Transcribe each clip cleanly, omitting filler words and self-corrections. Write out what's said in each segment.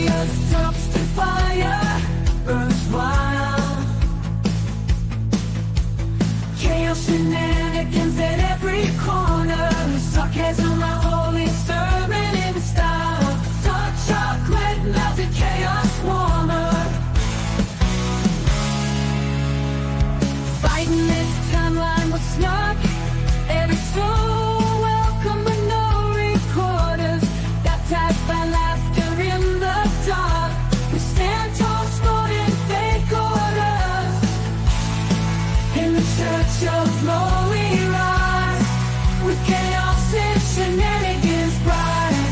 as dumpster fire burns wild. Chaos, shenanigans at every corner. Sarcasm, a holy sermon in style. Dark chocolate, melted chaos warmer. Fighting this timeline with snark. Every soul welcome, but no recorders. Baptized by laughter in the dark. We stand tall, sporting fake orders. In the church of glory rise, with chaos and shenanigans bright.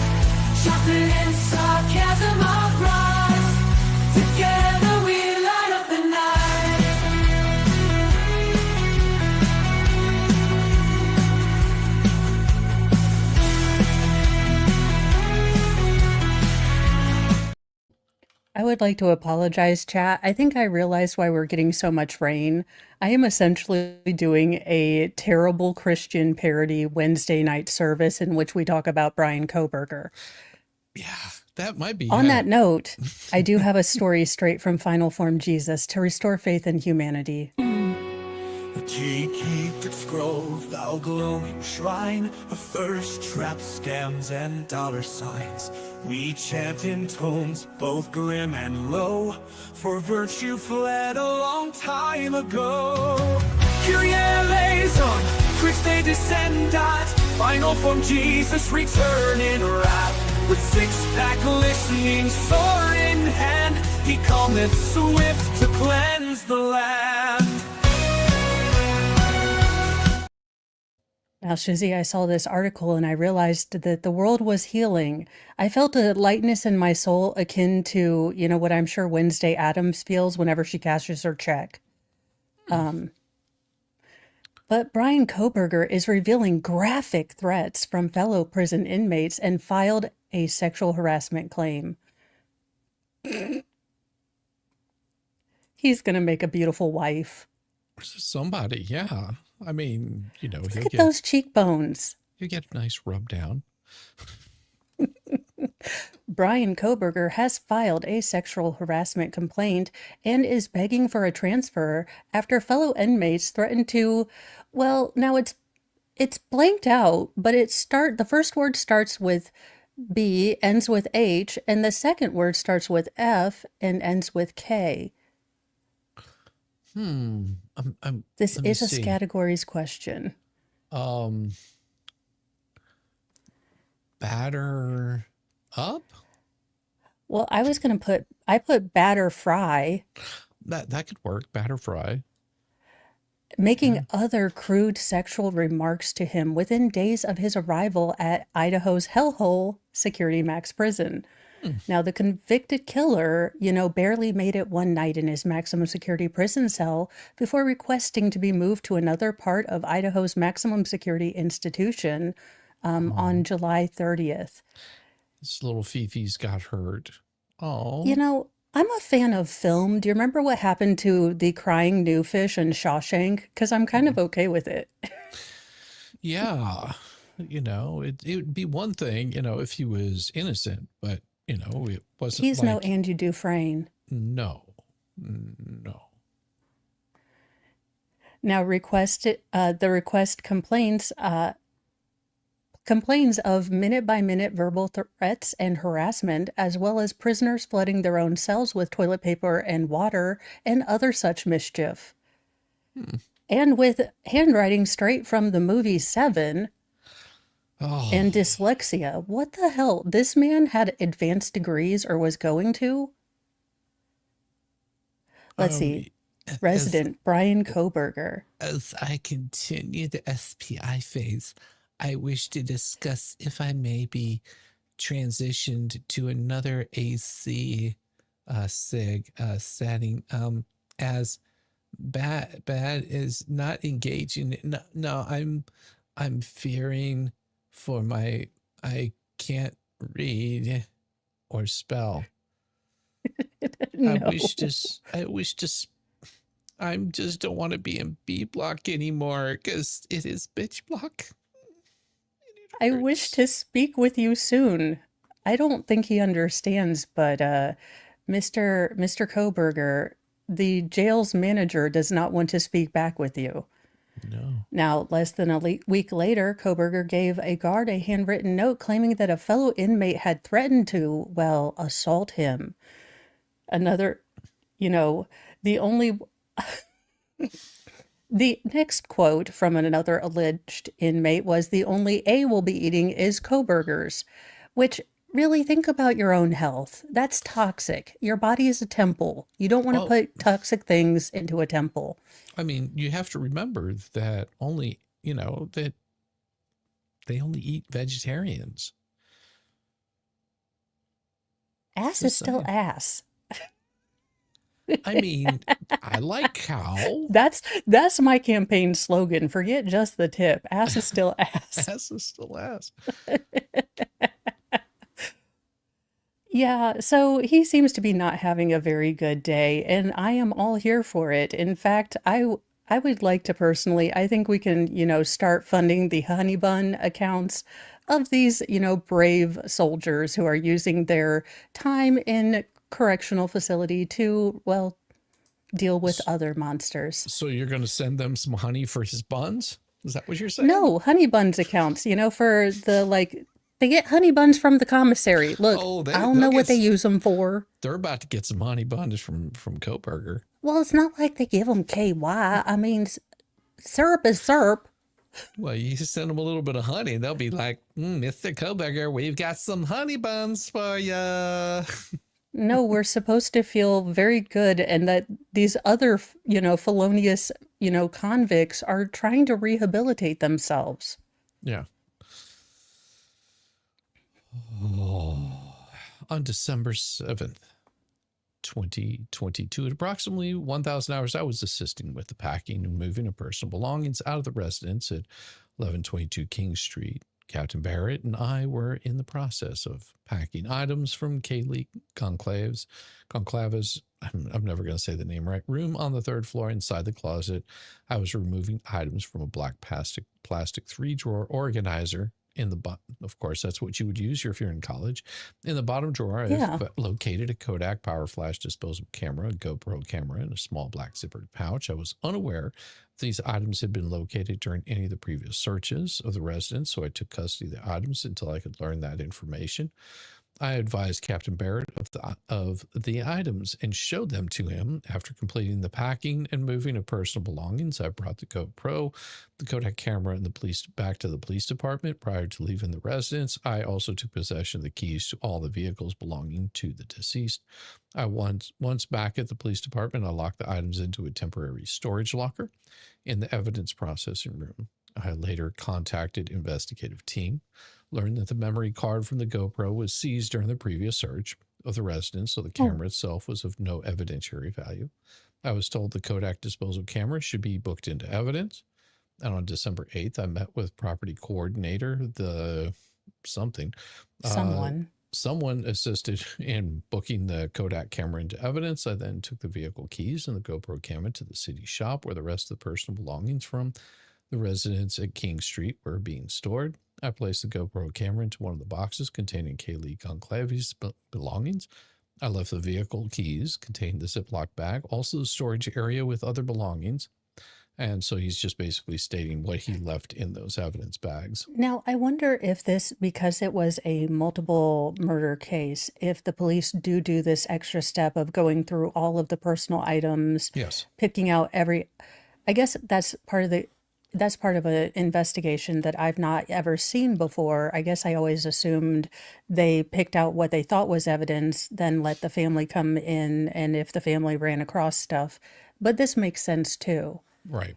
Chocolate and sarcasm uprise. Together we light up the night. I would like to apologize, chat. I think I realized why we're getting so much rain. I am essentially doing a terrible Christian parody Wednesday night service in which we talk about Brian Kohberger. Yeah, that might be On that note, I do have a story straight from Final Form Jesus to restore faith in humanity. The key keep its grove, thou glowing shrine of thirst, traps, scams, and dollar signs. We chant in tones both grim and low, for virtue fled a long time ago. Kyrie eleison, Christe descendat, Final Form Jesus return in wrath. With six-pack listening, sword in hand, he cometh swift to cleanse the land. Now, Shizzy, I saw this article and I realized that the world was healing. I felt a lightness in my soul akin to, you know, what I'm sure Wednesday Addams feels whenever she cashes her check. But Brian Kohberger is revealing graphic threats from fellow prison inmates and filed a sexual harassment claim. He's going to make a beautiful wife. somebody. Yeah. I mean, you know, Look at those cheekbones. You get a nice rub down. Brian Kohberger has filed a sexual harassment complaint and is begging for a transfer after fellow inmates threatened to, well, now it's blanked out, but the first word starts with B, ends with H, and the second word starts with F and ends with K. This is a categories question. Batter up? Well, I put batter fry. That could work. Batter fry. Making other crude sexual remarks to him within days of his arrival at Idaho's hellhole Security Max prison. Now, the convicted killer, barely made it one night in his maximum security prison cell before requesting to be moved to another part of Idaho's maximum security institution on July 30th. This little Fifi's got hurt. Oh. I'm a fan of film. Do you remember what happened to the crying new fish in Shawshank? Because I'm kind of okay with it. Yeah. It would be one thing, if he was innocent, but, it wasn't. He's no Andy Dufresne. No. Now, the request complains of minute-by-minute verbal threats and harassment, as well as prisoners flooding their own cells with toilet paper and water and other such mischief. And with handwriting straight from the movie Seven and dyslexia. What the hell? This man had advanced degrees or was going to? Let's see. Resident Brian Kohberger. As I continue the SPI phase, I wish to discuss if I may be transitioned to another AC SIG setting as bad is not engaging. No, I'm fearing for I can't read or spell. No. I just don't want to be in B block anymore because it is bitch block. I wish to speak with you soon. I don't think he understands, but Mr. Kohberger, the jail's manager does not want to speak back with you. No. Now, less than a week later, Kohberger gave a guard a handwritten note claiming that a fellow inmate had threatened to, well, assault him. Another, you know, the only the next quote from another alleged inmate was, "The only A we'll be eating is Kohbergers," which, really, think about your own health. That's toxic. Your body is a temple. You don't want to Well, put toxic things into a temple. I mean, you have to remember that only, that they only eat vegetarians. Ass is Just still saying. ass. I mean, I like cow. That's my campaign slogan. Forget just the tip. Ass is still ass. Ass is still ass. Yeah, so he seems to be not having a very good day, and I am all here for it. In fact, I would like to personally, I think we can, start funding the honey bun accounts of these, brave soldiers who are using their time in correctional facility to, well, deal with other monsters. So you're going to send them some honey for his buns? Is that what you're saying? No, honey buns accounts, for the they get honey buns from the commissary. Look, I don't know what they use them for. They're about to get some honey buns from Kohberger. Well, it's not like they give them KY. I mean, syrup is syrup. Well, you send them a little bit of honey, and they'll be like, Mr. Kohberger, we've got some honey buns for you. No, we're supposed to feel very good, and that these other, felonious, convicts are trying to rehabilitate themselves. Yeah. Oh. On December 7th, 2022, at approximately 1,000 hours, I was assisting with the packing and moving of personal belongings out of the residence at 1122 King Street. Captain Barrett and I were in the process of packing items from Kaylee Conclave's, I'm never going to say the name right, room on the third floor. Inside the closet, I was removing items from a black plastic 3-drawer organizer. In the bottom, of course, that's what you would use if you're in college. In the bottom drawer, I've located a Kodak Power Flash disposable camera, a GoPro camera, and a small black zippered pouch. I was unaware these items had been located during any of the previous searches of the residence, so I took custody of the items until I could learn that information. I advised Captain Barrett of the items and showed them to him. After completing the packing and moving of personal belongings, I brought the GoPro, the Kodak camera, and the police back to the police department. Prior to leaving the residence, I also took possession of the keys to all the vehicles belonging to the deceased. Once back at the police department, I locked the items into a temporary storage locker in the evidence processing room. I later contacted investigative team, learned that the memory card from the GoPro was seized during the previous search of the residence, so the camera itself was of no evidentiary value. I was told the Kodak disposal camera should be booked into evidence. And on December 8th, I met with property coordinator, someone assisted in booking the Kodak camera into evidence. I then took the vehicle keys and the GoPro camera to the city shop where the rest of the personal belongings from the residence at King Street were being stored. I placed the GoPro camera into one of the boxes containing Kaylee Conclave's belongings. I left the vehicle keys containing the Ziploc bag, also the storage area with other belongings. And so he's just basically stating what he left in those evidence bags. Now, I wonder if this, because it was a multiple murder case, if the police do this extra step of going through all of the personal items, yes, picking out I guess that's part of an investigation that I've not ever seen before. I guess I always assumed they picked out what they thought was evidence, then let the family come in, and if the family ran across stuff. But this makes sense too. Right.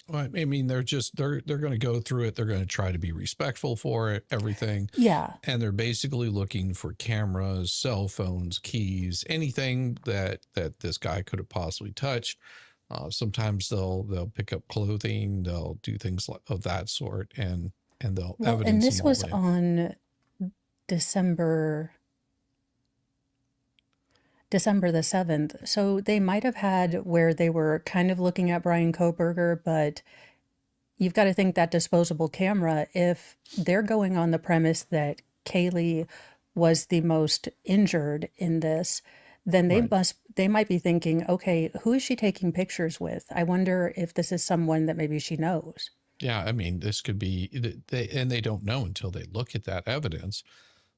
Well, I mean, they're going to go through it. They're going to try to be respectful for it, everything. Yeah. And they're basically looking for cameras, cell phones, keys, anything that this guy could have possibly touched. Sometimes they'll pick up clothing, they'll do things of that sort, and they'll evidence. And this was on December the 7th. So they might have had where they were kind of looking at Brian Kohberger, but you've got to think that disposable camera, if they're going on the premise that Kaylee was the most injured in this, then Right. they might be thinking, okay, who is she taking pictures with? I wonder if this is someone that maybe she knows. Yeah, I mean, this could be they don't know until they look at that evidence.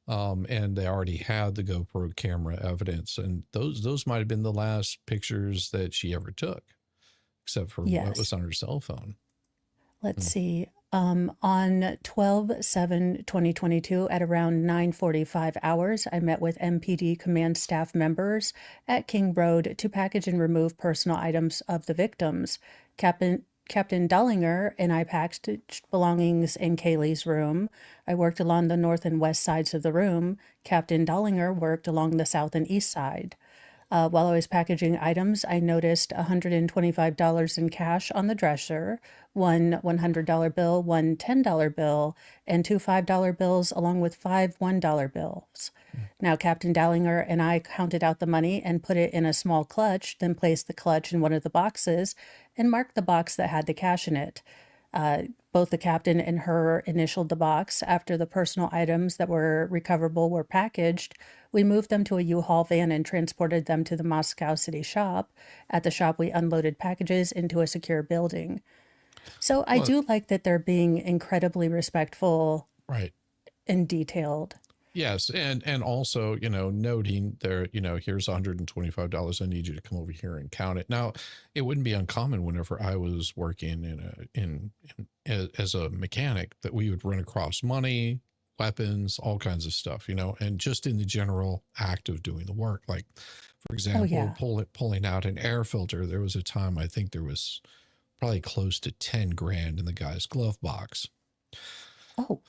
And they already had the GoPro camera evidence, and those might have been the last pictures that she ever took, except for what Yes. was on her cell phone. Let's see. On 12/7/2022 at around 9:45 hours, I met with MPD command staff members at King Road to package and remove personal items of the victims. Captain Dollinger and I packaged belongings in Kaylee's room. I worked along the north and west sides of the room. Captain Dollinger worked along the south and east side. While I was packaging items, I noticed $125 in cash on the dresser, one $100 bill, one $10 bill, and two $5 bills, along with five $1 bills. Now, Captain Dallinger and I counted out the money and put it in a small clutch, then placed the clutch in one of the boxes and marked the box that had the cash in it. Both the captain and her initialed the box. After the personal items that were recoverable were packaged, we moved them to a U-Haul van and transported them to the Moscow City shop. At the shop, we unloaded packages into a secure building. So I Well, do like that they're being incredibly respectful right. and detailed. Yes, and also, noting there, here's $125. I need you to come over here and count it. Now, it wouldn't be uncommon whenever I was working as a mechanic that we would run across money, weapons, all kinds of stuff, and just in the general act of doing the work. Like, for example, yeah. pulling out an air filter. There was a time I think there was probably close to 10 grand in the guy's glove box. Oh,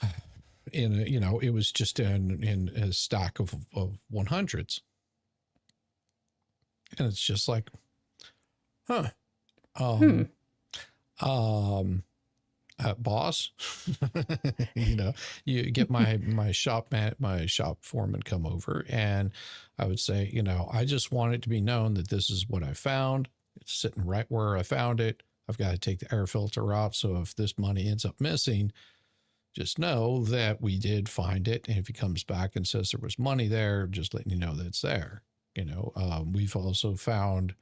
It was just in a stack of 100s, and it's just like, huh, boss, you get my shop foreman come over, and I would say, I just want it to be known that this is what I found. It's sitting right where I found it. I've got to take the air filter out, so if this money ends up missing, just know that we did find it. And if he comes back and says there was money there, just letting you know that it's there. We've also found,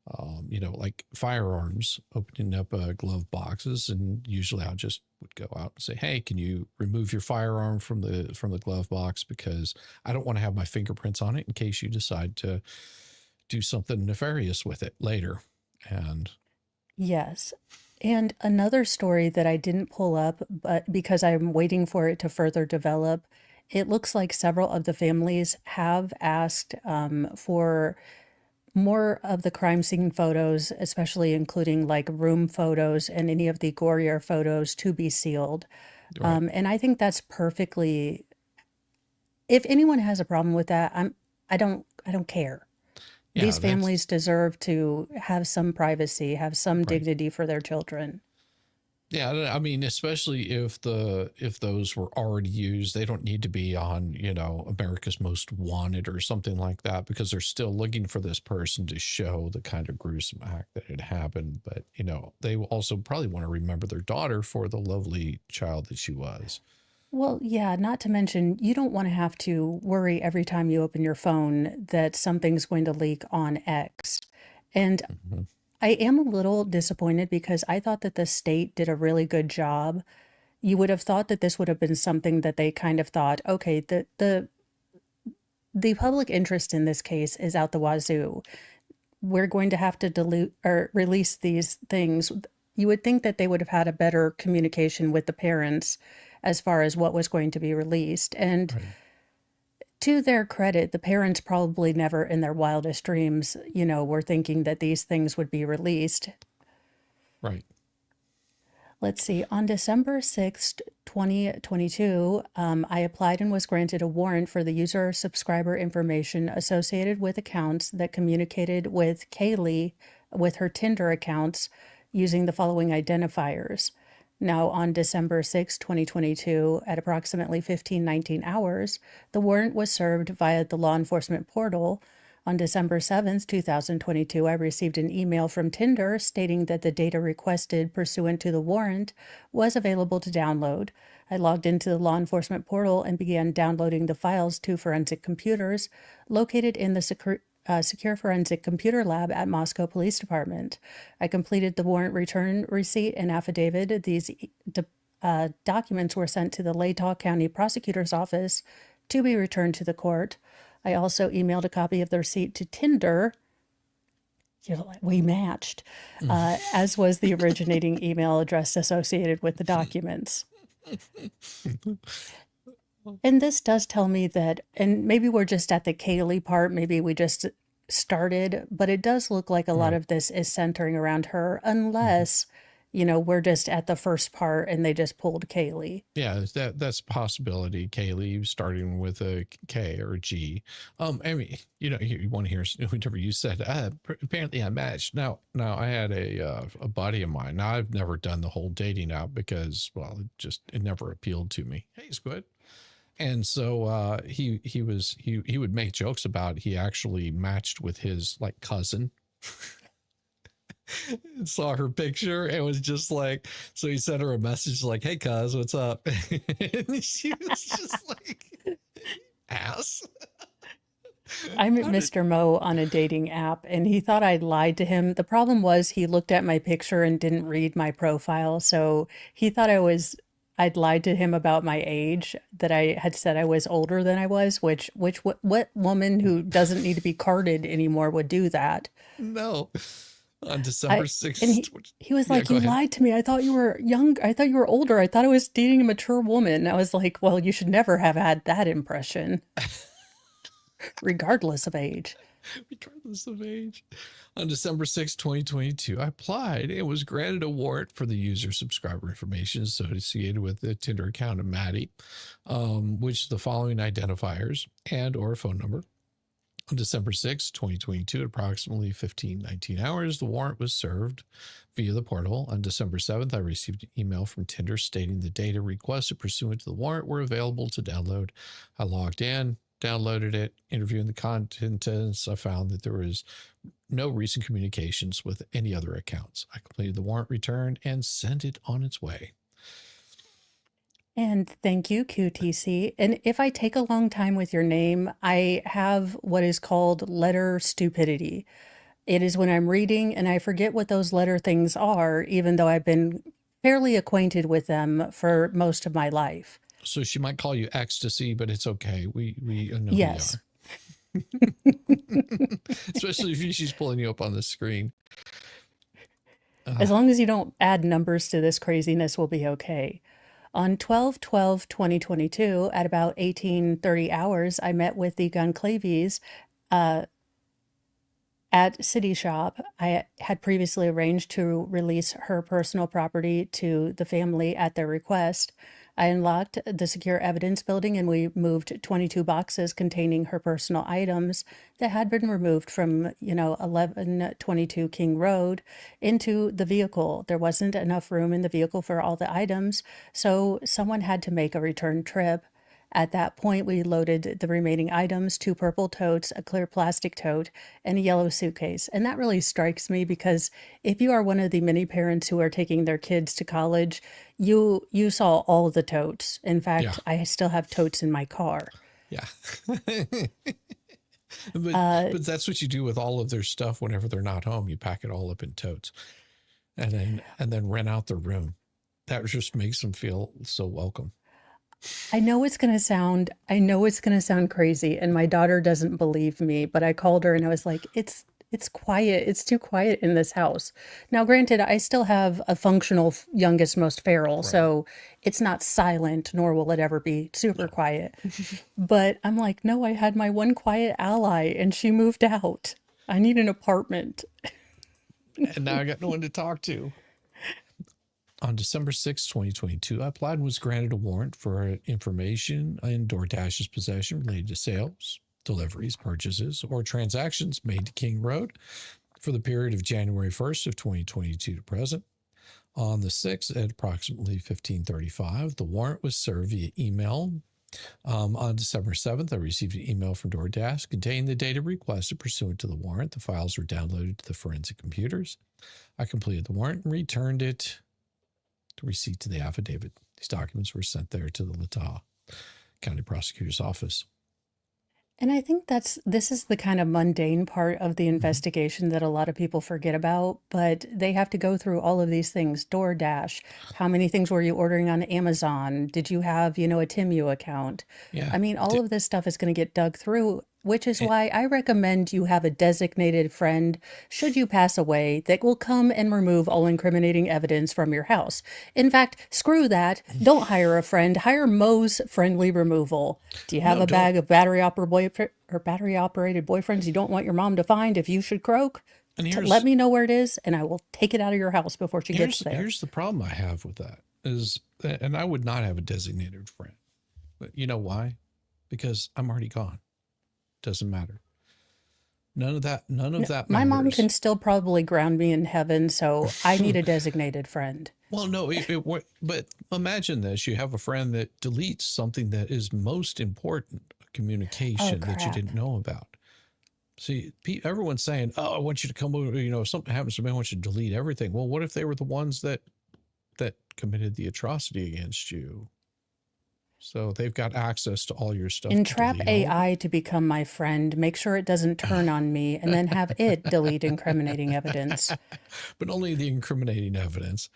like firearms, opening up glove boxes. And usually I just would go out and say, hey, can you remove your firearm from the glove box? Because I don't want to have my fingerprints on it in case you decide to do something nefarious with it later. And yes. And another story that I didn't pull up, but because I'm waiting for it to further develop, it looks like several of the families have asked for more of the crime scene photos, especially including like room photos and any of the gorier photos, to be sealed. right. And I think that's perfectly. If anyone has a problem with that, I don't care. Yeah, These families deserve to have some privacy, have some right. dignity for their children. Yeah, I mean, especially if those were already used, they don't need to be on, America's Most Wanted or something like that, because they're still looking for this person to show the kind of gruesome act that had happened. But, they also probably want to remember their daughter for the lovely child that she was. Well, yeah, not to mention, you don't want to have to worry every time you open your phone that something's going to leak on X. And Mhm. I am a little disappointed because I thought that the state did a really good job. You would have thought that this would have been something that they kind of thought, okay, the public interest in this case is out the wazoo. We're going to have to dilute or release these things. You would think that they would have had a better communication with the parents as far as what was going to be released. And Right. to their credit, the parents probably never in their wildest dreams, were thinking that these things would be released. Right. Let's see. On December 6th, 2022, I applied and was granted a warrant for the user subscriber information associated with accounts that communicated with Kaylee with her Tinder accounts using the following identifiers. Now, on December 6, 2022, at approximately 15:19 hours, the warrant was served via the law enforcement portal. On December 7th, 2022, I received an email from Tinder stating that the data requested pursuant to the warrant was available to download. I logged into the law enforcement portal and began downloading the files to forensic computers located in the Secure Forensic Computer Lab at Moscow Police Department. I completed the warrant return receipt and affidavit. These documents were sent to the Latah County Prosecutor's Office to be returned to the court. I also emailed a copy of the receipt to Tinder. We matched, as was the originating email address associated with the documents. And this does tell me that, and maybe we're just at the Kaylee part, maybe we just started, but it does look like a lot of this is centering around her, unless, we're just at the first part and they just pulled Kaylee. Yeah, that's a possibility. Kaylee starting with a K or a G. I mean, you want to hear whatever you said. Apparently I matched. Now I had a buddy of mine. Now I've never done the whole dating out because, well, it never appealed to me. Hey, Squid. And so he would make jokes about he actually matched with his cousin. Saw her picture and was just like, so he sent her a message like, hey cuz, what's up? And she was just like, ass. I met Mr. Mo on a dating app and he thought I'd lied to him. The problem was he looked at my picture and didn't read my profile. So he thought I'd lied to him about my age, that I had said I was older than I was, which what woman who doesn't need to be carded anymore would do that? No. On December 6th. And he was like, you lied to me. I thought you were young. I thought you were older. I thought I was dating a mature woman. I was like, well, you should never have had that impression. Regardless of age. Regardless of age. On December 6, 2022, I applied and was granted a warrant for the user subscriber information associated with the Tinder account of Maddie, which the following identifiers and or phone number. On December 6, 2022, at approximately 15:19 hours, the warrant was served via the portal. On December 7th, I received an email from Tinder stating the data requested pursuant to the warrant were available to download. I logged in, downloaded it, interviewing the contents. I found that there was no recent communications with any other accounts. I completed the warrant return and sent it on its way. And thank you, QTC. And if I take a long time with your name, I have what is called letter stupidity. It is when I'm reading and I forget what those letter things are, even though I've been fairly acquainted with them for most of my life. So she might call you ecstasy, but it's okay. We know yes. who you are. Especially if she's pulling you up on the screen. As long as you don't add numbers to this craziness, we'll be okay. On 12/12/2022, at about 18:30 hours, I met with the Gonclaves at City Shop. I had previously arranged to release her personal property to the family at their request. I unlocked the secure evidence building and we moved 22 boxes containing her personal items that had been removed from, 1122 King Road into the vehicle. There wasn't enough room in the vehicle for all the items, so someone had to make a return trip. At that point, we loaded the remaining items, 2 purple totes, a clear plastic tote, and a yellow suitcase. And that really strikes me because if you are one of the many parents who are taking their kids to college, you saw all the totes. In fact, I still have totes in my car. Yeah. But that's what you do with all of their stuff whenever they're not home. You pack it all up in totes and then rent out their room. That just makes them feel so welcome. I know it's going to sound crazy, and my daughter doesn't believe me, but I called her and I was like, it's quiet. It's too quiet in this house. Now, granted, I still have a functional youngest, most feral, right. So it's not silent, nor will it ever be super quiet. But I'm like, no, I had my one quiet ally and she moved out. I need an apartment. And now I got no one to talk to. On December 6, 2022, I applied and was granted a warrant for information in DoorDash's possession related to sales, deliveries, purchases, or transactions made to King Road for the period of January 1st of 2022 to present. On the 6th at approximately 15:35, the warrant was served via email On December 7th, I received an email from DoorDash containing the data requested pursuant to the warrant. The files were downloaded to the forensic computers. I completed the warrant and returned it to receipt to the affidavit. These documents were sent there to the Latah County Prosecutor's Office. And I think this is the kind of mundane part of the investigation that a lot of people forget about, but they have to go through all of these things. DoorDash, how many things were you ordering on Amazon? Did you have, a Timu account? Yeah. I mean, all of this stuff is going to get dug through, which is why I recommend you have a designated friend, should you pass away, that will come and remove all incriminating evidence from your house. In fact, screw that. Don't hire a friend. Hire Mo's Friendly Removal. Do you have No, a bag of battery-operated boyfriends you don't want your mom to find if you should croak? And Let me know where it is, and I will take it out of your house before she gets there. Here's the problem I have with that is, and I would not have a designated friend. But you know why? Because I'm already gone. Doesn't matter. None of that matters. My mom can still probably ground me in heaven, so I need a designated friend. Well, no, but imagine this. You have a friend that deletes something that is most important, a communication that you didn't know about. See, everyone's saying, oh, I want you to come over, if something happens to me, I want you to delete everything. Well, what if they were the ones that committed the atrocity against you? So they've got access to all your stuff. Entrap AI to become my friend. Make sure it doesn't turn on me, and then have it delete incriminating evidence. But only the incriminating evidence.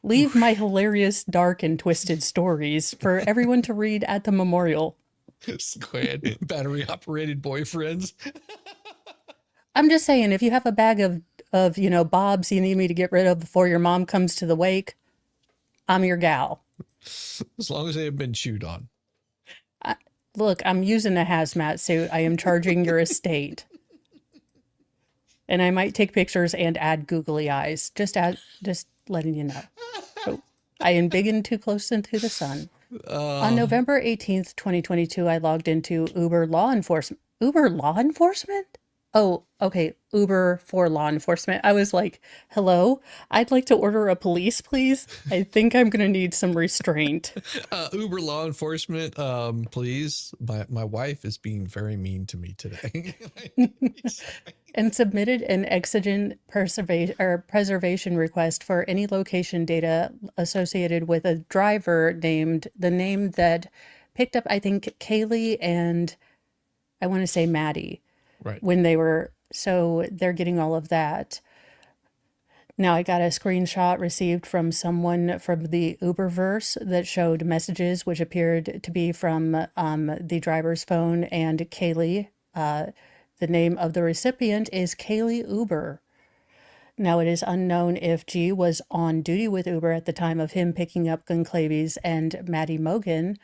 Leave my hilarious, dark, and twisted stories for everyone to read at the memorial. Squid, battery-operated boyfriends. I'm just saying, if you have a bag of bobs you need me to get rid of before your mom comes to the wake, I'm your gal. As long as they have been chewed on. Look, I'm using a hazmat suit. I am charging your estate. And I might take pictures and add googly eyes. Just letting you know. So, I am big and too close into the sun. On November 18th, 2022, I logged into Uber Law Enforcement. Uber Law Enforcement? Oh, okay. Uber for law enforcement. I was like, hello, I'd like to order a police, please. I think I'm going to need some restraint. Uber law enforcement, please. My wife is being very mean to me today. And submitted an exigent preservation request for any location data associated with a driver named the name that picked up, I think, Kaylee and I want to say Maddie. Right. When they were, so they're getting all of that. Now I got a screenshot received from someone from the Uberverse that showed messages which appeared to be from the driver's phone and Kaylee. The name of the recipient is Kaylee Uber. Now it is unknown if G was on duty with Uber at the time of him picking up Goncalves and Maddie Mogan.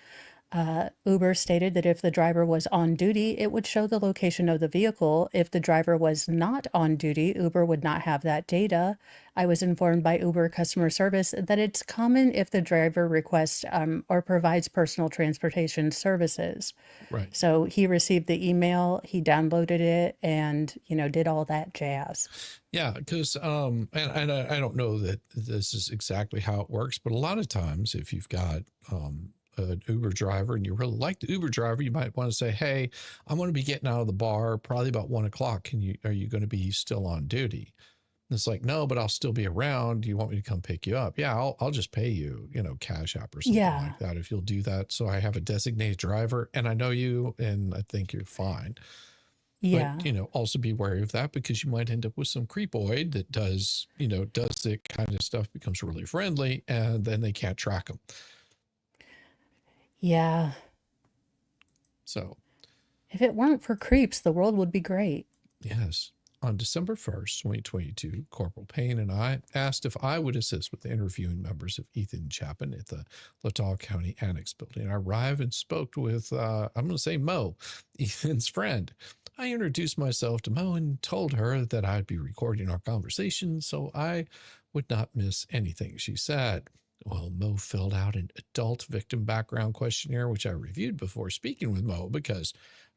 Uber stated that if the driver was on duty, it would show the location of the vehicle. If the driver was not on duty, Uber would not have that data. I was informed by Uber customer service that it's common if the driver requests or provides personal transportation services. Right. So he received the email, he downloaded it, and, did all that jazz. Yeah, because, and I don't know that this is exactly how it works, but a lot of times if you've got, an Uber driver and you really like the Uber driver, you might want to say, hey, I'm going to be getting out of the bar probably about 1 o'clock. Are you going to be still on duty? And it's like, no, but I'll still be around. Do you want me to come pick you up? Yeah, I'll just pay you, Cash App or something like that if you'll do that. So I have a designated driver and I know you and I think you're fine. Yeah. But, also be wary of that because you might end up with some creepoid that does that kind of stuff, becomes really friendly, and then they can't track them. Yeah. So if it weren't for creeps, the world would be great. Yes. On December 1st, 2022, Corporal Payne and I asked if I would assist with interviewing members of Ethan Chapin at the Latah County Annex building. I arrived and spoke with, I'm going to say Mo, Ethan's friend. I introduced myself to Mo and told her that I'd be recording our conversation so I would not miss anything she said. Well, Mo filled out an adult victim background questionnaire, which I reviewed before speaking with Mo because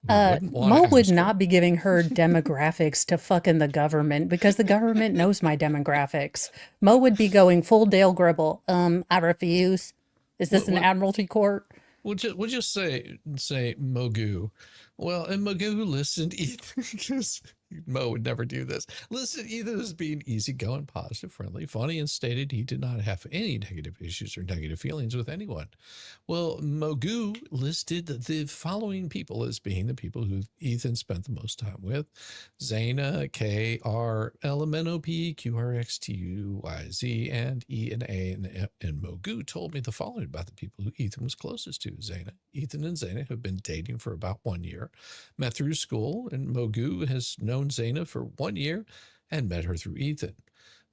Mo would not be giving her demographics to fucking the government because the government knows my demographics. Mo would be going full Dale Gribble. I refuse. Is this an admiralty court? We'll just say Mogu. Well, and Mogu listened Ethan because Mo would never do this. Listened Ethan as being easygoing, positive, friendly, funny, and stated he did not have any negative issues or negative feelings with anyone. Well, Mogu listed the following people as being the people who Ethan spent the most time with: Zaina, K, R, L, M, N, O, P, Q, R, X, T, U, Y, Z, and E, and A. And Mogu told me the following about the people who Ethan was closest to. Zaina. Ethan and Zaina have been dating for about 1 year, met through school, and Mogu has known Zaina for 1 year and met her through Ethan.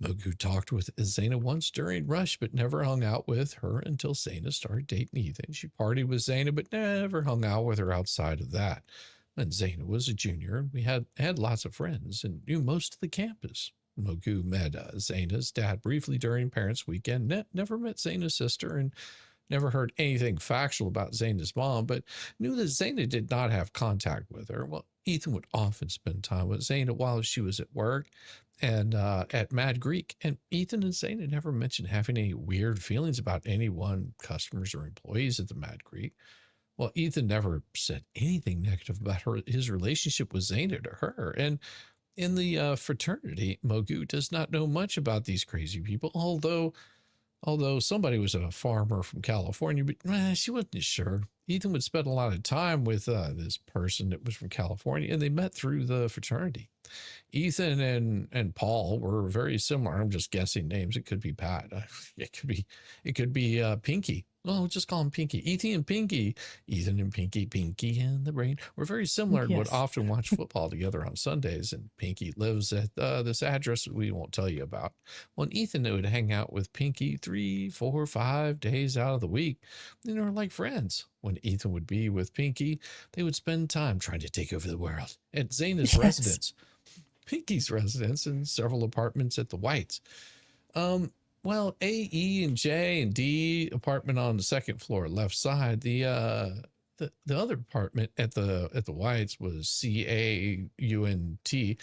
Mogu talked with Zaina once during Rush, but never hung out with her until Zaina started dating Ethan. She partied with Zaina, but never hung out with her outside of that. And Zaina was a junior. We had lots of friends and knew most of the campus. Mogu met Zaina's dad briefly during Parents' Weekend. Never met Zaina's sister and never heard anything factual about Zaina's mom, but knew that Zaina did not have contact with her. Well, Ethan would often spend time with Zaina while she was at work and at Mad Greek. And Ethan and Zaina never mentioned having any weird feelings about anyone, customers or employees at the Mad Greek. Well, Ethan never said anything negative about his relationship with Zaina to her. And in the fraternity, Mogu does not know much about these crazy people, although somebody was a farmer from California, but she wasn't sure. Ethan would spend a lot of time with this person that was from California, and they met through the fraternity. Ethan and Paul were very similar. I'm just guessing names. It could be Pat. It could be Pinky. Well, we'll just call him Pinky. Ethan and Pinky. Ethan and Pinky. Pinky and the Brain. We're very similar and would Yes. often watch football together on Sundays. And Pinky lives at this address we won't tell you about. Well, and Ethan would hang out with Pinky 3, 4, 5 days out of the week. They were like friends. When Ethan would be with Pinky, they would spend time trying to take over the world at Zaina's Yes. residence, Pinky's residence, and several apartments at the Whites. Well, A, E, and J, and D apartment on the second floor, left side. The other apartment at the Whites was CAUNT,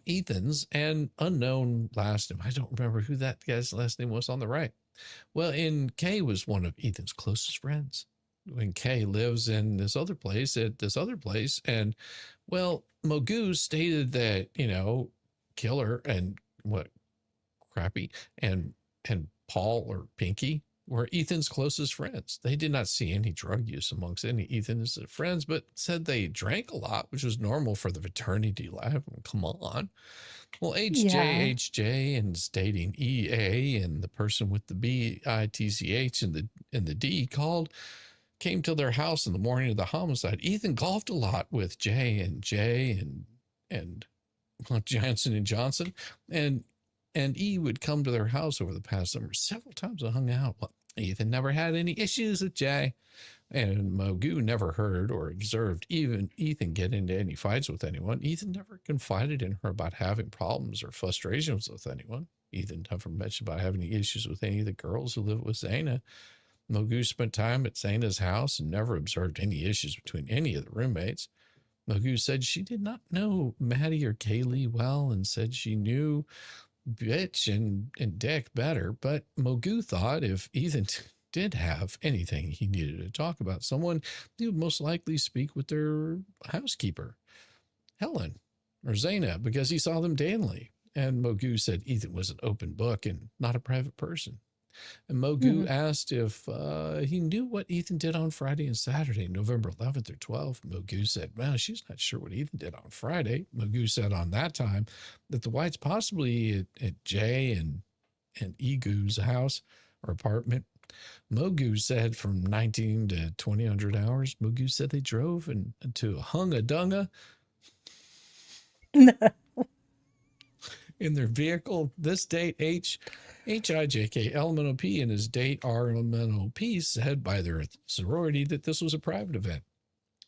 Ethan's, and unknown last name. I don't remember who that guy's last name was on the right. Well, and K was one of Ethan's closest friends. When Kay lives in this other place and well, Mogu stated that, Killer and Crappy and Paul or Pinky were Ethan's closest friends. They did not see any drug use amongst any Ethan's friends, but said they drank a lot, which was normal for the fraternity life. Come on. Well, HJ and stating EA and the person with the BITCH and the D came to their house in the morning of the homicide. Ethan golfed a lot with J and Johnson and Johnson, and E would come to their house over the past summer several times and hung out. Well, Ethan never had any issues with J, and Mogu never heard or observed even Ethan get into any fights with anyone. Ethan never confided in her about having problems or frustrations with anyone. Ethan never mentioned about having any issues with any of the girls who lived with Zaina. Mogu spent time at Zaina's house and never observed any issues between any of the roommates. Mogu said she did not know Maddie or Kaylee well and said she knew Bitch and Dick better, but Mogu thought if Ethan did have anything he needed to talk about someone, he would most likely speak with their housekeeper, Helen, or Zaina, because he saw them daily. And Mogu said Ethan was an open book and not a private person. And Mogu asked if he knew what Ethan did on Friday and Saturday, November 11th or 12th. Mogu said, well, she's not sure what Ethan did on Friday. Mogu said on that time that the Whites possibly at Jay and Egu's house or apartment. Mogu said from 19 to 2000 hours. Mogu said they drove to Hunga Dunga in their vehicle. This date, HIJK and his date RMNOP said by their sorority that this was a private event.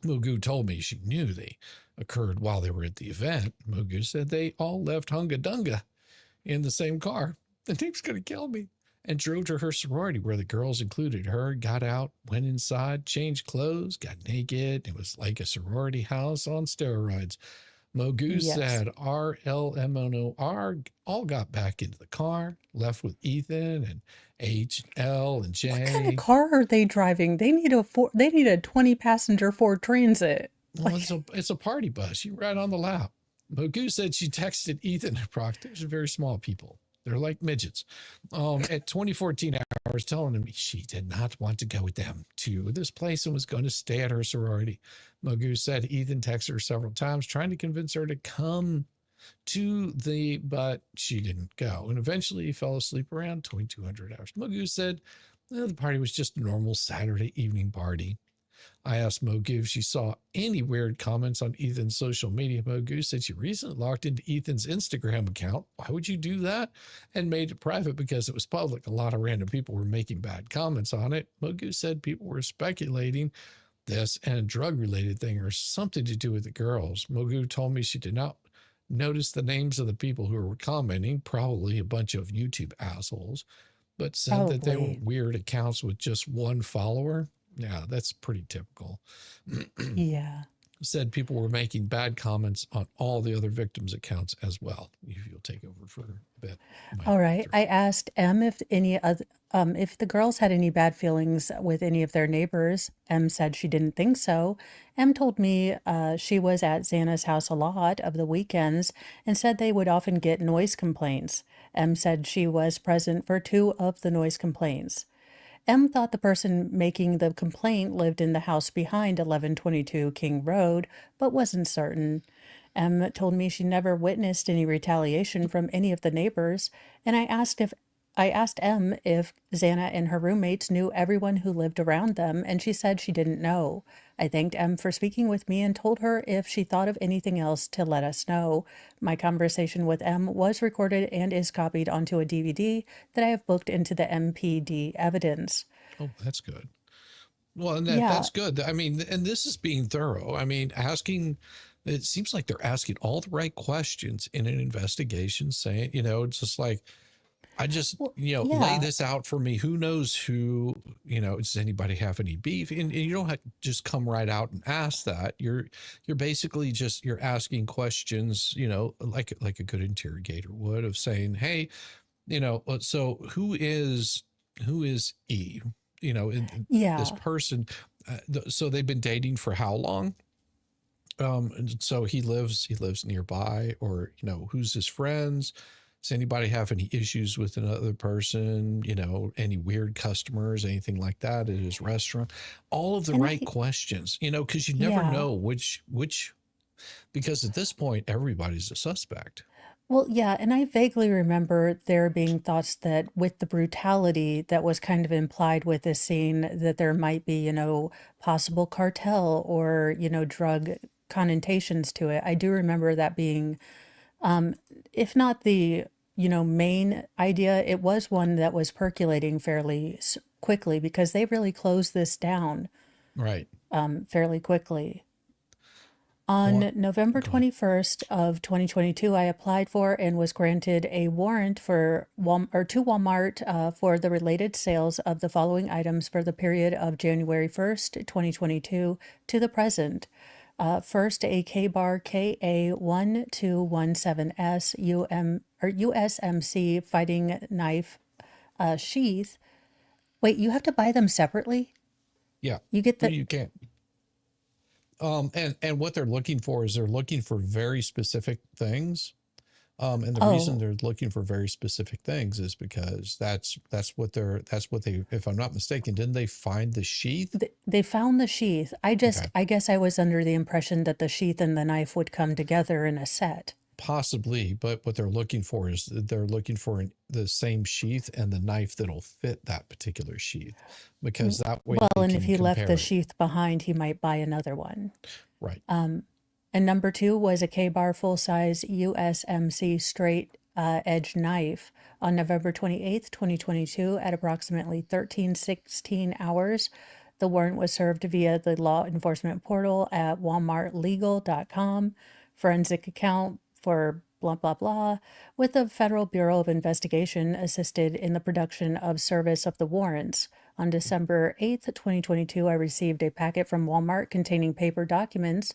Mogu told me she knew they occurred while they were at the event. Mogu said they all left Hunga Dunga in the same car. The name's going to kill me. And drove to her sorority where the girls included her, got out, went inside, changed clothes, got naked. It was like a sorority house on steroids. Mogu Yes. said RLMNOR all got back into the car, left with Ethan and H, L, and What kind of J. car are they driving? They need a 20 passenger Ford Transit. Well, it's a party bus. You ride on the lap. Mogu said she texted Ethan and Proctor. They're very small people. They're like midgets. At 2014 hours, telling him she did not want to go with them to this place and was going to stay at her sorority. Mogu said Ethan texted her several times, trying to convince her to come but she didn't go. And eventually he fell asleep around 2200 hours. Mogu said the party was just a normal Saturday evening party. I asked Mogu if she saw any weird comments on Ethan's social media. Mogu said she recently logged into Ethan's Instagram account. Why would you do that? And made it private because it was public. A lot of random people were making bad comments on it. Mogu said people were speculating this and a drug-related thing or something to do with the girls. Mogu told me she did not notice the names of the people who were commenting, probably a bunch of YouTube assholes, but said that they were Probably. weird accounts with just one follower. Yeah, that's pretty typical. Yeah. Said people were making bad comments on all the other victims' accounts as well. If you'll take over for a bit. All right. I asked M if the girls had any bad feelings with any of their neighbors. M said she didn't think so. M told me she was at Xana's house a lot of the weekends and said they would often get noise complaints. M said she was present for 2 of the noise complaints. M thought the person making the complaint lived in the house behind 1122 King Road, but wasn't certain. M told me she never witnessed any retaliation from any of the neighbors, and I asked M if Xana and her roommates knew everyone who lived around them, and she said she didn't know. I thanked M for speaking with me and told her if she thought of anything else to let us know. My conversation with M was recorded and is copied onto a DVD that I have booked into the MPD evidence. Oh, that's good. Well, and Yeah. that's good. I mean, and this is being thorough. I mean, it seems like they're asking all the right questions in an investigation, saying, it's just like, I just, Well, lay yeah. this out for me. Who knows who, does anybody have any beef? And you don't have to just come right out and ask that. You're basically you're asking questions, like a good interrogator would, of saying, hey, so who is E? This Yeah. person. So they've been dating for how long? And so he lives nearby, or who's his friends? Does anybody have any issues with another person? Any weird customers, anything like that at his restaurant? All of the And right questions, because you never yeah. know which, because at this point, everybody's a suspect. Well, yeah, and I vaguely remember there being thoughts that with the brutality that was kind of implied with this scene, that there might be, possible cartel or, drug connotations to it. I do remember that being, if not the, main idea, it was one that was percolating fairly quickly because they really closed this down Right. fairly quickly. Well, On November go ahead. 21st of 2022, I applied for and was granted a warrant to Walmart for the related sales of the following items for the period of January 1st, 2022 to the present. First, a K-Bar KA1217S USMC fighting knife sheath. Wait, you have to buy them separately? Yeah. You get the You can't. And what they're looking for is they're looking for very specific things. And the reason Oh, they're looking for very specific things is because that's what they, if I'm not mistaken, didn't they find the sheath? they found the sheath. Okay. I guess I was under the impression that the sheath and the knife would come together in a set. Possibly, but what they're looking for is they're looking for the same sheath and the knife that'll fit that particular sheath, because that way Well, they and if can he left the compare it. sheath behind, he might buy another one. Right. And number 2 was a K-Bar full-size USMC straight edge knife on November 28th, 2022 at approximately 13:16 hours. The warrant was served via the law enforcement portal at walmartlegal.com, forensic account for blah, blah, blah, with the Federal Bureau of Investigation assisted in the production of service of the warrants. On December 8th, 2022, I received a packet from Walmart containing paper documents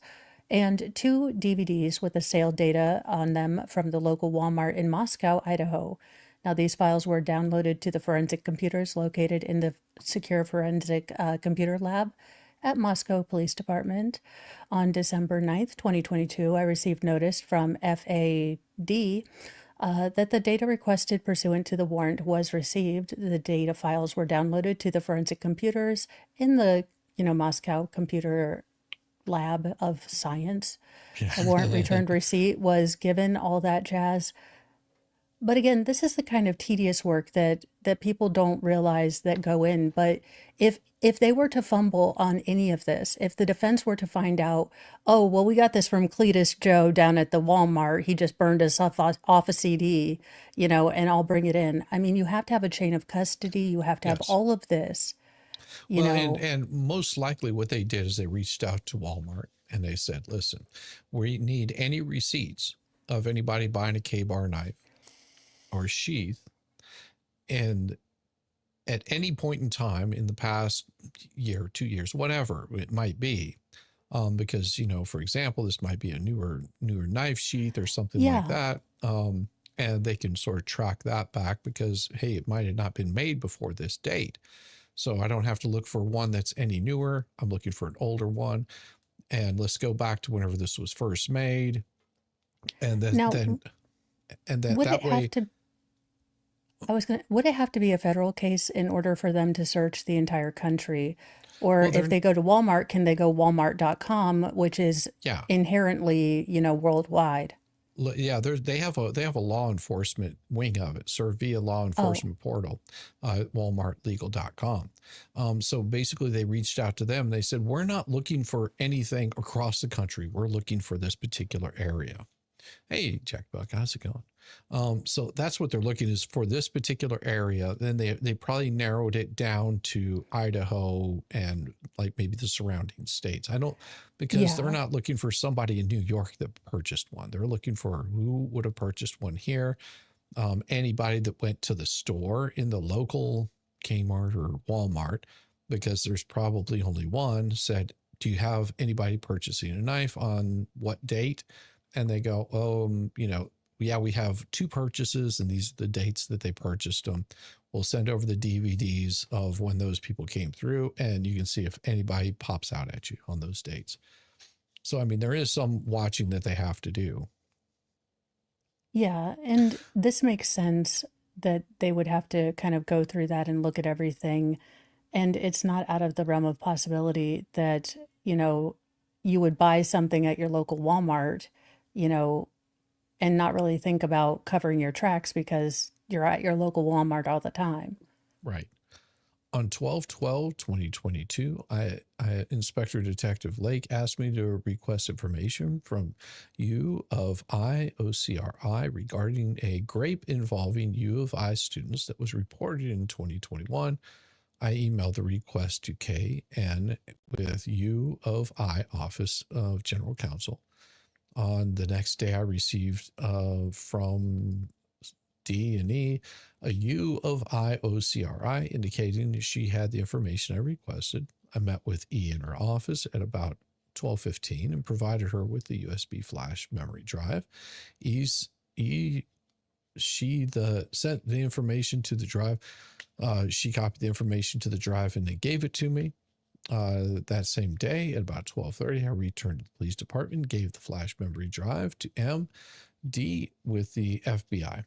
and 2 DVDs with the sale data on them from the local Walmart in Moscow, Idaho. Now, these files were downloaded to the forensic computers located in the Secure Forensic Computer Lab at Moscow Police Department. On December 9th, 2022, I received notice from FAD that the data requested pursuant to the warrant was received. The data files were downloaded to the forensic computers in the, Moscow Computer Lab of Science. A warrant returned receipt was given, all that jazz. But again, this is the kind of tedious work that people don't realize that go in. But if they were to fumble on any of this, if the defense were to find out, oh, well, we got this from Cletus Joe down at the Walmart, he just burned us off a CD, and I'll bring it in. I mean, you have to have a chain of custody. You have to have Yes. all of this. And most likely what they did is they reached out to Walmart and they said, listen, we need any receipts of anybody buying a K-bar knife or sheath, and at any point in time in the past year, 2 years, whatever it might be, because for example, this might be a newer knife sheath or something like that, and they can sort of track that back because, hey, it might have not been made before this date, so I don't have to look for one that's any newer. I'm looking for an older one, and let's go back to whenever this was first made, and then Now, would that it have way. to? Would it have to be a federal case in order for them to search the entire country? Or Well, if they go to Walmart, can they go walmart.com, which is yeah. inherently, worldwide? Yeah, they have a law enforcement wing of it, served via law enforcement portal, walmartlegal.com. So basically they reached out to them. They said, we're not looking for anything across the country. We're looking for this particular area. Hey, Jack Buck, how's it going? So that's what they're looking is for this particular area. Then they probably narrowed it down to Idaho and like maybe the surrounding states. Because they're not looking for somebody in New York that purchased one. They're looking for who would have purchased one here. Anybody that went to the store in the local Kmart or Walmart, because there's probably only one, said, do you have anybody purchasing a knife on what date? And they go, yeah, we have 2 purchases and these are the dates that they purchased them. We'll send over the DVDs of when those people came through and you can see if anybody pops out at you on those dates. So, I mean, there is some watching that they have to do. Yeah, and this makes sense that they would have to kind of go through that and look at everything. And it's not out of the realm of possibility that, you would buy something at your local Walmart, and not really think about covering your tracks because you're at your local Walmart all the time. Right. On 12/12/2022, Inspector Detective Lake asked me to request information from U of I OCRI regarding a grape involving U of I students that was reported in 2021. I emailed the request to KN with U of I Office of General Counsel. On the next day, I received from D&E a U of I OCRI indicating she had the information I requested. I met with E in her office at about 12:15 and provided her with the USB flash memory drive. Sent the information to the drive. She copied the information to the drive and they gave it to me. That same day at about 12:30, I returned to the police department, gave the flash memory drive to MD with the FBI.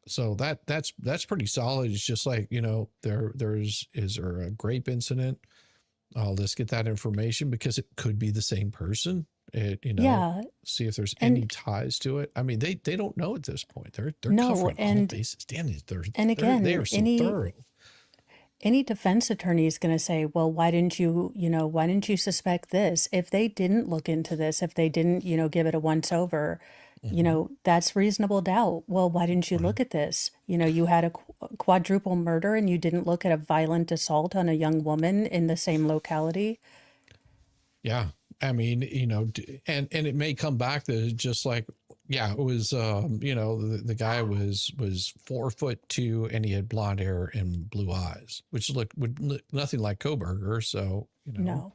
So that's pretty solid. It's just like, is there a grape incident? Let's get that information because it could be the same person. See if there's any ties to it. I mean, they don't know at this point. They're covering all bases. Damn it, they are so thorough. Any defense attorney is going to say, well, why didn't you suspect this? If they didn't look into this, if they didn't, give it a once over, that's reasonable doubt. Well, why didn't you look at this? You had a quadruple murder and you didn't look at a violent assault on a young woman in the same locality. Yeah. I mean, and it may come back to just like, yeah, it was, the guy was 4'2" and he had blonde hair and blue eyes, which would look nothing like Kohberger. So, No.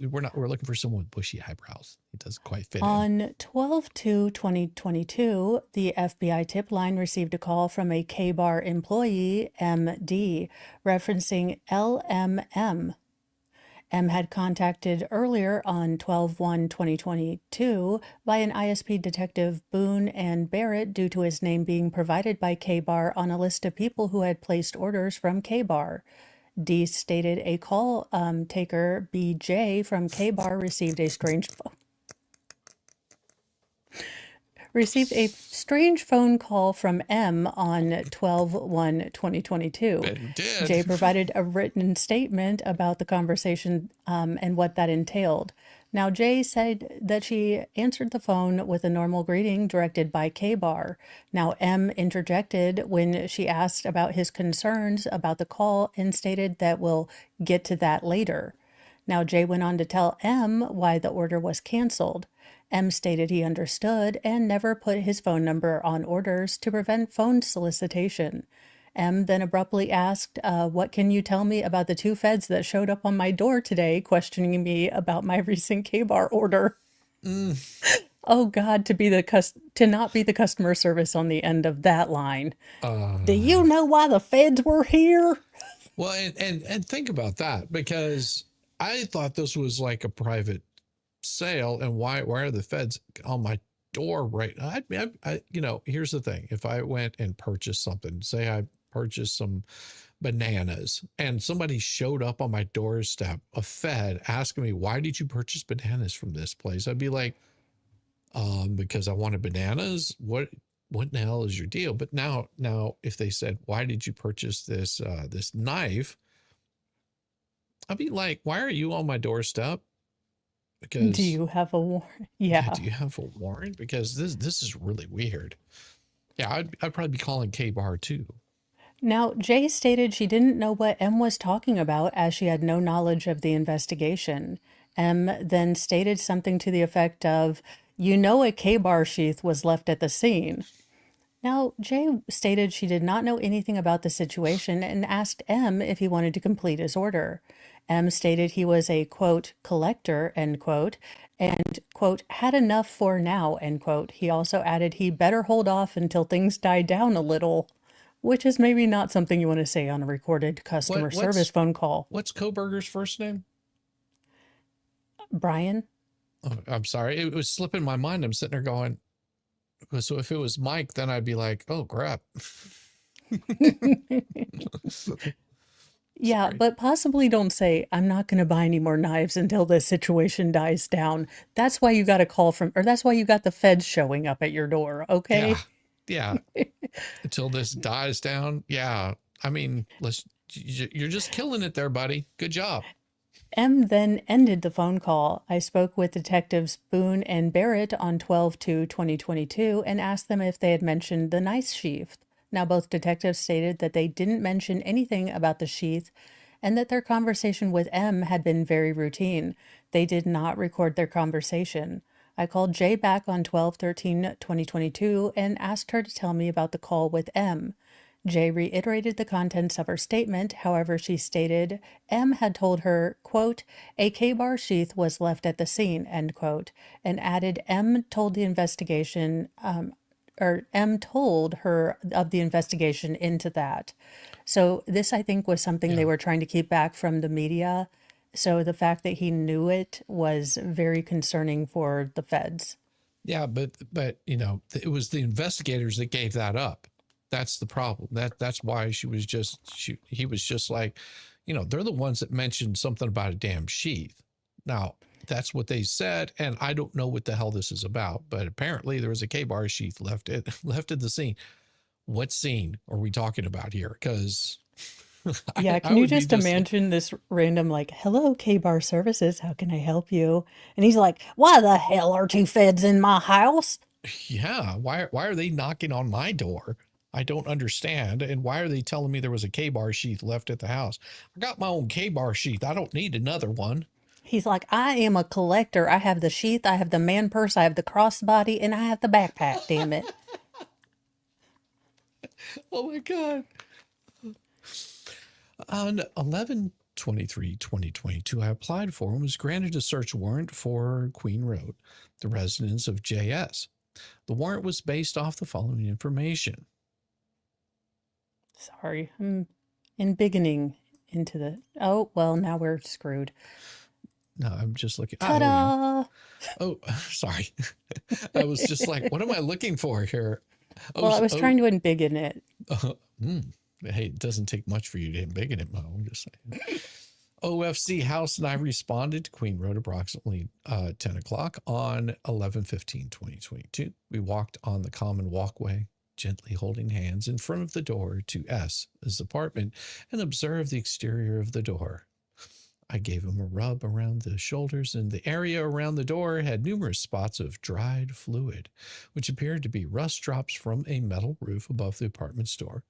We're looking for someone with bushy eyebrows. It doesn't quite fit in. On 12/2/2022, the FBI tip line received a call from a K-Bar employee, MD, referencing LMM. M had contacted earlier on 12/1/2022 by an ISP detective Boone and Barrett due to his name being provided by K-Bar on a list of people who had placed orders from K-Bar. D stated a call taker, BJ, from K-Bar received a strange phone call from M on 12/1/2022. Bet he did. Jay provided a written statement about the conversation and what that entailed. Now, Jay said that she answered the phone with a normal greeting directed by K-Bar. Now, M interjected when she asked about his concerns about the call and stated that we'll get to that later. Now, Jay went on to tell M why the order was canceled. M stated he understood and never put his phone number on orders to prevent phone solicitation. M then abruptly asked, what can you tell me about the 2 feds that showed up on my door today, questioning me about my recent K-Bar order? Oh God, to not be the customer service on the end of that line. Do you know why the feds were here? Well, and think about that, because I thought this was like a private sale, and why are the feds on my door right now? Here's the thing. If I went and purchased something, say I purchased some bananas and somebody showed up on my doorstep, a fed, asking me, why did you purchase bananas from this place? I'd be like, because I wanted bananas. What in the hell is your deal? But now if they said, why did you purchase this knife? I'd be like, why are you on my doorstep? Because do you have a warrant? Yeah. Do you have a warrant? Because this is really weird. Yeah, I'd probably be calling K-Bar too. Now, Jay stated she didn't know what M was talking about as she had no knowledge of the investigation. M then stated something to the effect of, a K-Bar sheath was left at the scene. Now, Jay stated she did not know anything about the situation and asked M if he wanted to complete his order. M stated he was a, quote, collector, end quote, and, quote, had enough for now, end quote. He also added he better hold off until things die down a little, which is maybe not something you want to say on a recorded customer service phone call. What's Kohberger's first name? Brian. Oh, I'm sorry. It was slipping my mind. I'm sitting there going, so if it was Mike, then I'd be like, oh, crap. Yeah, Sorry. but possibly don't say, I'm not going to buy any more knives until this situation dies down. That's why you got a call that's why you got the feds showing up at your door, okay? Yeah. Until this dies down. Yeah. I mean, you're just killing it there, buddy. Good job. M then ended the phone call. I spoke with detectives Boone and Barrett on 12/2/2022 and asked them if they had mentioned the knife sheath. Now, both detectives stated that they didn't mention anything about the sheath and that their conversation with M had been very routine. They did not record their conversation. I called Jay back on 12/13/2022 and asked her to tell me about the call with M. Jay reiterated the contents of her statement. However, she stated M had told her, quote, a K-Bar sheath was left at the scene, end quote, and added M told the investigation, M told her of the investigation into that. So this, I think, was something they were trying to keep back from the media. So the fact that he knew it was very concerning for the feds. Yeah, but it was the investigators that gave that up. That's the problem. That's why he was just like, they're the ones that mentioned something about a damn sheath. Now, that's what they said, and I don't know what the hell this is about, but apparently there was a K-Bar sheath left at the scene. What scene are we talking about here? Because yeah, can you just imagine this random hello, K-Bar services, how can I help you? And he's like, why the hell are 2 feds in my house? Yeah, why are they knocking on my door? I don't understand. And why are they telling me there was a K-Bar sheath left at the house? I got my own K-Bar sheath. I don't need another one. He's like, I am a collector. I have the sheath, I have the man purse, I have the crossbody, and I have the backpack, damn it. Oh my God. On 23, 2022, I applied for and was granted a search warrant for Queen Road, the residence of JS. The warrant was based off the following information. Sorry, I'm embiggening into the... Oh, well, now we're screwed. No, I'm just looking. Ta-da! Oh, sorry. I was just like, what am I looking for here? Well, I was trying to embiggen it. Hey, it doesn't take much for you to embiggen it, Mo. I'm just saying. OFC House and I responded to Queen Road approximately 10 o'clock on 11/15/2022. We walked on the common walkway, gently holding hands in front of the door to S's apartment and observed the exterior of the door. I gave him a rub around the shoulders, and the area around the door had numerous spots of dried fluid, which appeared to be rust drops from a metal roof above the apartment's door.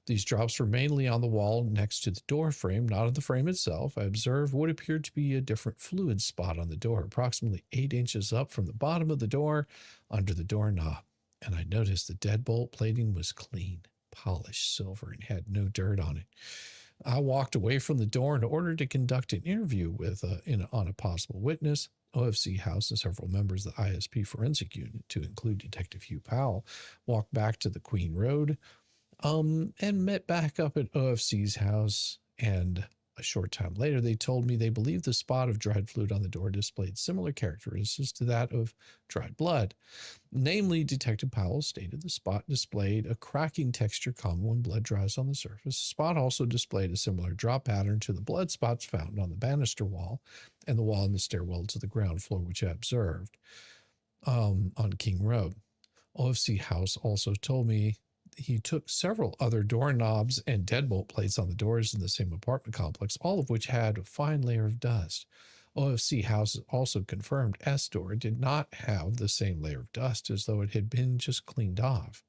These drops were mainly on the wall next to the door frame, not on the frame itself. I observed what appeared to be a different fluid spot on the door, approximately 8 inches up from the bottom of the door under the doorknob. And I noticed the deadbolt plating was clean, polished silver, and had no dirt on it. I walked away from the door in order to conduct an interview with on a possible witness. OFC House and several members of the ISP forensic unit, to include Detective Hugh Powell, walked back to the Queen Road and met back up at OFC's house. And a short time later, they told me they believed the spot of dried fluid on the door displayed similar characteristics to that of dried blood. Namely, Detective Powell stated the spot displayed a cracking texture common when blood dries on the surface. The spot also displayed a similar drop pattern to the blood spots found on the banister wall and the wall in the stairwell to the ground floor, which I observed on King Road. OFC House also told me he took several other doorknobs and deadbolt plates on the doors in the same apartment complex, all of which had a fine layer of dust. OFC House also confirmed S door did not have the same layer of dust, as though it had been just cleaned off.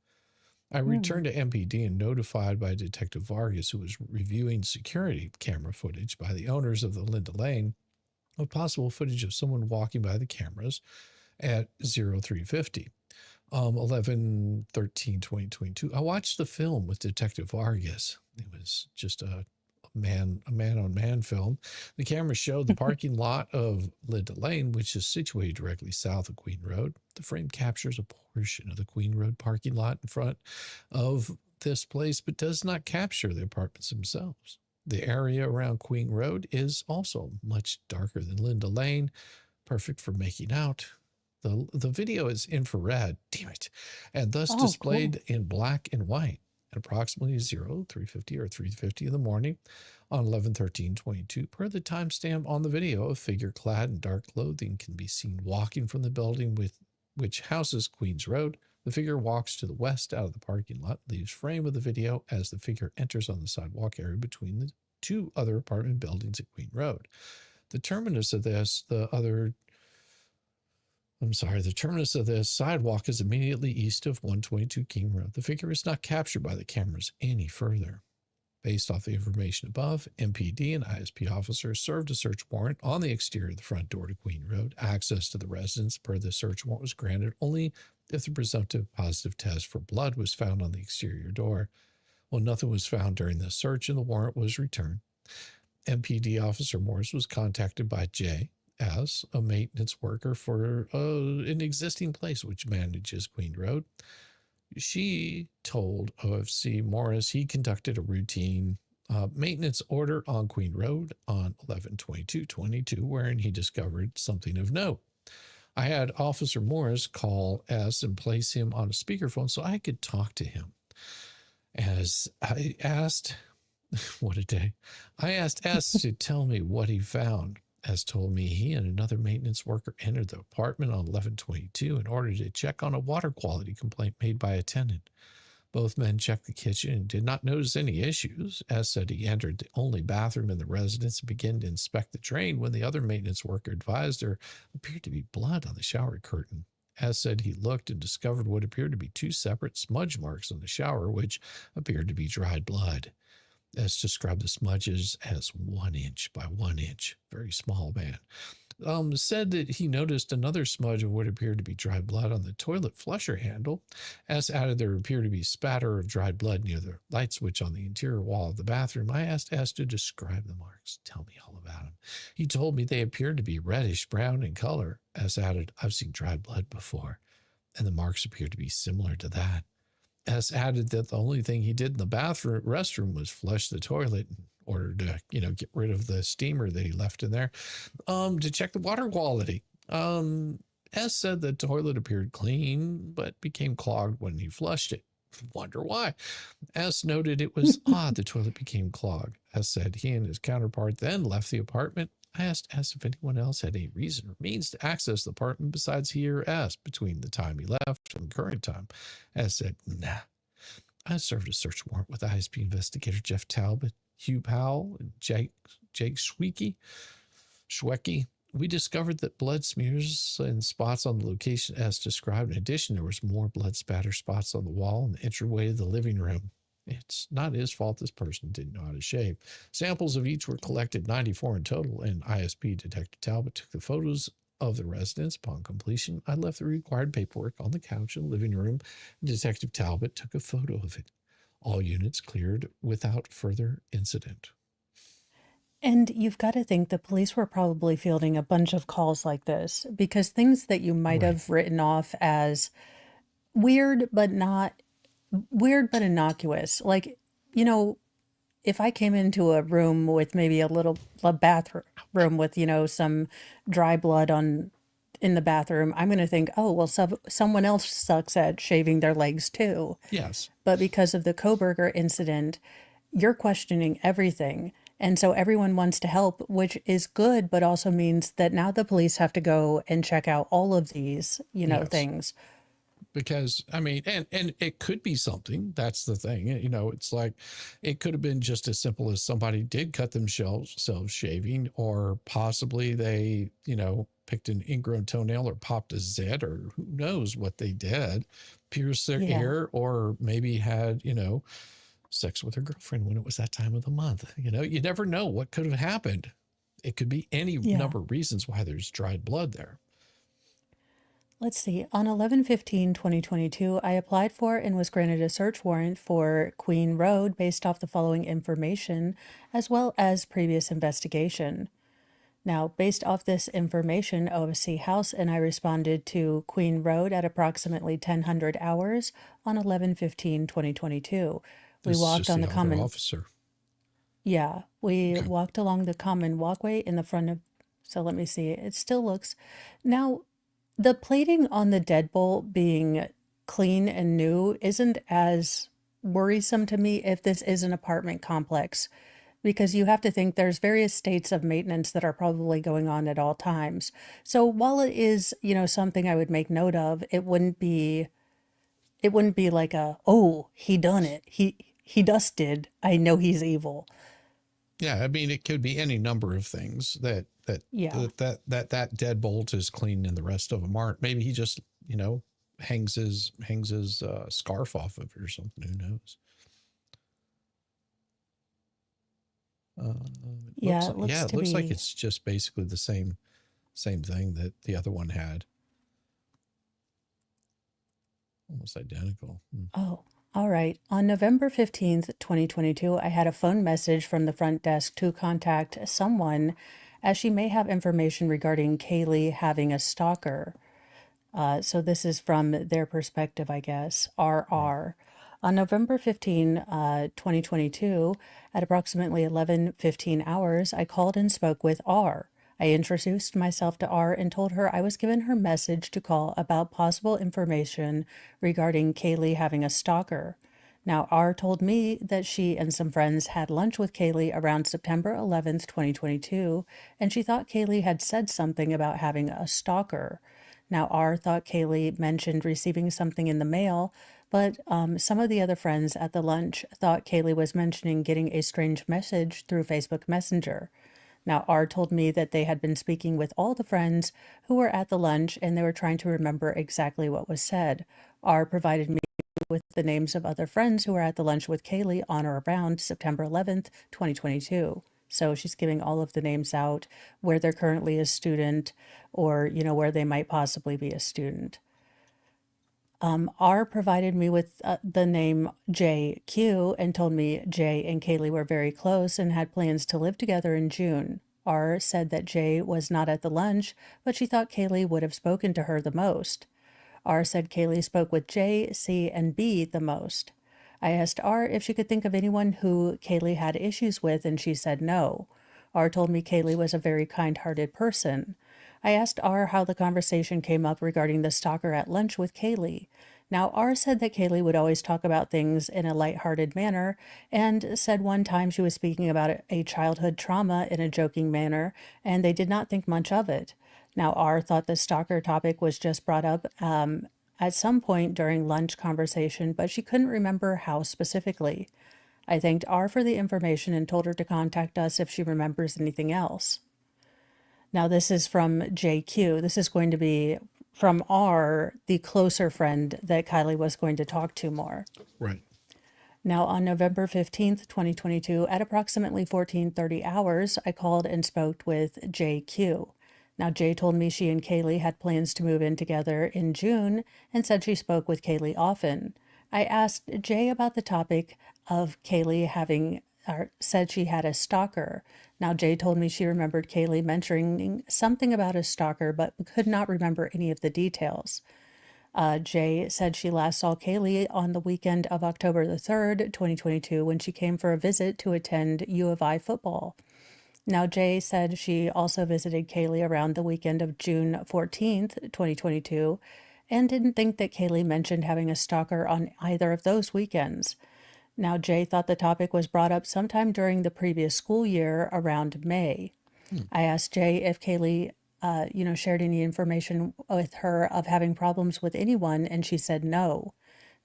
I returned to MPD and notified by Detective Vargas, who was reviewing security camera footage by the owners of the Linda Lane, of possible footage of someone walking by the cameras at 0350. 11/13/2022. I watched the film with Detective Vargas. It was just a man-on-man film. The camera showed the parking lot of Linda Lane, which is situated directly south of Queen Road. The frame captures a portion of the Queen Road parking lot in front of this place, but does not capture the apartments themselves. The area around Queen Road is also much darker than Linda Lane, perfect for making out. The video is infrared, damn it, and thus displayed in black and white at approximately 0350 or 3:50 in the morning on 11/13/22. Per the timestamp on the video, a figure clad in dark clothing can be seen walking from the building which houses Queens Road. The figure walks to the west out of the parking lot, leaves frame of the video as the figure enters on the sidewalk area between the two other apartment buildings at Queen Road. The terminus of this sidewalk is immediately east of 122 King Road. The figure is not captured by the cameras any further. Based off the information above, MPD and ISP officers served a search warrant on the exterior of the front door to Queen Road. Access to the residence per the search warrant was granted only if the presumptive positive test for blood was found on the exterior door. Well, nothing was found during the search and the warrant was returned. MPD Officer Morris was contacted by J.S., a maintenance worker for an existing place which manages Queen Road. She told OFC Morris he conducted a routine maintenance order on Queen Road on 11/22/22, wherein he discovered something of note. I had Officer Morris call S and place him on a speakerphone so I could talk to him. As I asked, what a day, I asked S to tell me what he found. S told me he and another maintenance worker entered the apartment on 11/22 in order to check on a water quality complaint made by a tenant. Both men checked the kitchen and did not notice any issues. S said he entered the only bathroom in the residence and began to inspect the drain when the other maintenance worker advised there appeared to be blood on the shower curtain. S said he looked and discovered what appeared to be two separate smudge marks on the shower, which appeared to be dried blood. S described the smudges as 1 inch by 1 inch, very small man. Said that he noticed another smudge of what appeared to be dried blood on the toilet flusher handle. S added there appeared to be spatter of dried blood near the light switch on the interior wall of the bathroom. I asked S to describe the marks. Tell me all about them. He told me they appeared to be reddish brown in color. S added, I've seen dried blood before, and the marks appeared to be similar to that. S added that the only thing he did in the restroom was flush the toilet in order to, get rid of the steamer that he left in there, to check the water quality. S said the toilet appeared clean, but became clogged when he flushed it. Wonder why. S noted it was odd the toilet became clogged. S said he and his counterpart then left the apartment. I asked S if anyone else had any reason or means to access the apartment besides he or S between the time he left and the current time. S said, nah. I served a search warrant with ISP investigator Jeff Talbot, Hugh Powell, and Jake Schwecke. We discovered that blood smears and spots on the location as described. In addition, there was more blood spatter spots on the wall and the entryway to the living room. It's not his fault this person didn't know how to shave. Samples of each were collected, 94 in total, and ISP Detective Talbot took the photos of the residence. Upon completion, I left the required paperwork on the couch in the living room. Detective Talbot took a photo of it. All units cleared without further incident. And you've got to think the police were probably fielding a bunch of calls like this because things that you might have written off as weird but innocuous. Like, if I came into a room with maybe a bathroom with, some dry blood in the bathroom, I'm going to think, oh, well, someone else sucks at shaving their legs too. Yes. But because of the Kohberger incident, you're questioning everything. And so everyone wants to help, which is good, but also means that now the police have to go and check out all of these, things. Because, I mean, and it could be something. That's the thing. It's like it could have been just as simple as somebody did cut themselves shaving, or possibly they, picked an ingrown toenail or popped a zit, or who knows what they did, pierced their ear, or maybe had, sex with her girlfriend when it was that time of the month. You never know what could have happened. It could be any number of reasons why there's dried blood there. Let's see. On 11/15/2022, I applied for and was granted a search warrant for Queen Road based off the following information, as well as previous investigation. Now, based off this information, OFC House and I responded to Queen Road at approximately 1000 hours on 11/15/2022. We walked on the common officer. Yeah, we walked along the common walkway in the front of, so let me see. It still looks, now the plating on the deadbolt being clean and new isn't as worrisome to me if this is an apartment complex, because you have to think there's various states of maintenance that are probably going on at all times. So while it is, something I would make note of, it wouldn't be like he done it. He dusted. I know he's evil. Yeah, I mean, it could be any number of things that deadbolt is clean and the rest of them aren't. Maybe he just, hangs his scarf off of it or something. Who knows? It looks like it's just basically the same thing that the other one had. Almost identical. Oh, all right. On November 15th, 2022, I had a phone message from the front desk to contact someone as she may have information regarding Kaylee having a stalker. So this is from their perspective, I guess, RR. On November 15, 2022, at approximately 11:15 hours, I called and spoke with R. I introduced myself to R and told her I was given her message to call about possible information regarding Kaylee having a stalker. Now, R told me that she and some friends had lunch with Kaylee around September 11th, 2022, and she thought Kaylee had said something about having a stalker. Now, R thought Kaylee mentioned receiving something in the mail, but some of the other friends at the lunch thought Kaylee was mentioning getting a strange message through Facebook Messenger. Now, R told me that they had been speaking with all the friends who were at the lunch and they were trying to remember exactly what was said. R provided me with the names of other friends who were at the lunch with Kaylee on or around September 11th, 2022. So she's giving all of the names out, where they're currently a student, or, where they might possibly be a student. R provided me with the name JQ and told me Jay and Kaylee were very close and had plans to live together in June. R said that Jay was not at the lunch, but she thought Kaylee would have spoken to her the most. R said Kaylee spoke with J, C, and B the most. I asked R if she could think of anyone who Kaylee had issues with, and she said no. R told me Kaylee was a very kind-hearted person. I asked R how the conversation came up regarding the stalker at lunch with Kaylee. Now, R said that Kaylee would always talk about things in a lighthearted manner, and said one time she was speaking about a childhood trauma in a joking manner, and they did not think much of it. Now, R thought the stalker topic was just brought up at some point during lunch conversation, but she couldn't remember how specifically. I thanked R for the information and told her to contact us if she remembers anything else. Now, this is from JQ. This is going to be from R, the closer friend that Kylie was going to talk to more. Right. Now, on November 15th, 2022, at approximately 14:30 hours, I called and spoke with JQ. Now, Jay told me she and Kaylee had plans to move in together in June and said she spoke with Kaylee often. I asked Jay about the topic of Kaylee having, or said she had a stalker. Now, Jay told me she remembered Kaylee mentioning something about a stalker, but could not remember any of the details. Jay said she last saw Kaylee on the weekend of October the 3rd, 2022, when she came for a visit to attend U of I football. Now, Jay said she also visited Kaylee around the weekend of June 14th, 2022, and didn't think that Kaylee mentioned having a stalker on either of those weekends. Now, Jay thought the topic was brought up sometime during the previous school year around May. I asked Jay if Kaylee, shared any information with her of having problems with anyone, and she said no.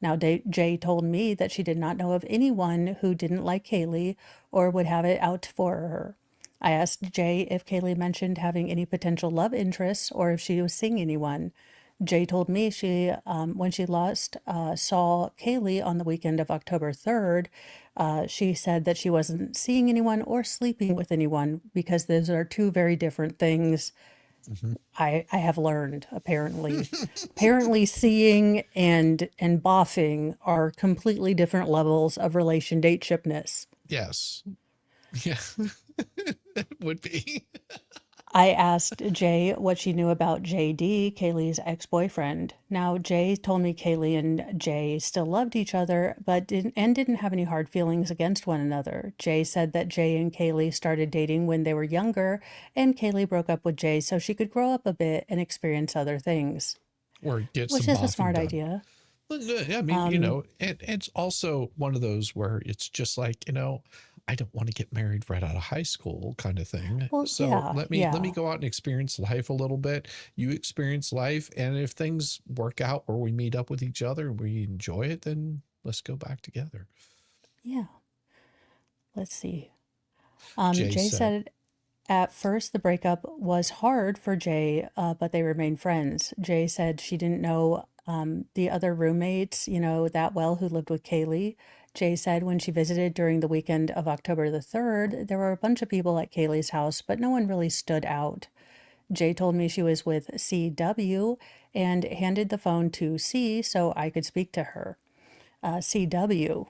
Now, Jay told me that she did not know of anyone who didn't like Kaylee or would have it out for her. I asked Jay if Kaylee mentioned having any potential love interests or if she was seeing anyone. Jay told me she, when she last saw Kaylee on the weekend of October 3rd, she said that she wasn't seeing anyone or sleeping with anyone because those are two very different things. I have learned, apparently. Apparently seeing and boffing are completely different levels of relationshipness. Yes. Yeah. It would be. I asked Jay what she knew about JD, Kaylee's ex-boyfriend. Now, Jay told me Kaylee and Jay still loved each other, but didn't have any hard feelings against one another. Jay said that Jay and Kaylee started dating when they were younger, and Kaylee broke up with Jay so she could grow up a bit and experience other things. Or get Which some is a boffing smart done. idea. I mean, it's also one of those where it's just like, I don't want to get married right out of high school kind of thing. Well, So yeah, let me go out and experience life a little bit. You experience life, and if things work out or we meet up with each other and we enjoy it, then let's go back together. Yeah. Let's see. Jay Jay said, said at first the breakup was hard for Jay, but they remained friends. Jay said she didn't know the other roommates, that well who lived with Kaylee. Jay said when she visited during the weekend of October the 3rd, there were a bunch of people at Kaylee's house, but no one really stood out. Jay told me she was with CW and handed the phone to C so I could speak to her. CW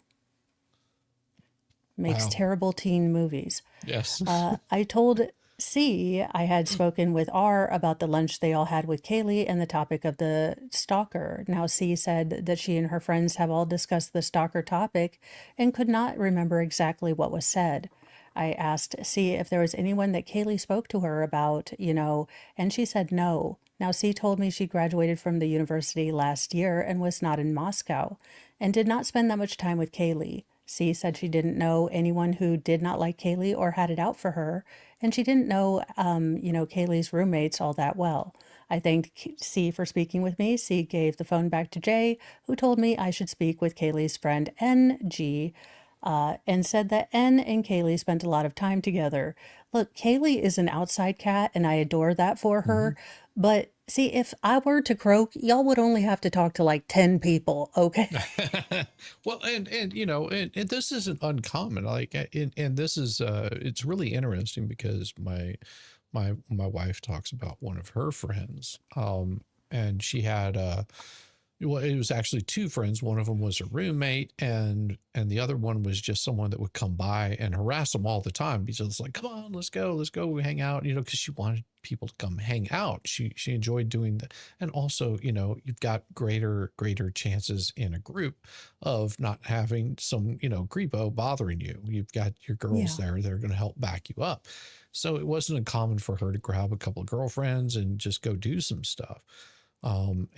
makes wow. terrible teen movies. Yes. I told C I had spoken with R about the lunch they all had with Kaylee and the topic of the stalker. Now, C said that she and her friends have all discussed the stalker topic and could not remember exactly what was said. I asked C if there was anyone that Kaylee spoke to her about, and she said no. Now, C told me she graduated from the university last year and was not in Moscow and did not spend that much time with Kaylee. C said she didn't know anyone who did not like Kaylee or had it out for her, and she didn't know, Kaylee's roommates all that well. I thanked C for speaking with me. C gave the phone back to Jay, who told me I should speak with Kaylee's friend NG, and said that N and Kaylee spent a lot of time together. Look, Kaylee is an outside cat, and I adore that for her, but See, if I were to croak, y'all would only have to talk to like 10 people, okay? Well, and you know, and this isn't uncommon. Like, and this is it's really interesting because my wife talks about one of her friends, and she had well, it was actually two friends. One of them was a roommate, and the other one was just someone that would come by and harass them all the time. Because it's like, come on, let's go, we hang out, you know, because she wanted people to come hang out. She enjoyed doing that, and also, you know, you've got greater chances in a group of not having some, you know, creepo bothering you. You've got your girls Yeah. there that are going to help back you up. So it wasn't uncommon for her to grab a couple of girlfriends and just go do some stuff.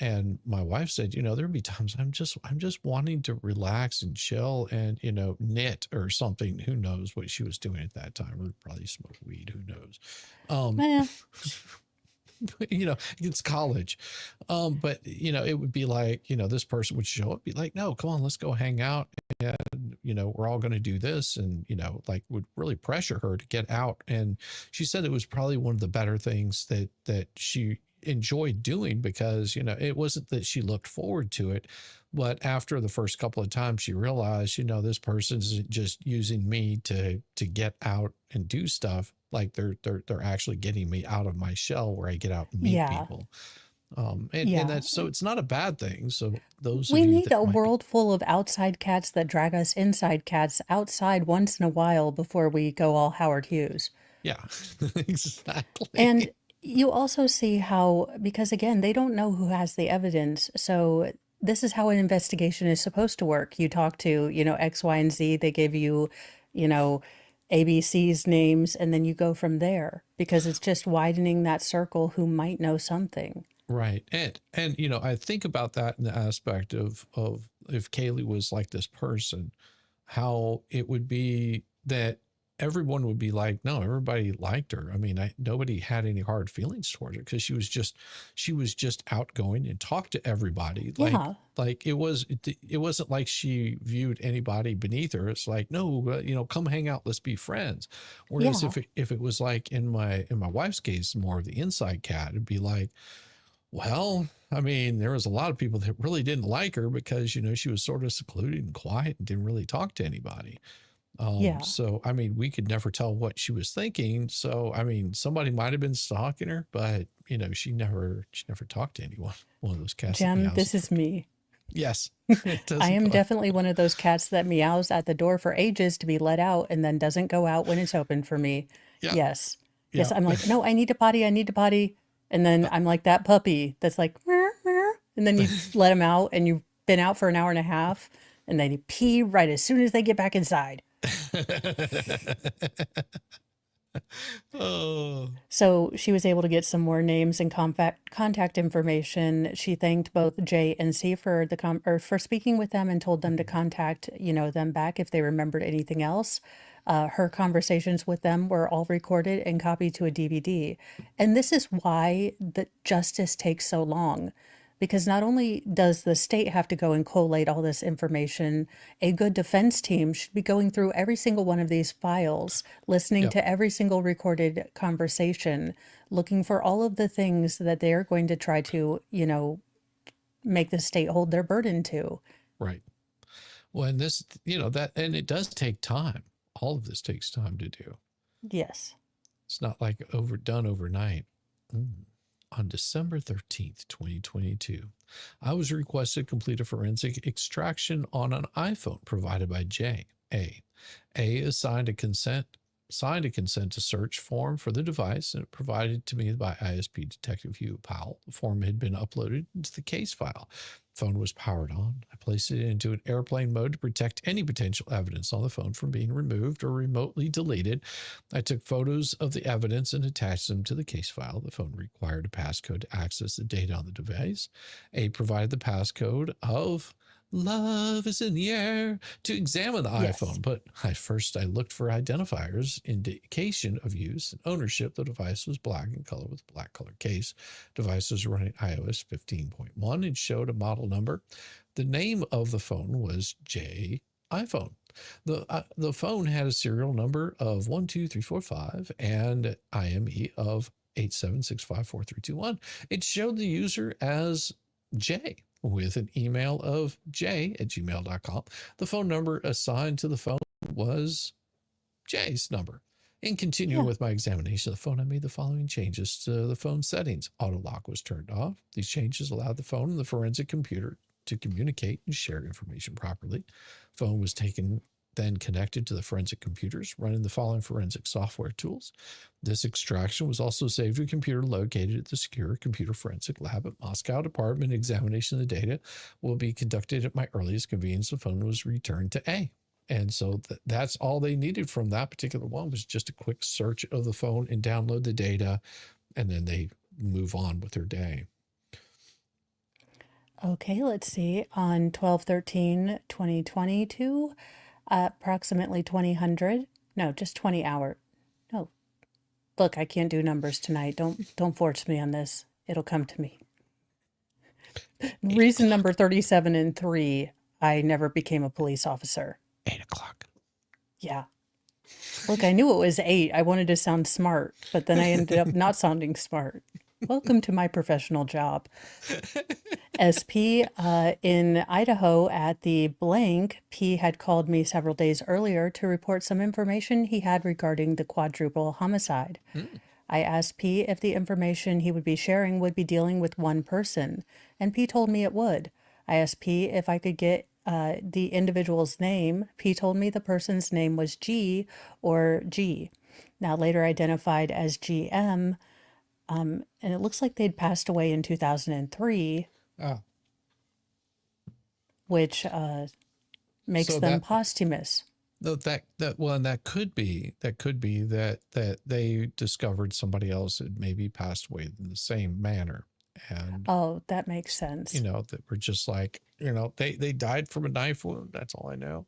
And my wife said, you know, there'd be times I'm just wanting to relax and chill and, you know, knit or something. Who knows what she was doing at that time, or probably smoke weed, who knows? Eh, You know, it's college. But you know, it would be like, you know, this person would show up, be like, no, come on, let's go hang out. And, you know, we're all going to do this. And, you know, like would really pressure her to get out. And she said it was probably one of the better things that she enjoyed doing, because, you know, it wasn't that she looked forward to it, but after the first couple of times she realized, you know, this person's just using me to get out and do stuff. Like they're actually getting me out of my shell where I get out and meet yeah. people. And Yeah. that's, so it's not a bad thing. So those of We you need that a might be, world full of outside cats that drag us inside cats outside once in a while before we go all Howard Hughes. yeah, exactly. And you also see how, because again, they don't know who has the evidence. So this is how an investigation is supposed to work. You talk to, you know, X, Y, and Z. They give you, you know, ABC's names, and then you go from there because it's just widening that circle who might know something. Right. And you know, I think about that in the aspect of if Kaylee was like this person, how it would be that everyone would be like, no, everybody liked her. I mean, nobody had any hard feelings towards her because she was just outgoing and talked to everybody. Yeah. Like it wasn't like she viewed anybody beneath her. It's like, no, you know, come hang out, let's be friends. Whereas Yeah. if it was like in my wife's case, more of the inside cat, it'd be like, well, I mean, there was a lot of people that really didn't like her because, you know, she was sort of secluded and quiet and didn't really talk to anybody. Yeah. So, I mean, we could never tell what she was thinking. So, I mean, somebody might have been stalking her, but, you know, she never talked to anyone. One of those cats that Jem, meows. this is me. Yes, it I doesn't am go. definitely one of those cats that meows at the door for ages to be let out and then doesn't go out when it's open for me. Yeah, Yes. Yes, yeah. I'm like, no, I need to potty. I need to potty. And then I'm like that puppy that's like, meow, meow. And then you let him out and you've been out for an hour and a half and then you pee right as soon as they get back inside. Oh, So she was able to get some more names and contact information. She thanked both J and C for the or for speaking with them and told them to contact, you know, them back if they remembered anything else. Her conversations with them were all recorded and copied to a DVD. And this is why the justice takes so long. Because not only does the state have to go and collate all this information, a good defense team should be going through every single one of these files, listening yep, to every single recorded conversation, looking for all of the things that they're going to try to, you know, make the state hold their burden to. right. Well, and this, you know, that, and it does take time. All of this takes time to do. Yes. It's not like done overnight. Mm. On December 13th, 2022, I was requested to complete a forensic extraction on an iPhone provided by J. A is signed a consent to search form for the device and provided to me by ISP Detective Hugh Powell. The form had been uploaded into the case file. The phone was powered on. I placed it into an airplane mode to protect any potential evidence on the phone from being removed or remotely deleted. I took photos of the evidence and attached them to the case file. The phone required a passcode to access the data on the device. A provided the passcode of "Love is in the air" to examine the Yes. iPhone, but I looked for identifiers, indication of use and ownership. The device was black in color with a black color case. Device was running iOS 15.1 and showed a model number. The name of the phone was J iPhone. The phone had a serial number of 12345 and IME of 877-654-4321. It showed the user as Jay with an email of j@gmail.com. The phone number assigned to the phone was Jay's number. In continuing Yeah. with my examination of the phone, I made the following changes to the phone settings. Auto lock was turned off. These changes allowed the phone and the forensic computer to communicate and share information properly. Phone was then connected to the forensic computers, running the following forensic software tools. This extraction was also saved to a computer located at the secure computer forensic lab at Moscow Department. Examination of the data will be conducted at my earliest convenience. The phone was returned to A. And so that's all they needed from that particular one, was just a quick search of the phone and download the data, and then they move on with their day. Okay, let's see. On 12/13/2022, approximately 2000. No, just 20 hour. No, look, I can't do numbers tonight. Don't force me on this. It'll come to me. Reason number 37 and 3, I never became a police officer. 8 o'clock. Yeah. Look, I knew it was 8. I wanted to sound smart, but then I ended up not sounding smart. Welcome to my professional job. SP in Idaho at the blank, P had called me several days earlier to report some information he had regarding the quadruple homicide. I asked P if the information he would be sharing would be dealing with one person, and P told me it would. I asked P if I could get the individual's name. P told me the person's name was G or G, now later identified as GM, and it looks like they'd passed away in 2003, which makes them posthumous. That could be that they discovered somebody else had maybe passed away in the same manner. And oh, that makes sense. That we're just like, they died from a knife wound. That's all I know.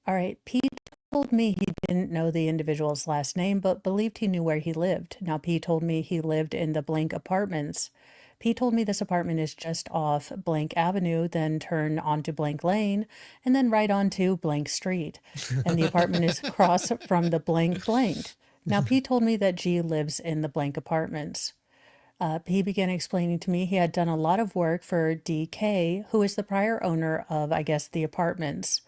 All right. Pete told me he didn't know the individual's last name, but believed he knew where he lived. Now, Pete told me he lived in the blank apartments. Pete told me this apartment is just off blank avenue, then turn onto blank lane, and then right onto blank street. And the apartment is across from the blank blank. Now, Pete told me that G lives in the blank apartments. He began explaining to me he had done a lot of work for DK, who is the prior owner of, I guess, the apartments.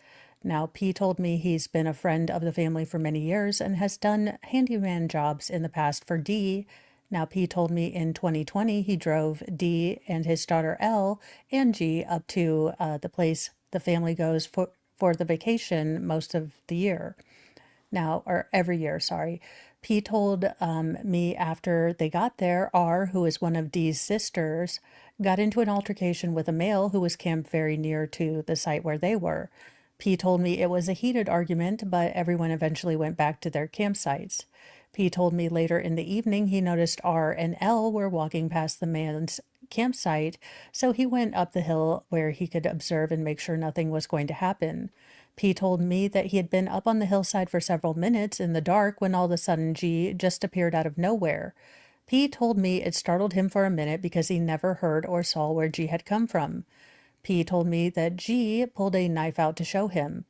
Now, P told me he's been a friend of the family for many years and has done handyman jobs in the past for D. Now, P told me in 2020 he drove D and his daughter L and G up to the place the family goes for the vacation most of the year. Now, or every year, sorry. P told me after they got there, R, who is one of D's sisters, got into an altercation with a male who was camped very near to the site where they were. P told me it was a heated argument, but everyone eventually went back to their campsites. P told me later in the evening he noticed R and L were walking past the man's campsite, so he went up the hill where he could observe and make sure nothing was going to happen. P told me that he had been up on the hillside for several minutes in the dark when all of a sudden G just appeared out of nowhere. P told me it startled him for a minute because he never heard or saw where G had come from. P told me that G pulled a knife out to show him.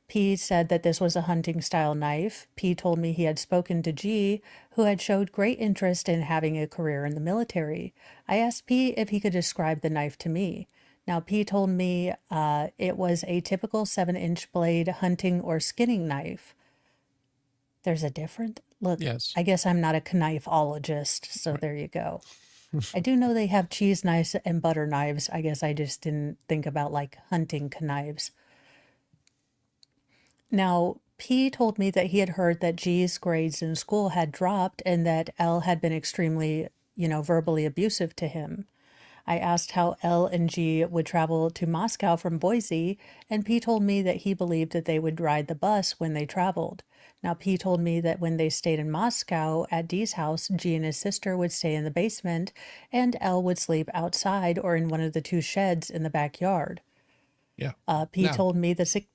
P said that this was a hunting-style knife. P told me he had spoken to G, who had showed great interest in having a career in the military. I asked P if he could describe the knife to me. Now, P told me it was a typical 7-inch blade hunting or skinning knife. There's a different look. Yes. I guess I'm not a knifeologist, so there you go. I do know they have cheese knives and butter knives. I guess I just didn't think about like hunting knives. Now, P told me that he had heard that G's grades in school had dropped and that L had been extremely, verbally abusive to him. I asked how L and G would travel to Moscow from Boise, and P told me that he believed that they would ride the bus when they traveled. Now, P told me that when they stayed in Moscow at D's house, G and his sister would stay in the basement, and L would sleep outside or in one of the 2 sheds in the backyard. Yeah. P told me that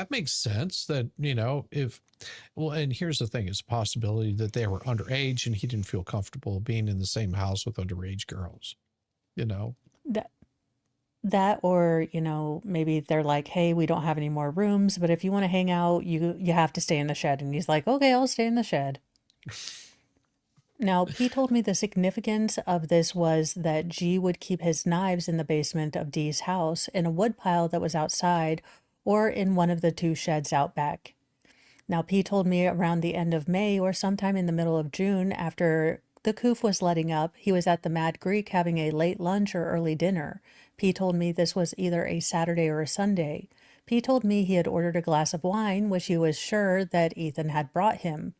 makes sense that, and here's the thing, it's a possibility that they were underage and he didn't feel comfortable being in the same house with underage girls, that or, maybe they're like, hey, we don't have any more rooms, but if you want to hang out, you have to stay in the shed. And he's like, okay, I'll stay in the shed. Now, P told me the significance of this was that G would keep his knives in the basement of D's house in a woodpile that was outside or in one of the two sheds out back. Now, P told me around the end of May or sometime in the middle of June, after the coof was letting up, he was at the Mad Greek having a late lunch or early dinner. P told me this was either a Saturday or a Sunday. P told me he had ordered a glass of wine, which he was sure that Ethan had brought him.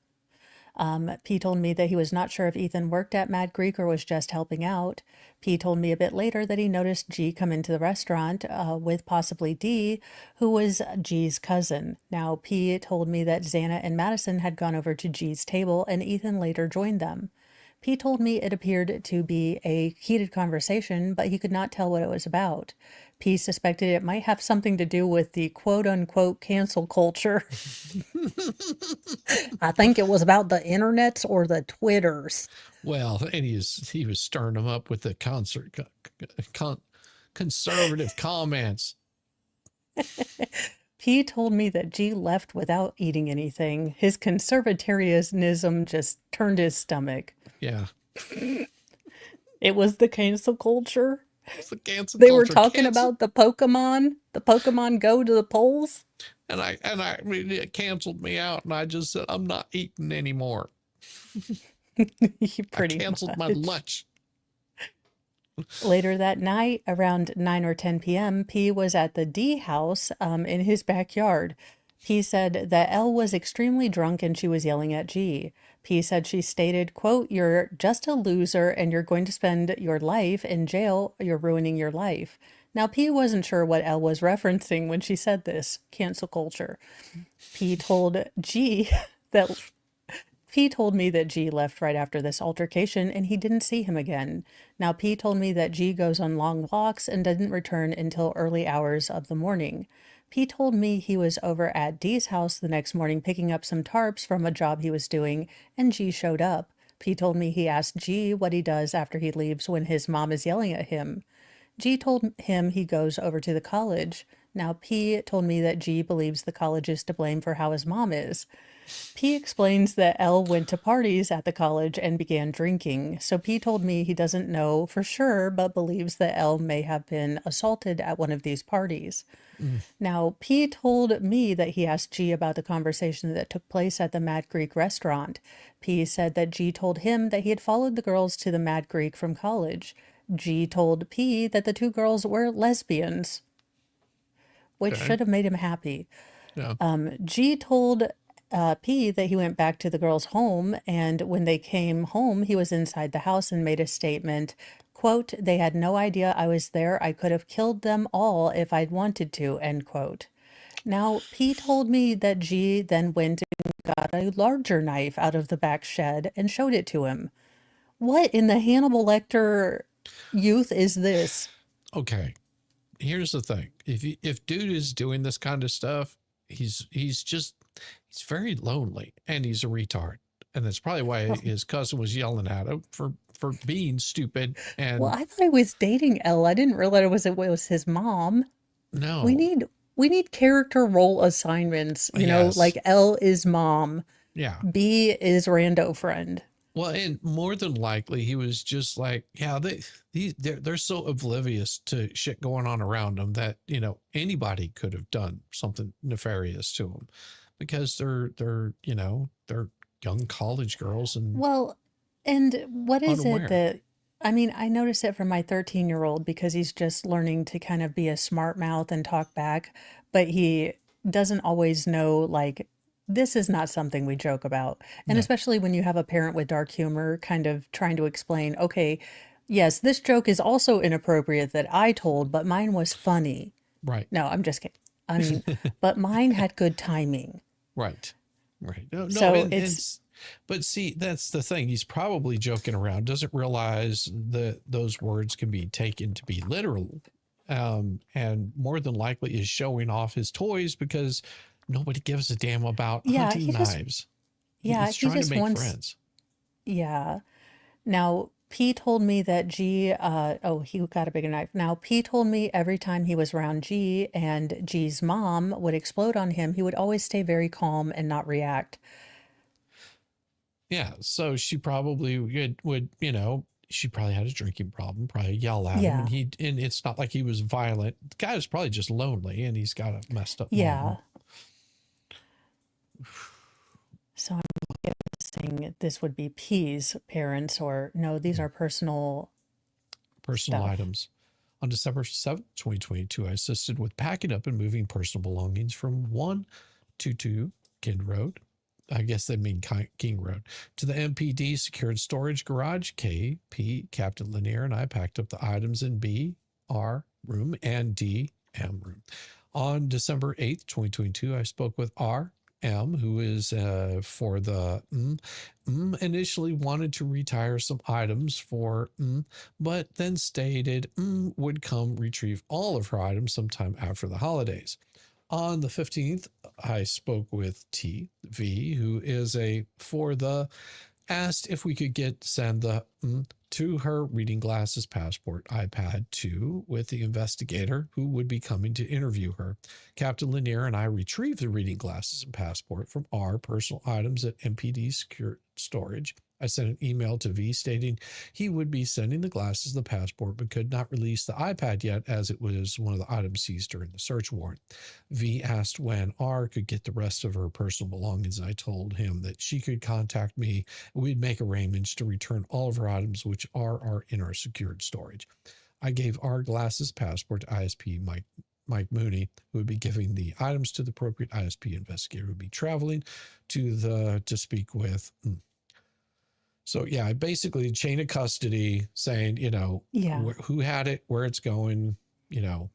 P told me that he was not sure if Ethan worked at Mad Greek or was just helping out. P told me a bit later that he noticed G come into the restaurant with possibly D, who was G's cousin. Now, P told me that Xana and Madison had gone over to G's table and Ethan later joined them. P told me it appeared to be a heated conversation, but he could not tell what it was about. P suspected it might have something to do with the quote-unquote cancel culture. I think it was about the internets or the Twitters. Well, and he was stirring them up with the conservative comments. P told me that G left without eating anything. His conservatarianism just turned his stomach. Yeah. It was the cancel culture. It's the cancel They culture. were talking about the Pokemon Go to the polls. And I mean, it canceled me out, and I just said, I'm not eating anymore. I canceled my lunch. Later that night, around 9 or 10 p.m., P was at the D house in his backyard. P said that L was extremely drunk and she was yelling at G. P said she stated, quote, "You're just a loser and you're going to spend your life in jail. You're ruining your life." Now, P wasn't sure what L was referencing when she said this. Cancel culture. P told G that... P told me that G left right after this altercation and he didn't see him again. Now, P told me that G goes on long walks and didn't return until early hours of the morning. P told me he was over at D's house the next morning picking up some tarps from a job he was doing, and G showed up. P told me he asked G what he does after he leaves when his mom is yelling at him. G told him he goes over to the college. Now, P told me that G believes the college is to blame for how his mom is. P explains that L went to parties at the college and began drinking. So P told me he doesn't know for sure, but believes that L may have been assaulted at one of these parties. Now, P told me that he asked G about the conversation that took place at the Mad Greek restaurant. P said that G told him that he had followed the girls to the Mad Greek from college. G told P that the two girls were lesbians, which should have made him happy. Yeah. G told P that he went back to the girls' home, and when they came home, he was inside the house and made a statement, quote, "They had no idea I was there. I could have killed them all if I'd wanted to," end quote. Now, P told me that G then went and got a larger knife out of the back shed and showed it to him. What in the Hannibal Lecter youth is this? Okay. Here's the thing. If dude is doing this kind of stuff, he's very lonely and he's a retard. And that's probably why his cousin was yelling at him for being stupid. And Well, I thought he was dating Elle. I didn't realize it was his mom. no, We need character role assignments, you know, Yes. like L is mom, yeah. B is rando friend. Well, and more than likely, he was just like, yeah, they're so oblivious to shit going on around them that, you know, anybody could have done something nefarious to them because they're young college girls and Well, and what is unaware. it that, I mean, I notice it from my 13-year-old because he's just learning to kind of be a smart mouth and talk back, but he doesn't always know, like, this is not something we joke about. And No. especially when you have a parent with dark humor kind of trying to explain, okay, yes, this joke is also inappropriate that I told, but mine was funny. Right. No, I'm just kidding. I mean, but mine had good timing. Right. Right. No, So and it's, but see, that's the thing. He's probably joking around, doesn't realize that those words can be taken to be literal. And more than likely is showing off his toys because nobody gives a damn about yeah, hunting he just, knives. yeah, He's he trying to just make wants, friends. yeah. Now, P told me that G, he got a bigger knife. Now, P told me every time he was around G and G's mom would explode on him, he would always stay very calm and not react. Yeah. So she probably would, she probably had a drinking problem, probably yell at him. Yeah. And it's not like he was violent. The guy was probably just lonely and he's got a messed up Yeah. mom. So I'm guessing this would be P's parents, or no, these are personal stuff. items. On December 7th, 2022, I assisted with packing up and moving personal belongings from 122 King Road. I guess they mean King Road, to the MPD secured storage garage. KP, Captain Lanier, and I packed up the items in B, R room and D, M room. On December 8th, 2022, I spoke with R, M, who is for the initially wanted to retire some items for but then stated would come retrieve all of her items sometime after the holidays. On the 15th, I spoke with T, V, who is asked if we could send the to her reading glasses, passport, iPad 2 with the investigator who would be coming to interview her. Captain Lanier and I retrieved the reading glasses and passport from our personal items at MPD secure storage. I sent an email to V stating he would be sending the glasses, the passport, but could not release the iPad yet as it was one of the items seized during the search warrant. V asked when R could get the rest of her personal belongings, and I told him that she could contact me and we'd make arrangements to return all of her items, which are in our secured storage. I gave R glasses, passport to ISP Mike Mooney, who would be giving the items to the appropriate ISP investigator who would be traveling to speak with. So yeah, basically chain of custody saying, who had it, where it's going, I'm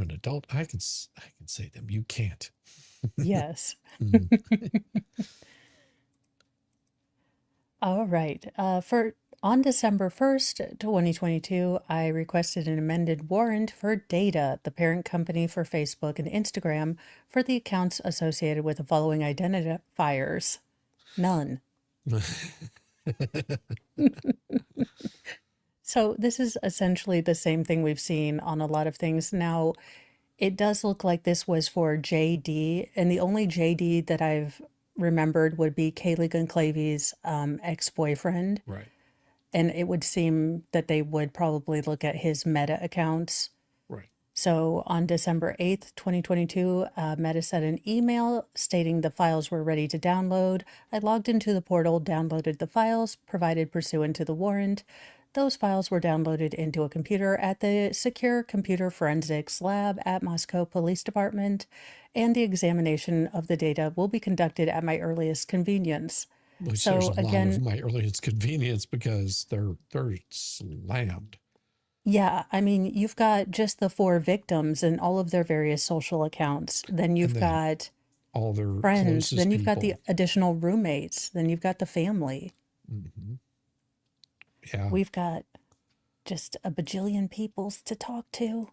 an adult. I can say them. You can't. Yes. All right. On December 1st, 2022, I requested an amended warrant for Data, the parent company for Facebook and Instagram, for the accounts associated with the following identifiers. None. So this is essentially the same thing we've seen on a lot of things. Now, it does look like this was for JD, and the only JD that I've remembered would be Kaylee Gonclavy's ex-boyfriend. Right. And it would seem that they would probably look at his Meta accounts. Right. So on December 8th, 2022, Meta sent an email stating the files were ready to download. I logged into the portal, downloaded the files provided pursuant to the warrant. Those files were downloaded into a computer at the Secure Computer Forensics Lab at Moscow Police Department, and the examination of the data will be conducted at my earliest convenience. Which So there's a again, lot of my earliest convenience because they're slammed. yeah, I mean, you've got just the 4 victims and all of their various social accounts. Then you've got all their friends. Then you've got the people. additional roommates. Then you've got the family. Yeah. We've got just a bajillion peoples to talk to.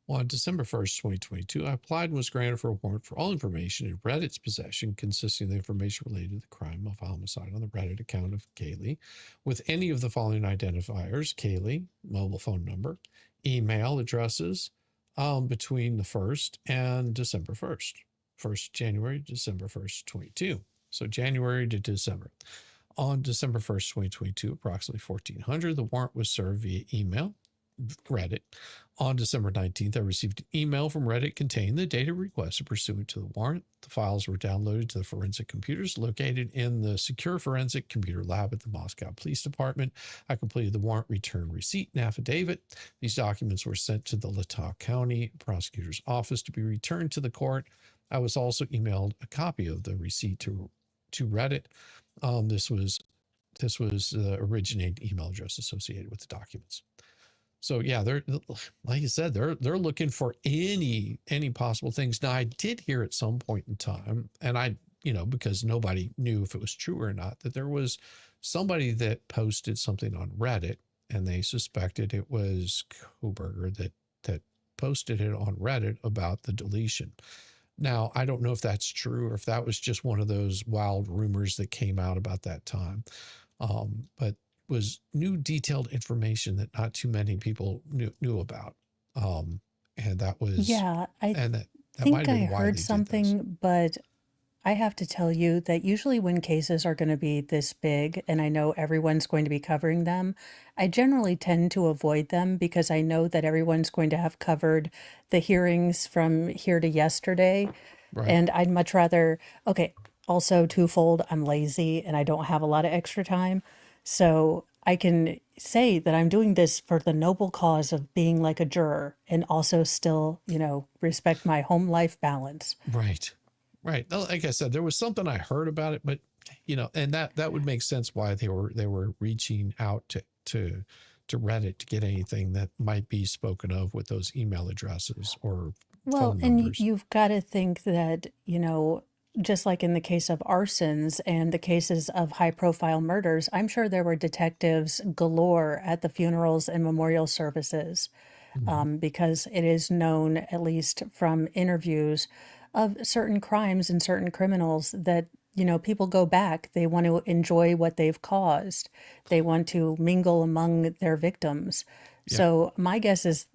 Well, on December 1st, 2022, I applied and was granted for a warrant for all information in Reddit's possession consisting of the information related to the crime of homicide on the Reddit account of Kaylee with any of the following identifiers: Kaylee, mobile phone number, email addresses between the 1st and December 1st. 1st January, December 1st, 22. So January to December. On December 1st, 2022, approximately 1400, the warrant was served via email, Reddit. On December 19th, I received an email from Reddit containing the data requested pursuant to the warrant. The files were downloaded to the forensic computers located in the Secure Forensic Computer Lab at the Moscow Police Department. I completed the warrant return receipt and affidavit. These documents were sent to the Latah County Prosecutor's Office to be returned to the court. I was also emailed a copy of the receipt to Reddit. This was the originating email address associated with the documents. So yeah, they're, like I said, they're looking for any possible things. Now I did hear at some point in time, and I, because nobody knew if it was true or not, that there was somebody that posted something on Reddit, and they suspected it was Kohberger that posted it on Reddit about the deletion. Now, I don't know if that's true or if that was just one of those wild rumors that came out about that time, but was new detailed information that not too many people knew about. And that was, Yeah, I and that think might have I been why heard they did this. something, but I have to tell you that usually when cases are going to be this big and I know everyone's going to be covering them, I generally tend to avoid them because I know that everyone's going to have covered the hearings from here to yesterday. Right. And I'd much rather, okay, also twofold, I'm lazy and I don't have a lot of extra time. So I can say that I'm doing this for the noble cause of being like a juror and also still, respect my home life balance. Right. Right. Now, like I said, there was something I heard about it, but and that would make sense why they were reaching out to Reddit to get anything that might be spoken of with those email addresses or Well, phone and numbers. you've got to think that, just like in the case of arsons and the cases of high profile murders, I'm sure there were detectives galore at the funerals and memorial services, Mhm. because it is known, at least from interviews, of certain crimes and certain criminals that, people go back. They want to enjoy what they've caused, they want to mingle among their victims. Yeah. So my guess is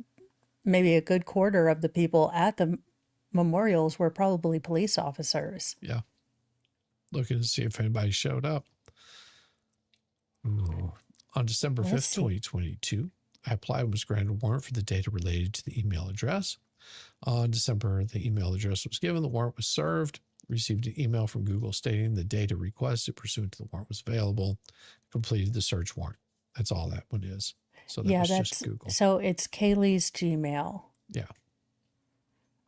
maybe a good quarter of the people at the memorials were probably police officers. Yeah. Looking to see if anybody showed up. Ooh. On December Let's 5th, see. 2022, I applied and was granted a warrant for the data related to the email address. On December, the email address was given, the warrant was served, received an email from Google stating the data requested pursuant to the warrant was available, completed the search warrant. That's all that one is. So that Yeah, was just Google. so it's Kaylee's Gmail. Yeah.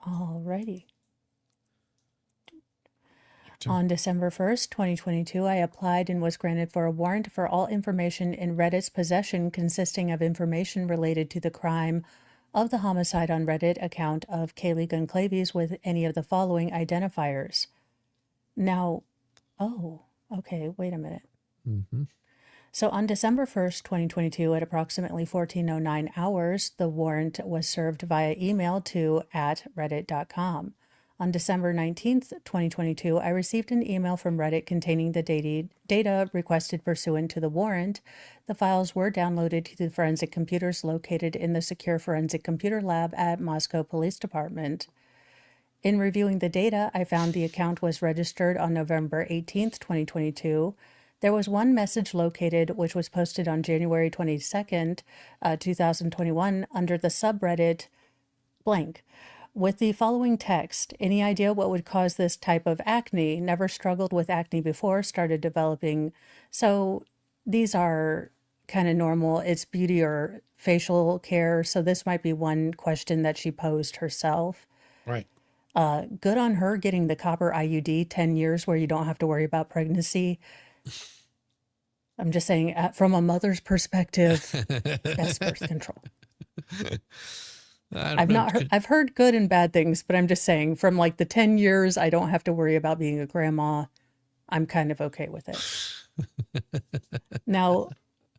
Alrighty. Your turn. On December 1st, 2022, I applied and was granted for a warrant for all information in Reddit's possession consisting of information related to the crime of the homicide on Reddit account of Kaylee Goncalves with any of the following identifiers. Now, okay, wait a minute. Mm-hmm. So on December 1st, 2022, at approximately 14:09 hours, the warrant was served via email to @reddit.com. On December 19th, 2022, I received an email from Reddit containing the data requested pursuant to the warrant. The files were downloaded to the forensic computers located in the Secure Forensic Computer Lab at Moscow Police Department. In reviewing the data, I found the account was registered on November 18th, 2022. There was one message located which was posted on January 22nd, 2021 under the subreddit blank with the following text. Any idea what would cause this type of acne? Never struggled with acne before, started developing. So these are kind of normal. It's beauty or facial care. So this might be one question that she posed herself. Right. Good on her getting the copper IUD, 10 years where you don't have to worry about pregnancy. I'm just saying, from a mother's perspective, best birth control. I've heard good and bad things, but I'm just saying, from like the 10 years, I don't have to worry about being a grandma. I'm kind of okay with it. Now,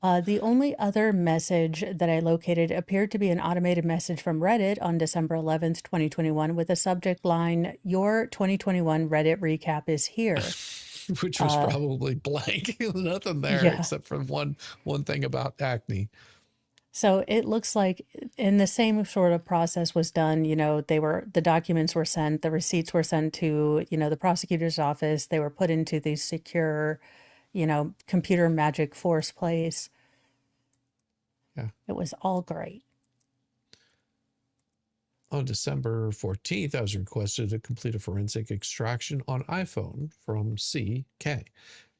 the only other message that I located appeared to be an automated message from Reddit on December 11th, 2021, with a subject line, "Your 2021 Reddit recap is here." Which was probably blank. Nothing there except for one thing about acne. So it looks like in the same sort of process was done, the documents were sent, the receipts were sent to, the prosecutor's office, they were put into the secure, computer magic force place. Yeah. It was all great. On December 14th, I was requested to complete a forensic extraction on iPhone from CK.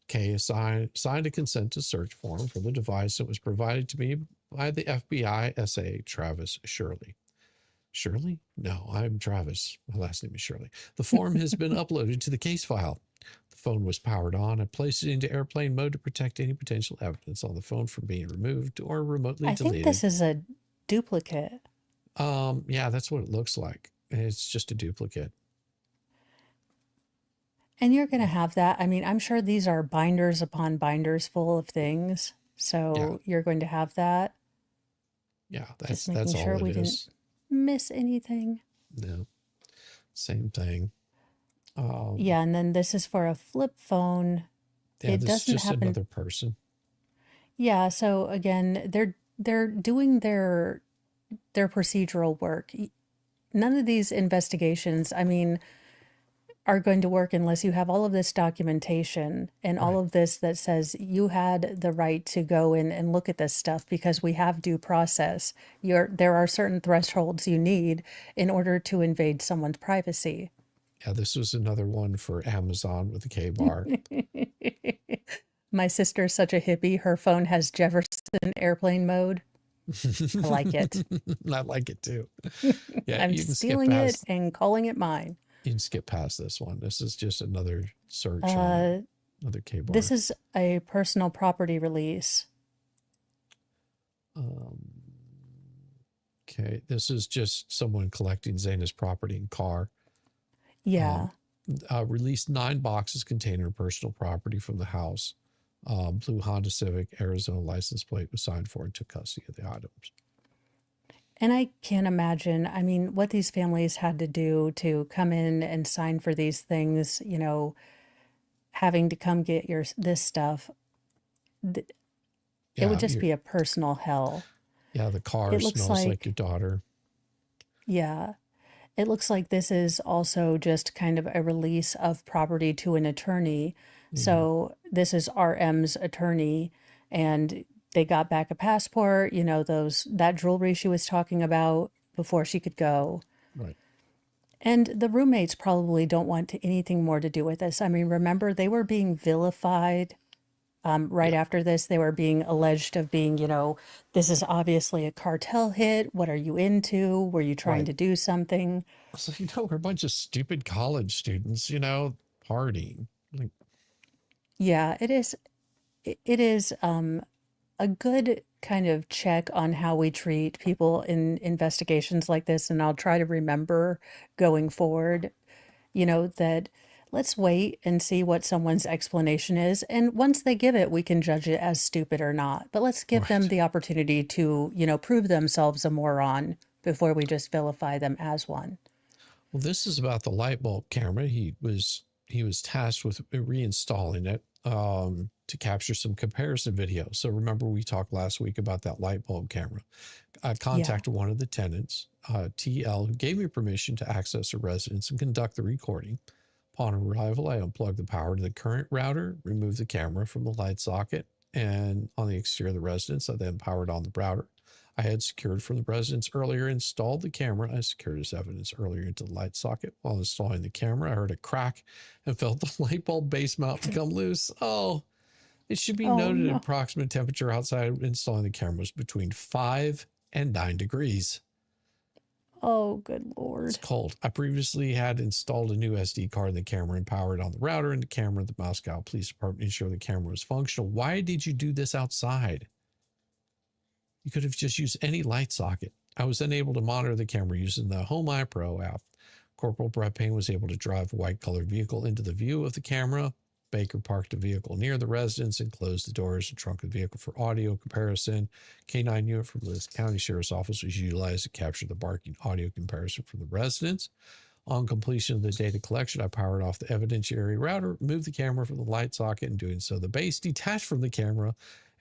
K signed a consent to search form for the device that was provided to me by the FBI SA Travis Shirley. Shirley? No, I'm Travis. My last name is Shirley. The form has been uploaded to the case file. The phone was powered on. I placed it into airplane mode to protect any potential evidence on the phone from being removed or remotely deleted. I think this is a duplicate. Yeah, that's what it looks like. It's just a duplicate. And you're going to have that. I mean, I'm sure these are binders upon binders full of things. So you're going to have that. Yeah, just that's making sure all we didn't miss anything. No, same thing. Yeah, and then this is for a flip phone. Yeah, it this doesn't is just happen. Another person. Yeah, so again, they're doing their procedural work. None of these investigations, I mean, are going to work unless you have all of this documentation and all Right. of this that says you had the right to go in and look at this stuff because we have due process. There are certain thresholds you need in order to invade someone's privacy. Yeah, this was another one for Amazon with the K bar. My sister's such a hippie. Her phone has Jefferson airplane mode. I like it. I like it too. Yeah, I'm you can skip stealing it past and calling it mine. you can skip past this one. This is just another search on Uh, another K bar. this is a personal property release. Okay, this is just someone collecting Zena's property and car. Yeah. Released 9 boxes containing her personal property from the house. Blue Honda Civic, Arizona license plate was signed for and took custody of the items. And I can't imagine, I mean, what these families had to do to come in and sign for these things, you know, having to come get this stuff. It would just be a personal hell. Yeah, the car It looks smells like like your daughter. Yeah. It looks like this is also just kind of a release of property to an attorney. So this is RM's attorney, and they got back a passport, you know, that jewelry she was talking about before she could go. Right. And the roommates probably don't want anything more to do with this. I mean, remember, they were being vilified right after this. They were being alleged of being, you know, this is obviously a cartel hit. What are you into? Were you trying to do something? So, you know, we're a bunch of stupid college students, you know, partying. Like, Yeah, it is. It is a good kind of check on how we treat people in investigations like this. And I'll try to remember going forward, you know, that let's wait and see what someone's explanation is. And once they give it, we can judge it as stupid or not. But let's give them right. the opportunity to, you know, prove themselves a moron before we just vilify them as one. Well, this is about the light bulb camera. He was tasked with reinstalling it to capture some comparison video. So remember, we talked last week about that light bulb camera. I contacted one of the tenants, TL, who gave me permission to access the residence and conduct the recording. Upon arrival, I unplugged the power to the current router, removed the camera from the light socket, and on the exterior of the residence, I then powered on the router. I had secured from the residence earlier, installed the camera. I secured as evidence earlier into the light socket. While installing the camera, I heard a crack and felt the light bulb base mount become loose. Oh, it should be noted no. approximate temperature outside installing the camera was between 5 and 9 degrees. Oh, good Lord. It's cold. I previously had installed a new SD card in the camera and powered on the router and the camera at the Moscow Police Department to ensure the camera was functional. Why did you do this outside? You could have just used any light socket. I was then able to monitor the camera using the Home Eye Pro app. Corporal Brett Payne was able to drive a white-colored vehicle into the view of the camera. Baker parked the vehicle near the residence and closed the doors and trunk of the vehicle for audio comparison. K9 unit from Lewis County Sheriff's Office was utilized to capture the barking audio comparison from the residence. On completion of the data collection, I powered off the evidentiary router, moved the camera from the light socket, and doing so, the base detached from the camera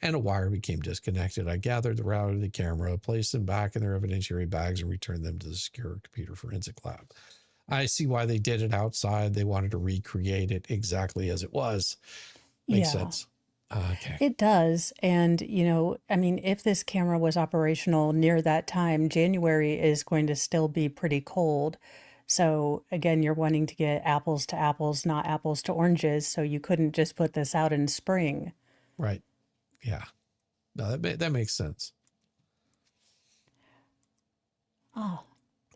and a wire became disconnected. I gathered the router and the camera, placed them back in their evidentiary bags, and returned them to the secure computer forensic lab. I see why they did it outside. They wanted to recreate it exactly as it was. Makes sense. Okay. It does. And, you know, I mean, if this camera was operational near that time, January is going to still be pretty cold. So again, you're wanting to get apples to apples, not apples to oranges. So you couldn't just put this out in spring. Right. Yeah. No, that makes sense. Oh,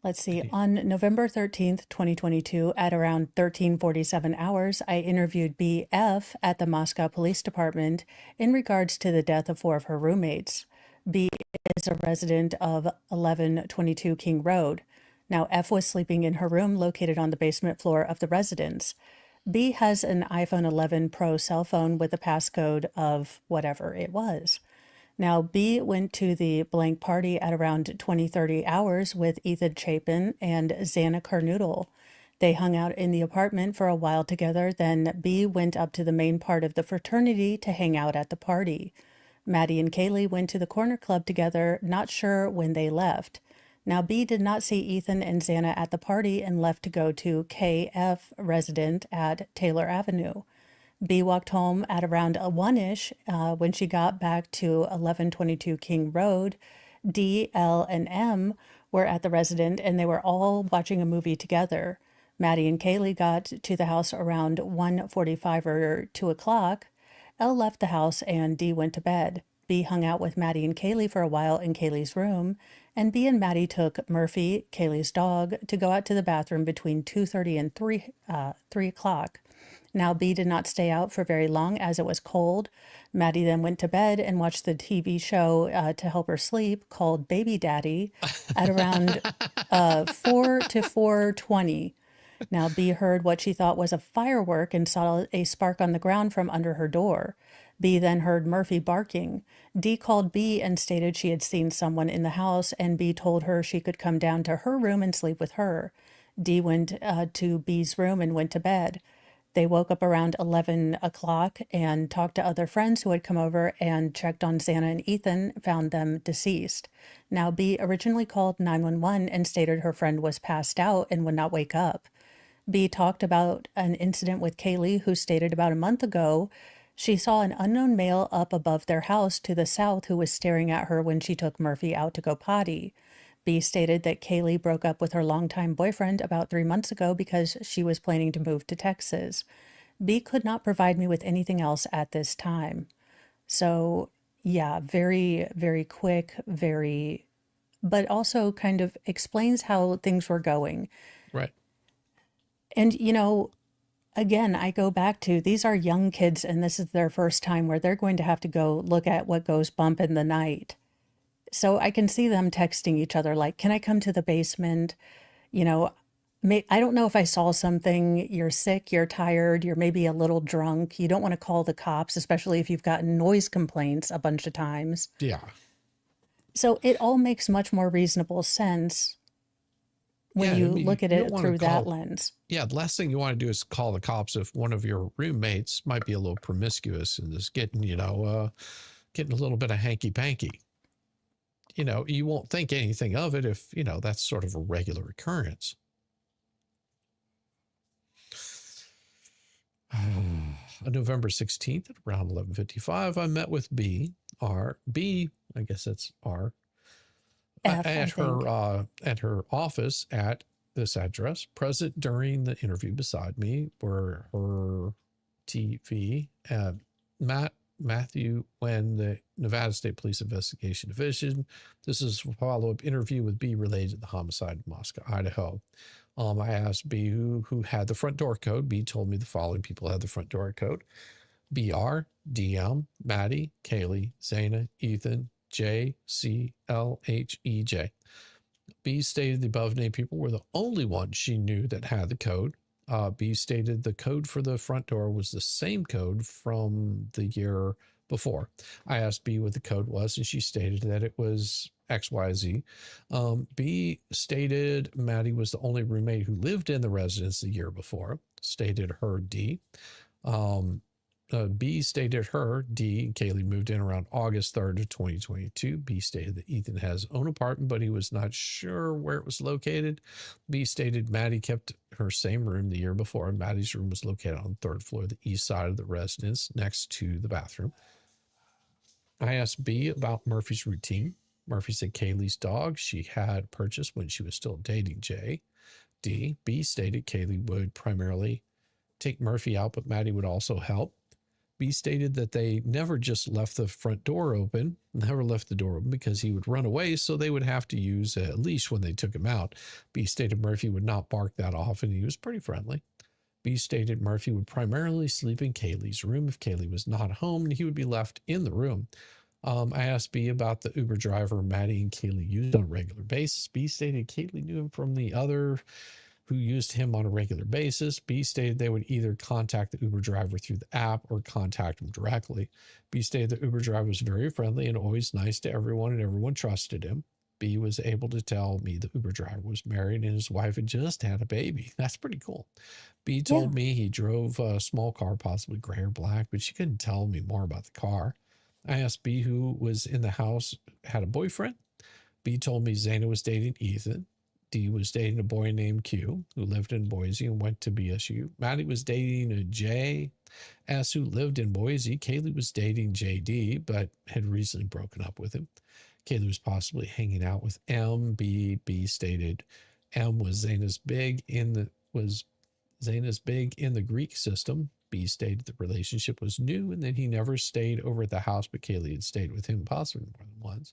let's see. On November 13th, 2022, at around 13:47 hours, I interviewed BF at the Moscow Police Department in regards to the death of 4 of her roommates. B is a resident of 1122 King Road. Now, F was sleeping in her room located on the basement floor of the residence. B has an iPhone 11 Pro cell phone with a passcode of whatever it was. Now, B went to the blank party at around 20:30 hours with Ethan Chapin and Xana Carnoodle. They hung out in the apartment for a while together, then B went up to the main part of the fraternity to hang out at the party. Maddie and Kaylee went to the corner club together, not sure when they left. Now, B did not see Ethan and Xana at the party and left to go to KF resident at Taylor Avenue. B walked home at around 1-ish. When she got back to 1122 King Road, D, L, and M were at the resident and they were all watching a movie together. Maddie and Kaylee got to the house around 1:45 or 2 o'clock. L left the house and D went to bed. B hung out with Maddie and Kaylee for a while in Kaylee's room, and B and Maddie took Murphy, Kaylee's dog, to go out to the bathroom between 2:30 and 3 o'clock. Now, B did not stay out for very long as it was cold. Maddie then went to bed and watched the TV show to help her sleep called Baby Daddy at around 4 to 4:20. Now, B heard what she thought was a firework and saw a spark on the ground from under her door. B then heard Murphy barking. D called B and stated she had seen someone in the house, and B told her she could come down to her room and sleep with her. D went to B's room and went to bed. They woke up around 11 o'clock and talked to other friends who had come over and checked on Xana and Ethan, found them deceased. Now, B originally called 911 and stated her friend was passed out and would not wake up. B talked about an incident with Kaylee, who stated about a month ago she saw an unknown male up above their house to the south who was staring at her when she took Murphy out to go potty. B stated that Kaylee broke up with her longtime boyfriend about 3 months ago because she was planning to move to Texas. B could not provide me with anything else at this time. So, yeah, very, very quick, but also kind of explains how things were going. Right. And, again, I go back to these are young kids and this is their first time where they're going to have to go look at what goes bump in the night. So I can see them texting each other like, can I come to the basement? I don't know if I saw something. You're sick, you're tired, you're maybe a little drunk. You don't want to call the cops, especially if you've gotten noise complaints a bunch of times. Yeah. So it all makes much more reasonable sense when you look at it through that lens. Yeah, the last thing you want to do is call the cops if one of your roommates might be a little promiscuous and is getting, getting a little bit of hanky-panky. You won't think anything of it if, that's sort of a regular occurrence. On November 16th at around 11:55, I met with B, I guess that's R, F, at her office at this address. Present during the interview beside me were her TV, Matthew Wen, the Nevada State Police Investigation Division. This is a follow-up interview with B related to the homicide in Moscow, Idaho. I asked B who had the front door code. B told me the following people had the front door code: BR, DM, Maddie, Kaylee, Xana, Ethan, J, C, L, H, E, J. B stated the above named people were the only ones she knew that had the code. B stated the code for the front door was the same code from the year before. I asked B what the code was, and she stated that it was XYZ. B stated Maddie was the only roommate who lived in the residence the year before, stated her D. B stated her, D, and Kaylee moved in around August 3rd of 2022. B stated that Ethan has his own apartment, but he was not sure where it was located. B stated Maddie kept her same room the year before. Maddie's room was located on the 3rd floor, the east side of the residence, next to the bathroom. I asked B about Murphy's routine. Murphy said Kaylee's dog she had purchased when she was still dating Jay. D, B stated Kaylee would primarily take Murphy out, but Maddie would also help. B stated that they never just left the front door open, never left the door open because he would run away, so they would have to use a leash when they took him out. B stated Murphy would not bark that often. He was pretty friendly. B stated Murphy would primarily sleep in Kaylee's room if Kaylee was not home, and he would be left in the room. I asked B about the Uber driver Maddie and Kaylee used on a regular basis. B stated Kaylee knew him from the other who used him on a regular basis. B stated they would either contact the Uber driver through the app or contact him directly. B stated the Uber driver was very friendly and always nice to everyone, and everyone trusted him. B was able to tell me the Uber driver was married and his wife had just had a baby. That's pretty cool. B told me he drove a small car, possibly gray or black, but she couldn't tell me more about the car. I asked B who was in the house had a boyfriend. B told me Zana was dating Ethan. D was dating a boy named Q who lived in Boise and went to BSU. Maddie was dating a J S who lived in Boise. Kaylee was dating JD but had recently broken up with him. Kaylee was possibly hanging out with M. B stated M was Zana's big in the Greek system. B stated the relationship was new and that he never stayed over at the house, but Kaylee had stayed with him possibly more than once.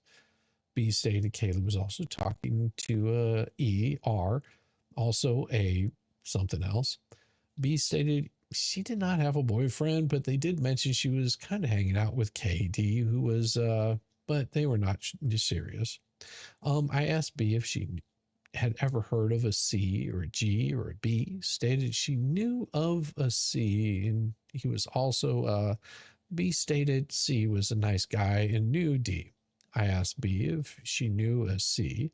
B stated Kaylee was also talking to R, also a something else. B stated she did not have a boyfriend, but they did mention she was kind of hanging out with KD, who was, but they were not serious. I asked B if she had ever heard of a C or a G or a B. Stated she knew of a C, and he was also, B stated C was a nice guy and knew D. I asked B if she knew a C.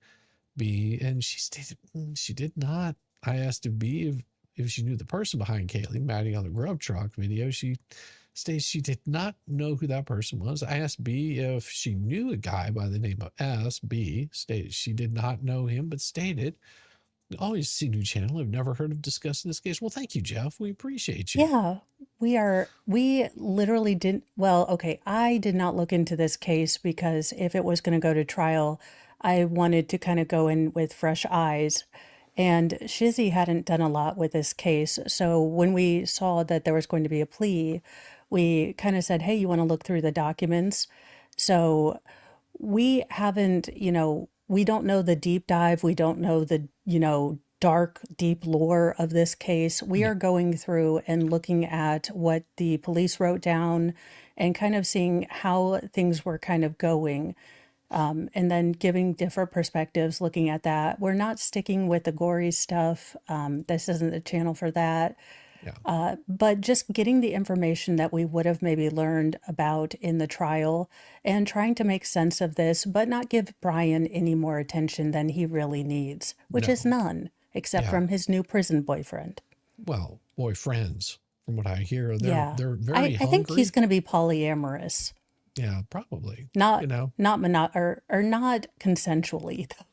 B, and she stated she did not. I asked B if she knew the person behind Kaylee, Maddie on the Grub Truck video. She stated she did not know who that person was. I asked B if she knew a guy by the name of S. B stated she did not know him, but stated, always see new channel. I've never heard of discussing this case. Well, thank you, Jeff. We appreciate you. Yeah, we literally didn't, well, okay, I did not look into this case because if it was going to go to trial, I wanted to kind of go in with fresh eyes. And Shizzy hadn't done a lot with this case. So when we saw that there was going to be a plea, we kind of said, hey, you want to look through the documents? So we haven't, we don't know the deep dive. We don't know the, dark, deep lore of this case. We are going through and looking at what the police wrote down and kind of seeing how things were kind of going. And then giving different perspectives, looking at that. We're not sticking with the gory stuff. This isn't the channel for that. Yeah. But just getting the information that we would have maybe learned about in the trial and trying to make sense of this, but not give Brian any more attention than he really needs, which is none, except from his new prison boyfriend. Well, boyfriends, from what I hear, they're very hungry. I think he's going to be polyamorous. Yeah, probably. Not not consensually though.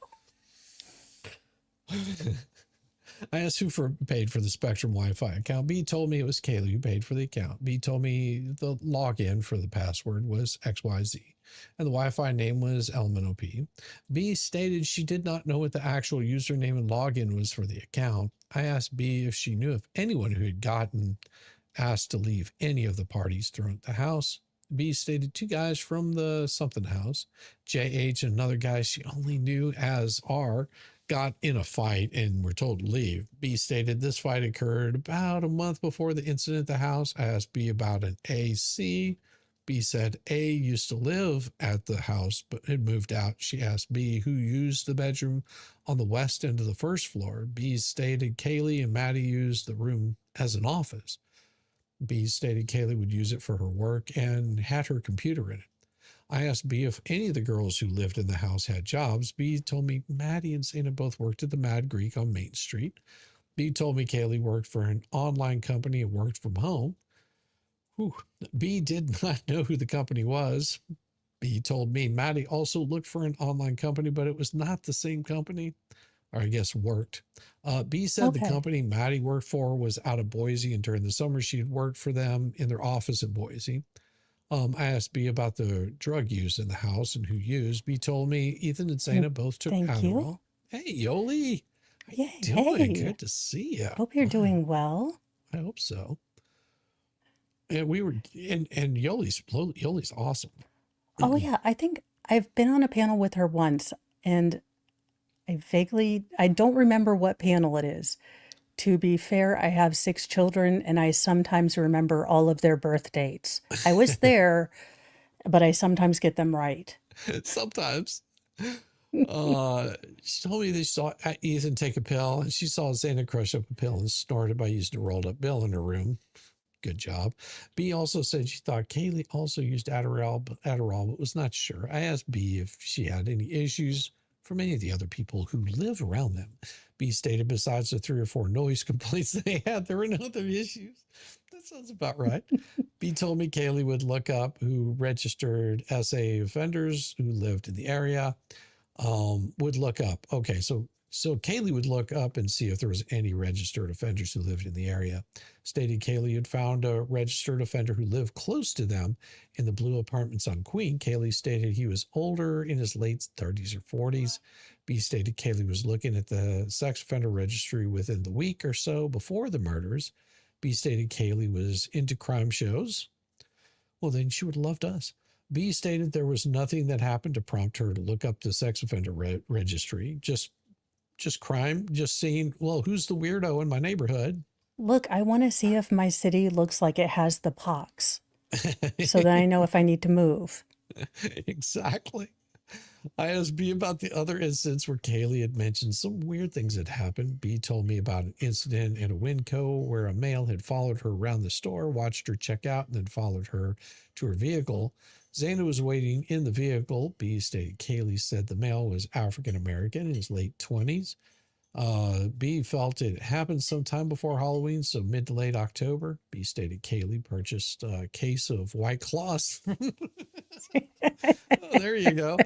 I asked who paid for the Spectrum Wi-Fi account. B told me it was Kaylee who paid for the account. B told me the login for the password was XYZ and the Wi-Fi name was LMNOP. B stated she did not know what the actual username and login was for the account. I asked B if she knew of anyone who had gotten asked to leave any of the parties throughout the house. B stated 2 guys from the something house, JH and another guy she only knew as R, got in a fight and were told to leave. B stated this fight occurred about a month before the incident at the house. I asked B about an AC. B said A used to live at the house but had moved out. She asked B who used the bedroom on the west end of the first floor. B stated Kaylee and Maddie used the room as an office. B stated Kaylee would use it for her work and had her computer in it. I asked B if any of the girls who lived in the house had jobs. B told me Maddie and Sana both worked at the Mad Greek on Main Street. B told me Kaylee worked for an online company and worked from home. Whew. B did not know who the company was. B told me Maddie also looked for an online company, but it was not the same company. Or I guess worked. B said the company Maddie worked for was out of Boise, and during the summer she had worked for them in their office in Boise. I asked B about the drug use in the house and who used. B told me Ethan and Sana both took Adderall. Hey, Yoli. How you doing? Good to see you. Hope you're doing well. I hope so. And we were, and Yoli's awesome. Oh yeah, I think I've been on a panel with her once, and I don't remember what panel it is. To be fair, I have 6 children and I sometimes remember all of their birth dates. I was there, but I sometimes get them right. Sometimes. She told me that she saw Ethan take a pill and she saw Xana crush up a pill and snort it by using a rolled up pill in her room. Good job. B also said she thought Kaylee also used Adderall, but was not sure. I asked B if she had any issues from any of the other people who live around them. B stated besides the 3 or 4 noise complaints they had, there were no other issues. That sounds about right. B told me Kaylee would look up who registered SA offenders who lived in the area. would look up. Okay, so Kaylee would look up and see if there was any registered offenders who lived in the area. Stated Kaylee had found a registered offender who lived close to them in the blue apartments on Queen. Kaylee stated he was older, in his late 30s or 40s. B stated Kaylee was looking at the sex offender registry within the week or so before the murders. B stated Kaylee was into crime shows. Well, then she would have loved us. B stated there was nothing that happened to prompt her to look up the sex offender registry. Just crime, just seeing, well, who's the weirdo in my neighborhood? Look, I want to see if my city looks like it has the pox, so that I know if I need to move. Exactly. I asked B about the other incidents where Kaylee had mentioned some weird things had happened. B told me about an incident in a Winco where a male had followed her around the store, watched her check out, and then followed her to her vehicle. Zana was waiting in the vehicle. B stated Kaylee said the male was African-American in his late 20s. B felt it happened sometime before Halloween, so mid to late October. B stated Kaylee purchased a case of White Claws. Oh, there you go.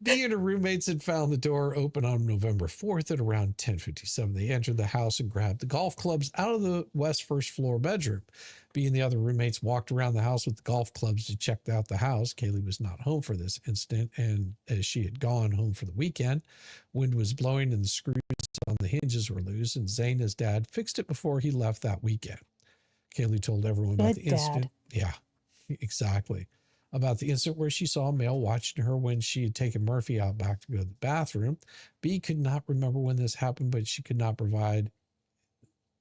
B and her roommates had found the door open on November 4th at around 10:57. They entered the house and grabbed the golf clubs out of the west first floor bedroom. B and the other roommates walked around the house with the golf clubs to check out the house. Kaylee was not home for this incident, and as she had gone home for the weekend, wind was blowing and the screws on the hinges were loose, and Zaina's dad fixed it before he left that weekend. Kaylee told everyone about the incident. Yeah, exactly. About the incident where she saw a male watching her when she had taken Murphy out back to go to the bathroom. B could not remember when this happened, but she could not provide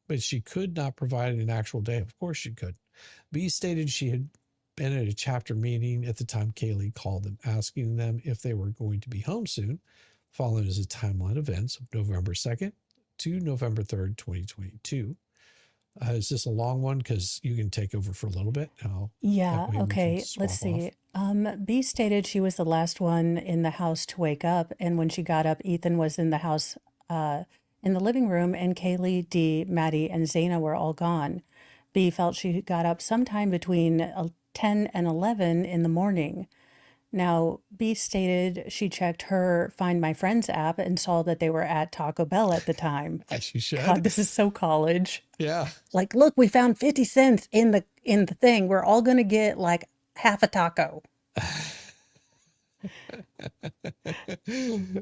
an actual day. Of course she could. B stated she had been at a chapter meeting at the time Kaylee called them, asking them if they were going to be home soon. Following is a timeline of events of November 2nd to November 3rd, 2022. Is this a long one? Because you can take over for a little bit. Yeah, okay. Let's see. B stated she was the last one in the house to wake up, and when she got up, Ethan was in the house in the living room, and Kaylee, D, Maddie, and Zaina were all gone. B felt she got up sometime between 10 and 11 in the morning. Now, B stated she checked her Find My Friends app and saw that they were at Taco Bell at the time. As you should. God, this is so college. Yeah. Like, look, we found 50 cents in the thing. We're all going to get like half a taco.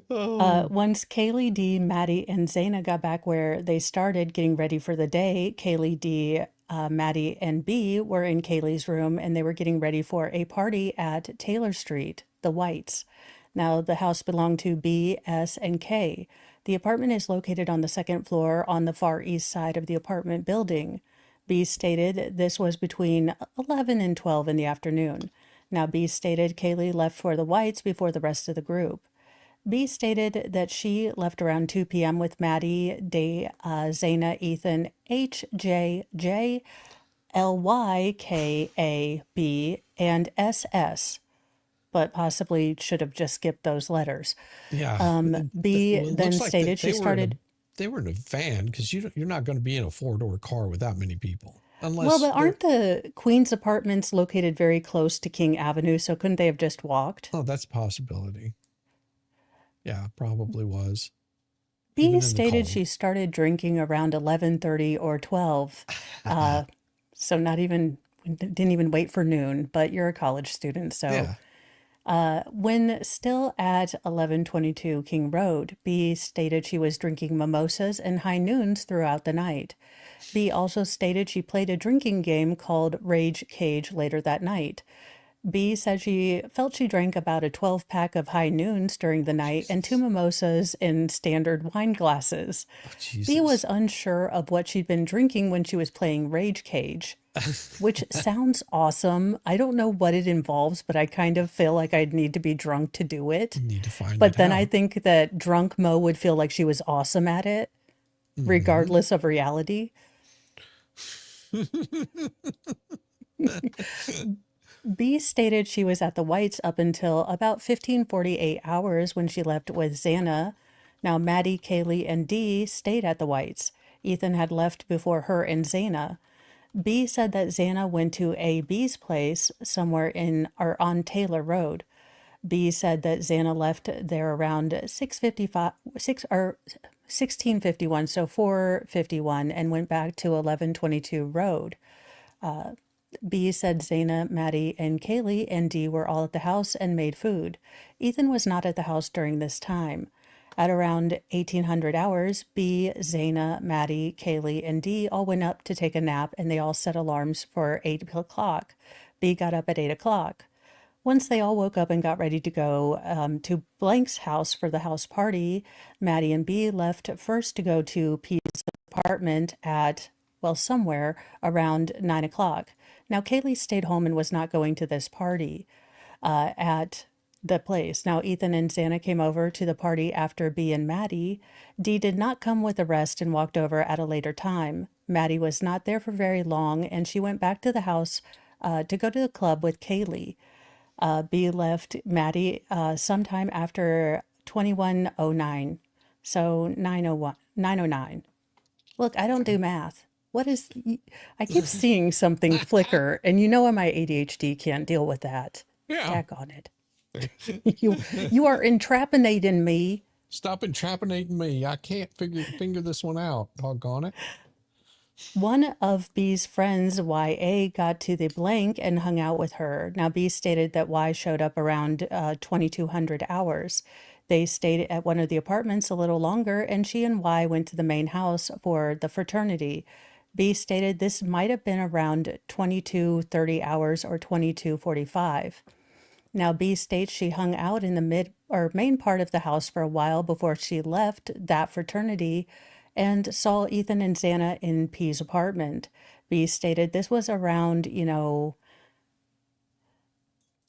Once Kaylee, D, Maddie, and Zaina got back where they started getting ready for the day, Kaylee, D, Maddie, and B were in Kaylee's room, and they were getting ready for a party at Taylor Street, the Whites. Now, the house belonged to B, S, and K. The apartment is located on the second floor on the far east side of the apartment building. B stated this was between 11 and 12 in the afternoon. Now, B stated Kaylee left for the Whites before the rest of the group. B stated that she left around 2 p.m. with Maddie, D, Zaina, Ethan, H, J, J, L, Y, K, A, B, and S, S, but possibly should have just skipped those letters. Yeah. B then stated she started... They were in a van, because you're not going to be in a four-door car with that many people. Well, but aren't the Queen's apartments located very close to King Avenue, so couldn't they have just walked? Oh, that's a possibility. Yeah, probably was. B stated she started drinking around 11:30 or 12. So didn't even wait for noon, but you're a college student, so... Yeah. When still at 1122 King Road, B stated she was drinking mimosas and high noons throughout the night. B also stated she played a drinking game called Rage Cage later that night. B said she felt she drank about a 12-pack of high noons during the night and 2 mimosas in standard wine glasses. Oh, Jesus. B was unsure of what she'd been drinking when she was playing Rage Cage, which sounds awesome. I don't know what it involves, but I kind of feel like I'd need to be drunk to do it. You need to find But it then out. I think that drunk Mo would feel like she was awesome at it, regardless of reality. B stated she was at the Whites up until about 15:48 hours when she left with Xana. Now, Maddie, Kaylee, and D stayed at the Whites. Ethan had left before her and Xana. B said that Xana went to A.B.'s place somewhere on Taylor Road. B said that Xana left there around 1651, so 4:51, and went back to 1122 Road. B said Xana, Maddie, and Kaylee and Dee were all at the house and made food. Ethan was not at the house during this time. At around 1800 hours, B, Xana, Maddie, Kaylee, and Dee all went up to take a nap, and they all set alarms for 8 o'clock. B got up at 8 o'clock. Once they all woke up and got ready to go to Blank's house for the house party, Maddie and B left first to go to P's apartment at, well, somewhere around 9 o'clock. Now, Kaylee stayed home and was not going to this party at the place. Now, Ethan and Xana came over to the party after B and Maddie. Dee did not come with the rest and walked over at a later time. Maddie was not there for very long, and she went back to the house to go to the club with Kaylee. B left Maddie sometime after 2109, so 909. Look, I don't do math. What is, I keep seeing something flicker, and you know my ADHD can't deal with that. Yeah. Tack on it. You are entrapinating me. Stop entrapinating me. I can't figure this one out. Doggone it. One of B's friends, YA, got to the blank and hung out with her. Now, B stated that Y showed up around 2200 hours. They stayed at one of the apartments a little longer, and she and Y went to the main house for the fraternity. B stated this might have been around 2230 hours or 2245. Now, B states she hung out in the main part of the house for a while before she left that fraternity and saw Ethan and Xana in P's apartment. B stated this was around,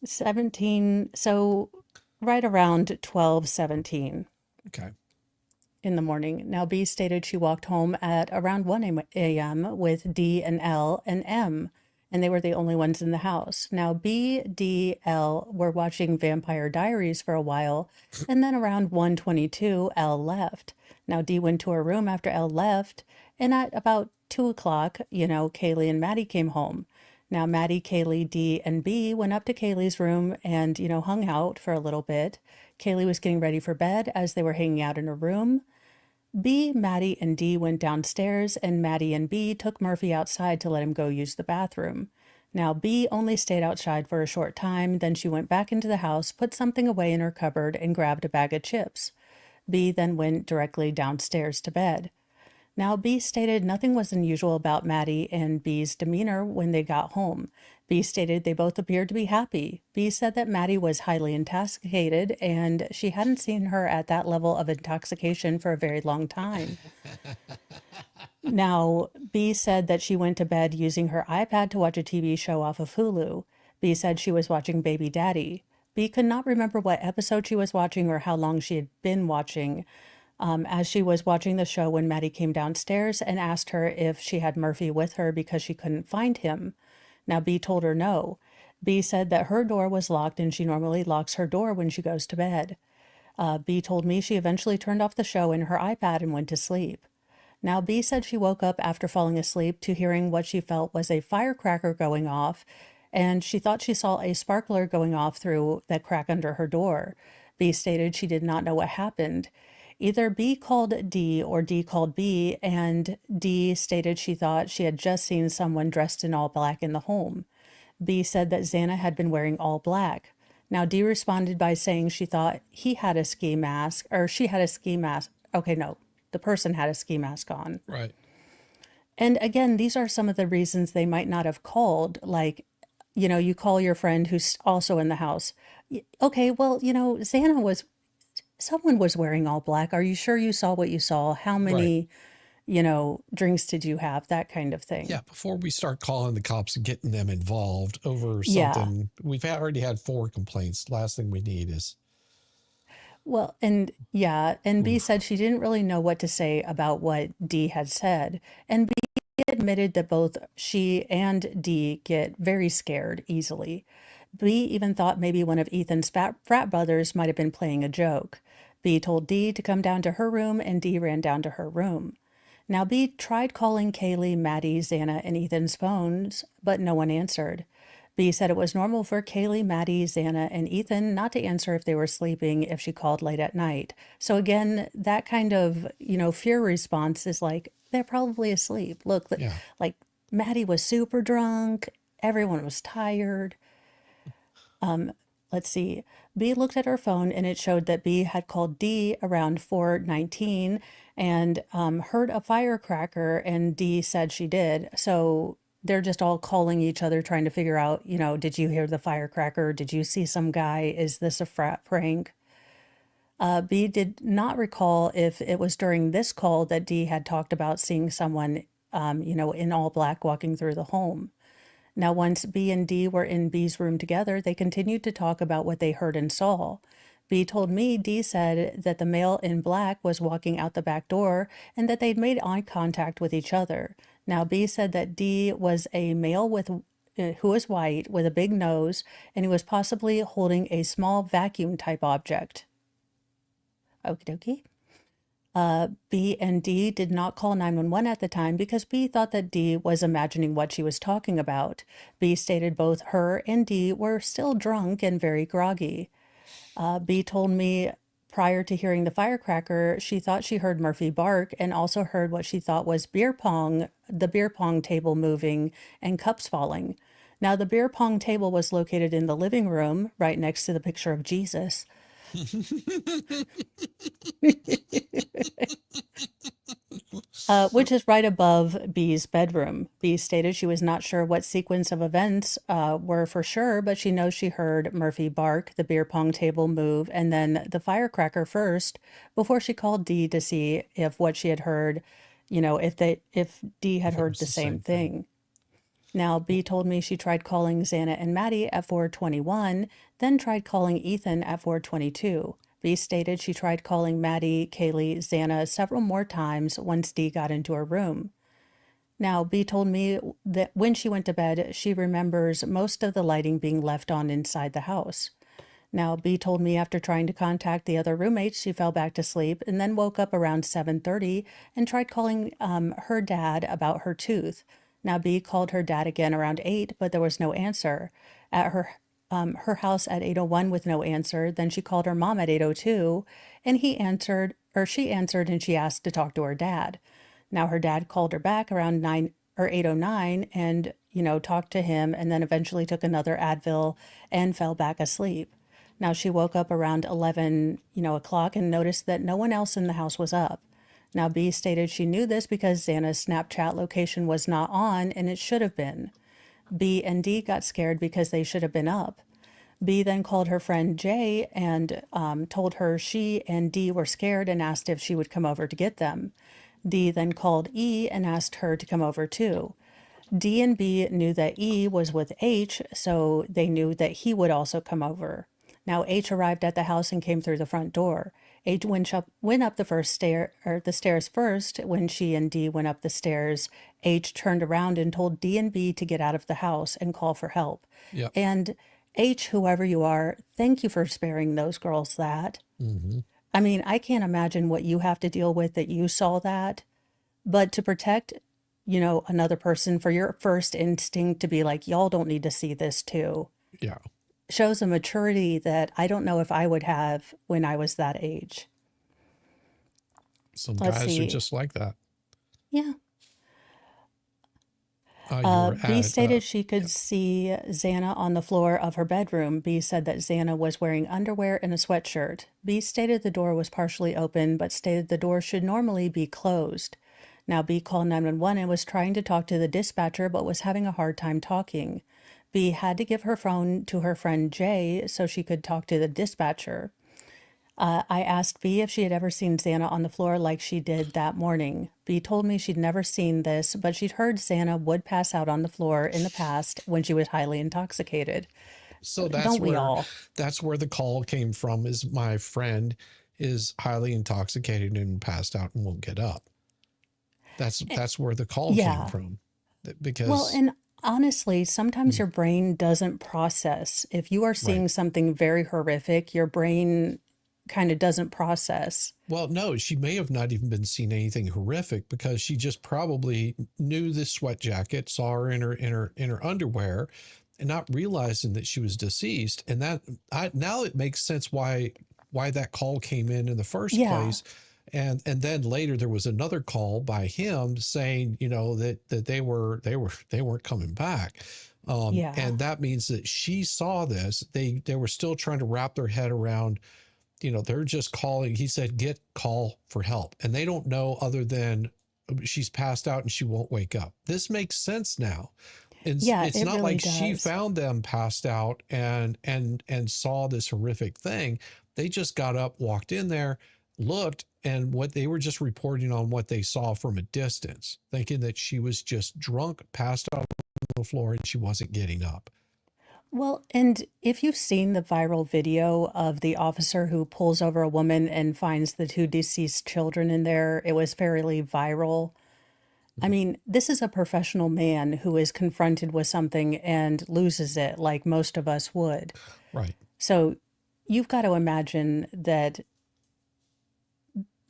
17, so right around 12:17. Okay. In the morning. Now, B stated she walked home at around 1 a.m. with D and L and M, and they were the only ones in the house. Now, B, D, L were watching Vampire Diaries for a while, and then around 1:22, L left. Now, D went to her room after L left, and at about 2 o'clock, Kaylee and Maddie came home. Now, Maddie, Kaylee, D, and B went up to Kaylee's room and, hung out for a little bit. Kaylee was getting ready for bed as they were hanging out in her room. B, Maddie, and D went downstairs, and Maddie and B took Murphy outside to let him go use the bathroom. Now, B only stayed outside for a short time, then she went back into the house, put something away in her cupboard, and grabbed a bag of chips. B then went directly downstairs to bed. Now, B stated nothing was unusual about Maddie and B's demeanor when they got home. B stated they both appeared to be happy. B said that Maddie was highly intoxicated and she hadn't seen her at that level of intoxication for a very long time. Now, B said that she went to bed using her iPad to watch a TV show off of Hulu. B said she was watching Baby Daddy. B could not remember what episode she was watching or how long she had been watching. As she was watching the show when Maddie came downstairs and asked her if she had Murphy with her because she couldn't find him. Now, B told her no. B said that her door was locked and she normally locks her door when she goes to bed. B told me she eventually turned off the show and her iPad and went to sleep. Now, B said she woke up after falling asleep to hearing what she felt was a firecracker going off, and she thought she saw a sparkler going off through that crack under her door. B stated she did not know what happened. Either B called D or D called B, and D stated she thought she had just seen someone dressed in all black in the home. B said that Xana had been wearing all black. Now, D responded by saying she thought he had a ski mask, or she had a ski mask. Okay, no, the person had a ski mask on. Right. And again, these are some of the reasons they might not have called, like, you call your friend who's also in the house. Okay, well, someone was wearing all black. Are you sure you saw what you saw? How many, drinks did you have? That kind of thing. Yeah. Before we start calling the cops and getting them involved over Yeah. something, we've already had 4 complaints. Last thing we need is. Well, and B said she didn't really know what to say about what D had said. And B admitted that both she and D get very scared easily. B even thought maybe one of Ethan's frat brothers might have been playing a joke. B told D to come down to her room, and D ran down to her room. Now, B tried calling Kaylee, Maddie, Xana, and Ethan's phones, but no one answered. B said it was normal for Kaylee, Maddie, Xana, and Ethan not to answer if they were sleeping if she called late at night. So again, that kind of, fear response is like, they're probably asleep. Look, Yeah. like Maddie was super drunk. Everyone was tired. Let's see. B looked at her phone and it showed that B had called D around 4:19 and heard a firecracker, and D said she did. So they're just all calling each other, trying to figure out, did you hear the firecracker? Did you see some guy? Is this a frat prank? B did not recall if it was during this call that D had talked about seeing someone, in all black walking through the home. Now, once B and D were in B's room together, they continued to talk about what they heard and saw. B told me D said that the male in black was walking out the back door and that they'd made eye contact with each other. Now, B said that D was a male who was white with a big nose, and he was possibly holding a small vacuum type object. Okie dokie. B and D did not call 911 at the time because B thought that D was imagining what she was talking about. B stated both her and D were still drunk and very groggy. B told me prior to hearing the firecracker, she thought she heard Murphy bark and also heard what she thought was the beer pong table moving and cups falling. Now, the beer pong table was located in the living room right next to the picture of Jesus. Which is right above B's bedroom. B stated she was not sure what sequence of events were for sure, but she knows she heard Murphy bark, the beer pong table move, and then the firecracker first before she called D to see if what she had heard, if D had heard the same thing. Now, B told me she tried calling Xana and Maddie at 4:21, then tried calling Ethan at 4:22. B stated she tried calling Maddie, Kaylee, Xana several more times once D got into her room. Now, B told me that when she went to bed, she remembers most of the lighting being left on inside the house. Now, B told me after trying to contact the other roommates, she fell back to sleep and then woke up around 7:30 and tried calling her dad about her tooth. Now, B called her dad again around 8, but there was no answer. At her house at 8:01 with no answer. Then she called her mom at 8:02, and she answered and she asked to talk to her dad. Now, her dad called her back around 8:09 and, talked to him, and then eventually took another Advil and fell back asleep. Now, she woke up around 11, o'clock and noticed that no one else in the house was up. Now, B stated she knew this because Xana's Snapchat location was not on, and it should have been. B and D got scared because they should have been up. B then called her friend Jay and told her she and D were scared and asked if she would come over to get them. D then called E and asked her to come over too. D and B knew that E was with H, so they knew that he would also come over. Now, H arrived at the house and came through the front door. H went up the stairs first. When she and D went up the stairs, H turned around and told D and B to get out of the house and call for help. Yep. And H, whoever you are, thank you for sparing those girls that. Mm-hmm. I mean, I can't imagine what you have to deal with that you saw that. But to protect, another person, for your first instinct to be like, y'all don't need to see this too. Yeah. Shows a maturity that I don't know if I would have when I was that age. Some Let's guys see. are just like that. Yeah. B stated she could see Xana on the floor of her bedroom. B said that Xana was wearing underwear and a sweatshirt. B stated the door was partially open, but stated the door should normally be closed. Now, B called 911 and was trying to talk to the dispatcher, but was having a hard time talking. B had to give her phone to her friend Jay so she could talk to the dispatcher. I asked B if she had ever seen Xana on the floor like she did that morning. B told me she'd never seen this, but she'd heard Xana would pass out on the floor in the past when she was highly intoxicated. So Don't we all? That's where the call came from, is my friend is highly intoxicated and passed out and won't get up. That's where the call came from. Because well, and honestly, sometimes your brain doesn't process. If you are seeing something very horrific, your brain kind of doesn't process. Well, no, she may have not even been seeing anything horrific because she just probably knew this sweat jacket, saw her in her underwear, and not realizing that she was deceased. And now it makes sense why that call came in the first Yeah. place. And then later there was another call by him saying, that they weren't coming back. Yeah. And that means that she saw this. They were still trying to wrap their head around, they're just calling. He said, call for help. And they don't know other than she's passed out and she won't wake up. This makes sense now. And Yeah, it's it not really like she does. found them passed out and saw this horrific thing. They just got up, walked in there, looked, and what they were just reporting on what they saw from a distance, thinking that she was just drunk, passed out on the floor, and she wasn't getting up. Well, and if you've seen the viral video of the officer who pulls over a woman and finds the two deceased children in there, it was fairly viral. I mean, this is a professional man who is confronted with something and loses it like most of us would. Right. So you've got to imagine that,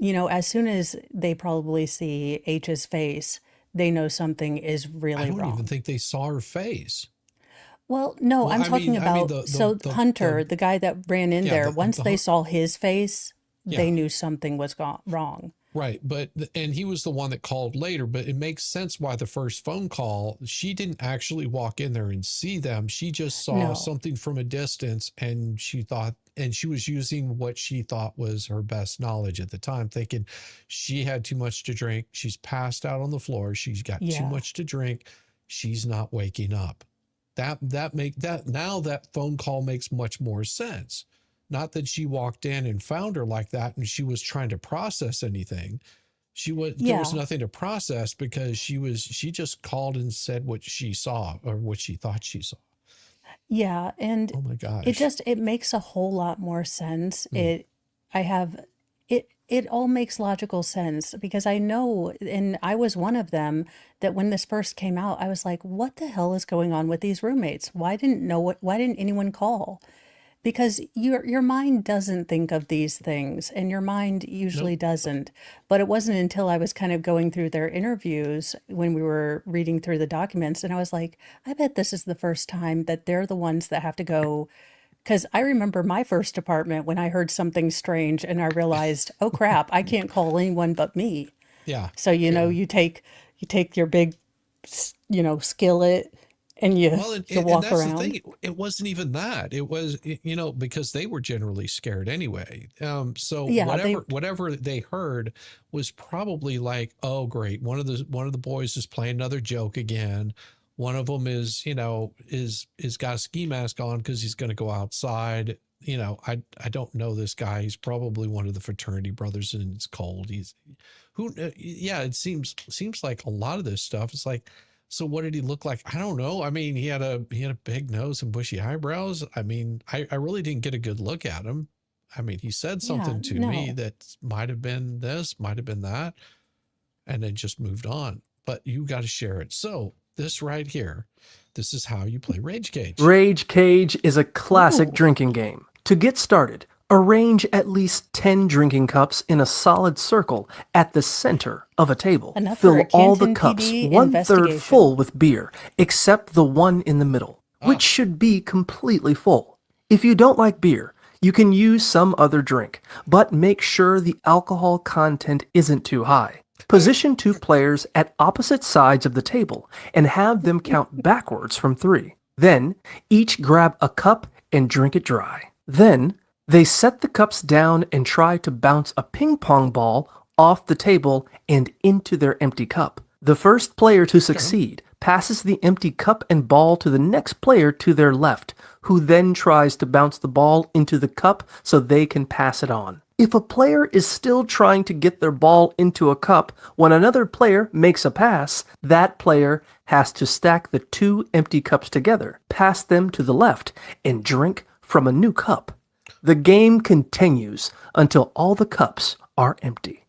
as soon as they probably see H's face, they know something is I really don't even wrong. think they saw her face. Well, no, Well, I'm I talking mean, about, the Hunter, the guy that ran in yeah, there, once the they saw his face, they yeah. knew something was wrong. Right. And he was the one that called later, but it makes sense why the first phone call, she didn't actually walk in there and see them. She just saw No. something from a distance and she was using what she thought was her best knowledge at the time, thinking she had too much to drink. She's passed out on the floor. She's got too Yeah. much to drink. She's not waking up. Now that phone call makes much more sense. Not that she walked in and found her like that and she was trying to process anything. There was Yeah. nothing to process because she just called and said what she saw or what she thought she saw. Yeah. And Oh my gosh. it makes a whole lot more sense. Mm. It all makes logical sense because I know, and I was one of them, that when this first came out, I was like, what the hell is going on with these roommates? Why didn't anyone call? Because your mind doesn't think of these things, and your mind usually Nope. doesn't. But it wasn't until I was kind of going through their interviews when we were reading through the documents, and I was like, I bet this is the first time that they're the ones that have to go. Because I remember my first apartment when I heard something strange and I realized, oh crap, I can't call anyone but me. Yeah. So, Yeah. you take your big, skillet and you Well, you and walk that's the around. thing. It wasn't even that. It was, because they were generally scared anyway. So Yeah, whatever they heard was probably like, oh, great. One of the boys is playing another joke again. One of them is, is got a ski mask on because he's going to go outside. I don't know this guy. He's probably one of the fraternity brothers and it's cold. Yeah, it seems like a lot of this stuff. It's like, so what did he look like? I don't know. I mean, he had a big nose and bushy eyebrows. I mean, I really didn't get a good look at him. I mean, he said yeah, something to me no. that might have been this, might have been that, and then just moved on. But you got to share it. So this right here, this is how you play Rage Cage. Rage Cage is a classic Ooh, drinking game. To get started, arrange at least 10 drinking cups in a solid circle at the center of a table. enough for a Fill all the Canton cups PD 1/3 investigation. full with beer, except the one in the middle, which Ah, should be completely full. If you don't like beer, you can use some other drink, but make sure the alcohol content isn't too high. Position 2 players at opposite sides of the table and have them count backwards from 3. Then, each grab a cup and drink it dry. Then, they set the cups down and try to bounce a ping pong ball off the table and into their empty cup. The first player to succeed passes the empty cup and ball to the next player to their left, who then tries to bounce the ball into the cup so they can pass it on. If a player is still trying to get their ball into a cup when another player makes a pass, that player has to stack the 2 empty cups together, pass them to the left, and drink from a new cup. The game continues until all the cups are empty.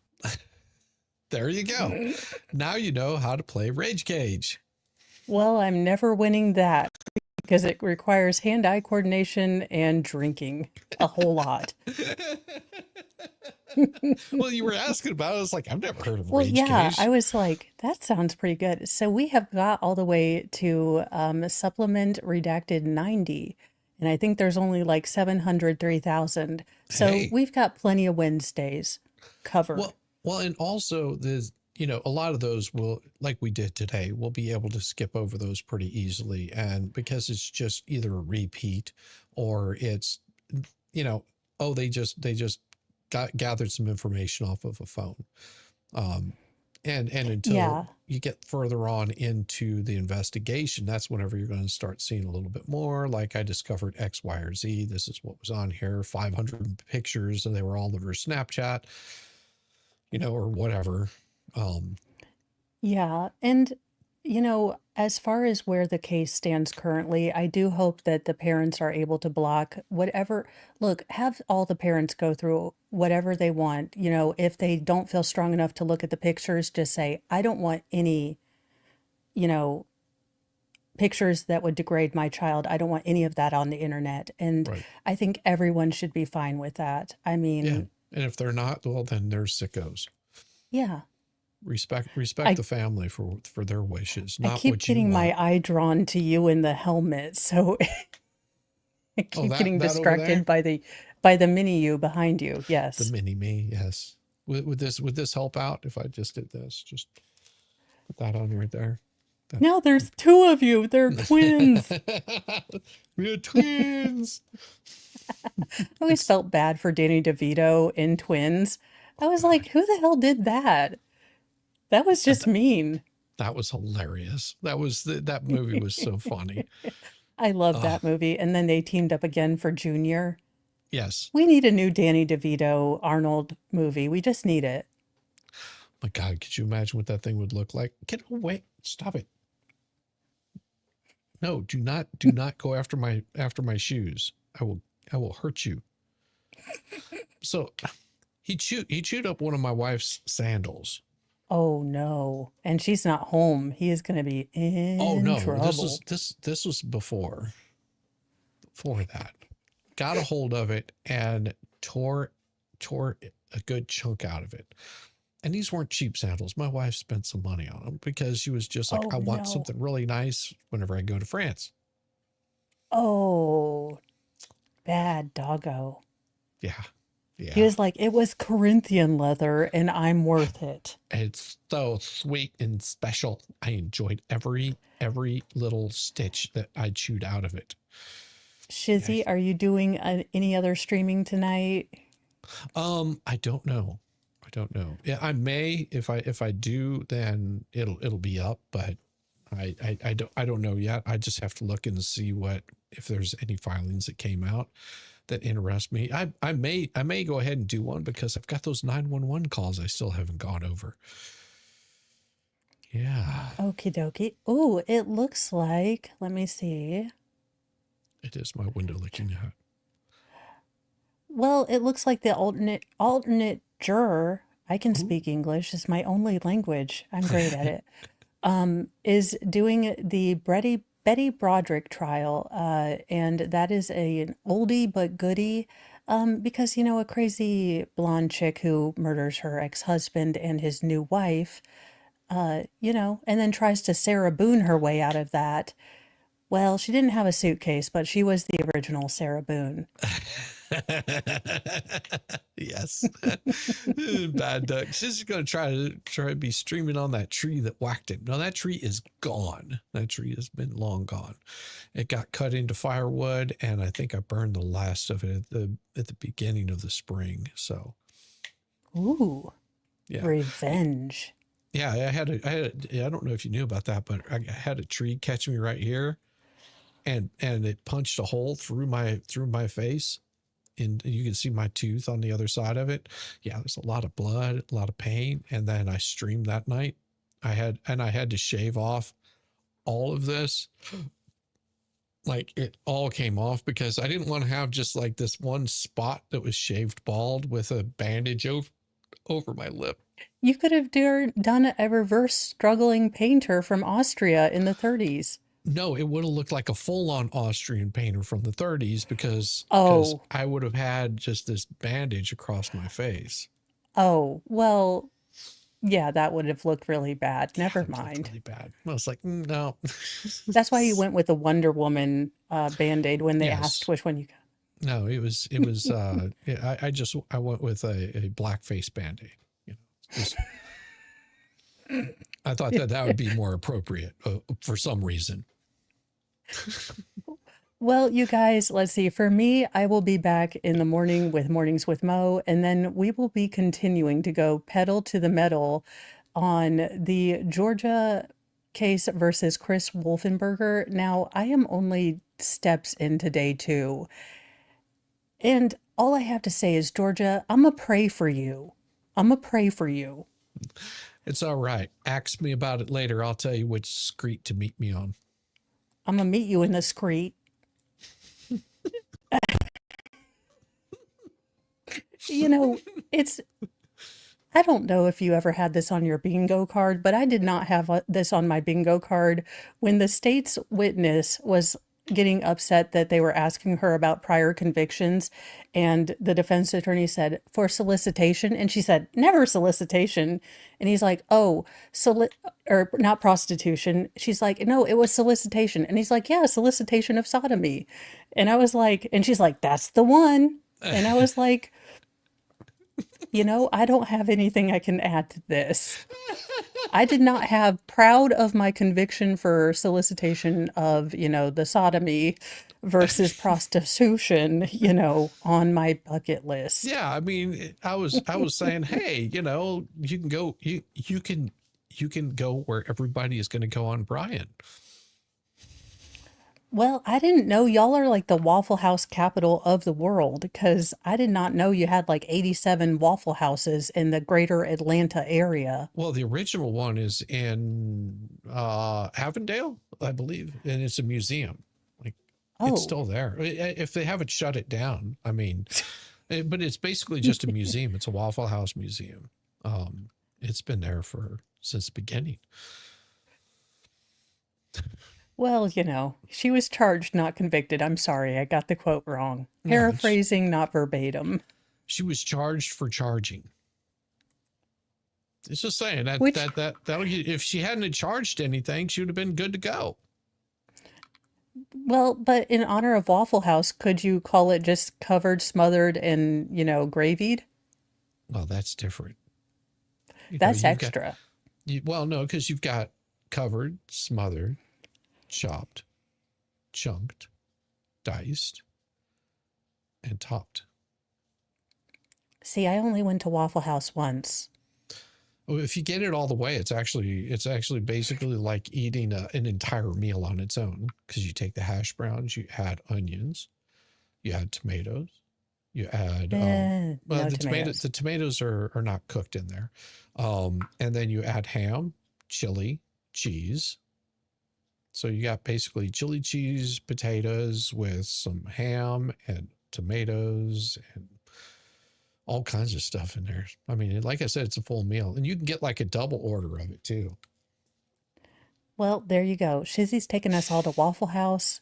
there you go. Now you know how to play Rage Cage. well, I'm never winning that because it requires hand-eye coordination and drinking a whole lot. Well, you were asking about it. I was like, I've never heard of Well, rage yeah, cage. I was like, that sounds pretty good. So we have got all the way to supplement redacted 90, and I think there's only like 703,000. So Hey. we've got plenty of Wednesdays covered. Well, and also there's, a lot of those will, like we did today, we'll be able to skip over those pretty easily. And because it's just either a repeat or it's, they just gathered some information off of a phone. And until Yeah. you get further on into the investigation, that's whenever you're going to start seeing a little bit more. Like I discovered X, Y, or Z. This is what was on here, 500 pictures, and they were all over Snapchat, or whatever. Yeah. And, as far as where the case stands currently, I do hope that the parents are able to block whatever. Look, have all the parents go through whatever they want. If they don't feel strong enough to look at the pictures, just say, I don't want any, you know, pictures that would degrade my child. I don't want any of that on the internet. And Right. I think everyone should be fine with that. I Yeah. mean, And if they're not, well, then they're sickos. yeah. Respect I the family for their wishes, I not keep what you getting my want. eye drawn to you in the helmet, so I keep getting that over there, distracted by the mini you behind you. the Yes. mini me, yes. Would this help out if I just did this? Just put that on right there. Now there's two of you. They're twins. We're twins. I always felt bad for Danny DeVito in Twins. I was like, who the hell did that? That was just mean. That was hilarious. That movie was so funny. I love Uh, that movie. And then they teamed up again for Junior. yes. We need a new Danny DeVito Arnold movie. We just need it. My God, could you imagine what that thing would look like? Get away. Stop it. No, do not go after my shoes. I will hurt you. So he chewed up one of my wife's sandals. Oh no. And she's not home. He is going to be Oh in no, trouble. this was before that. Got a hold of it and tore a good chunk out of it. And these weren't cheap sandals. My wife spent some money on them because she was just like, Oh I want no. something really nice whenever I go to France. Oh, bad doggo. Yeah. He Yeah. was like, it was Corinthian leather and I'm worth it. It's so sweet and special. I enjoyed every little stitch that I chewed out of it. Shizzy, are you doing any other streaming tonight? I don't know. Yeah, I may. If I do, then it'll be up, but I don't know yet. I just have to look and see if there's any filings that came out that interest me. I may go ahead and do one because I've got those 911 calls I still haven't gone over. Yeah. Okie dokie. Oh, it looks like, let me see. It is my window licking hat. Well, it looks like the alternate juror, I can speak English, is my only language. I'm great at it. Is doing the Betty Broderick trial, and that is an oldie but goodie, because a crazy blonde chick who murders her ex-husband and his new wife, and then tries to Sarah Boone her way out of that. Well, she didn't have a suitcase, but she was the original Sarah Boone. Yes. Bad duck. She's going to try to be streaming on that tree that whacked him. No, that tree is gone. That tree has been long gone. It got cut into firewood, and I think I burned the last of it at the beginning of the spring. So, Ooh, yeah. revenge. Yeah, I don't know if you knew about that, but I had a tree catch me right here, and it punched a hole through my face, and you can see my tooth on the other side of it. Yeah, there's a lot of blood, a lot of pain, and then I streamed that night. I had to shave off all of this. Like it all came off because I didn't want to have just like this one spot that was shaved bald with a bandage over my lip. You could have done a reverse struggling painter from Austria in the 30s. No, it would have looked like a full-on Austrian painter from the 30s because Oh, I would have had just this bandage across my face. oh, well, yeah, that would have looked really bad. Yeah, Never it looked mind. really bad. I was like, no. That's why you went with the Wonder Woman Band-Aid when they asked Yes. which one you got. No, it was I went with a blackface band-aid. You know, just I thought that would be more appropriate for some reason. Well, you guys, let's see. For me, I will be back in the morning with Mornings with Mo, and then we will be continuing to go pedal to the metal on the Georgia case versus Chris Wolfenberger. Now, I am only steps into day 2, and all I have to say is, Georgia, I'm going to pray for you. I'm going to pray for you. It's all right. Ask me about it later. I'll tell you which street to meet me on. I'm going to meet you in the street. You know, I don't know if you ever had this on your bingo card, but I did not have this on my bingo card. When the state's witness was getting upset that they were asking her about prior convictions, and the defense attorney said, for solicitation, and she said, never solicitation. And he's like, oh, or not prostitution. She's like, no, it was solicitation. And he's like, yeah, solicitation of sodomy. And I was like, and she's like, that's the one. And I was like, you know, I don't have anything I can add to this. I did not have proud of my conviction for solicitation of, you know, the sodomy versus prostitution, you know, on my bucket list. Yeah, I mean, I was saying, hey, you know, you can go you can go where everybody is going to go on Brian. Well, I didn't know y'all are like the Waffle House capital of the world, because I did not know you had like 87 Waffle Houses in the greater Atlanta area. Well, the original one is in Avondale, I believe, and it's a museum. Like it's still there. If they haven't shut it down, I mean, but it's basically just a museum. It's a Waffle House museum. It's been there since the beginning. Well, you know, she was charged, not convicted. I'm sorry, I got the quote wrong. Paraphrasing, not verbatim. She was charged for charging. It's just saying that'll if she hadn't charged anything, she would have been good to go. Well, but in honor of Waffle House, could you call it just covered, smothered, and, you know, gravied? Well, that's different. That's extra. Well, no, because you've got covered, smothered, chopped, chunked, diced, and topped. See, I only went to Waffle House once. Well, if you get it all the way, it's actually basically like eating an entire meal on its own, because you take the hash browns, you add onions, you add tomatoes, you add no tomatoes. The tomatoes are not cooked in there, and then you add ham, chili, cheese. So you got basically chili cheese, potatoes with some ham and tomatoes and all kinds of stuff in there. I mean, like I said, it's a full meal, and you can get like a double order of it too. Well, there you go. Shizzy's taking us all to Waffle House.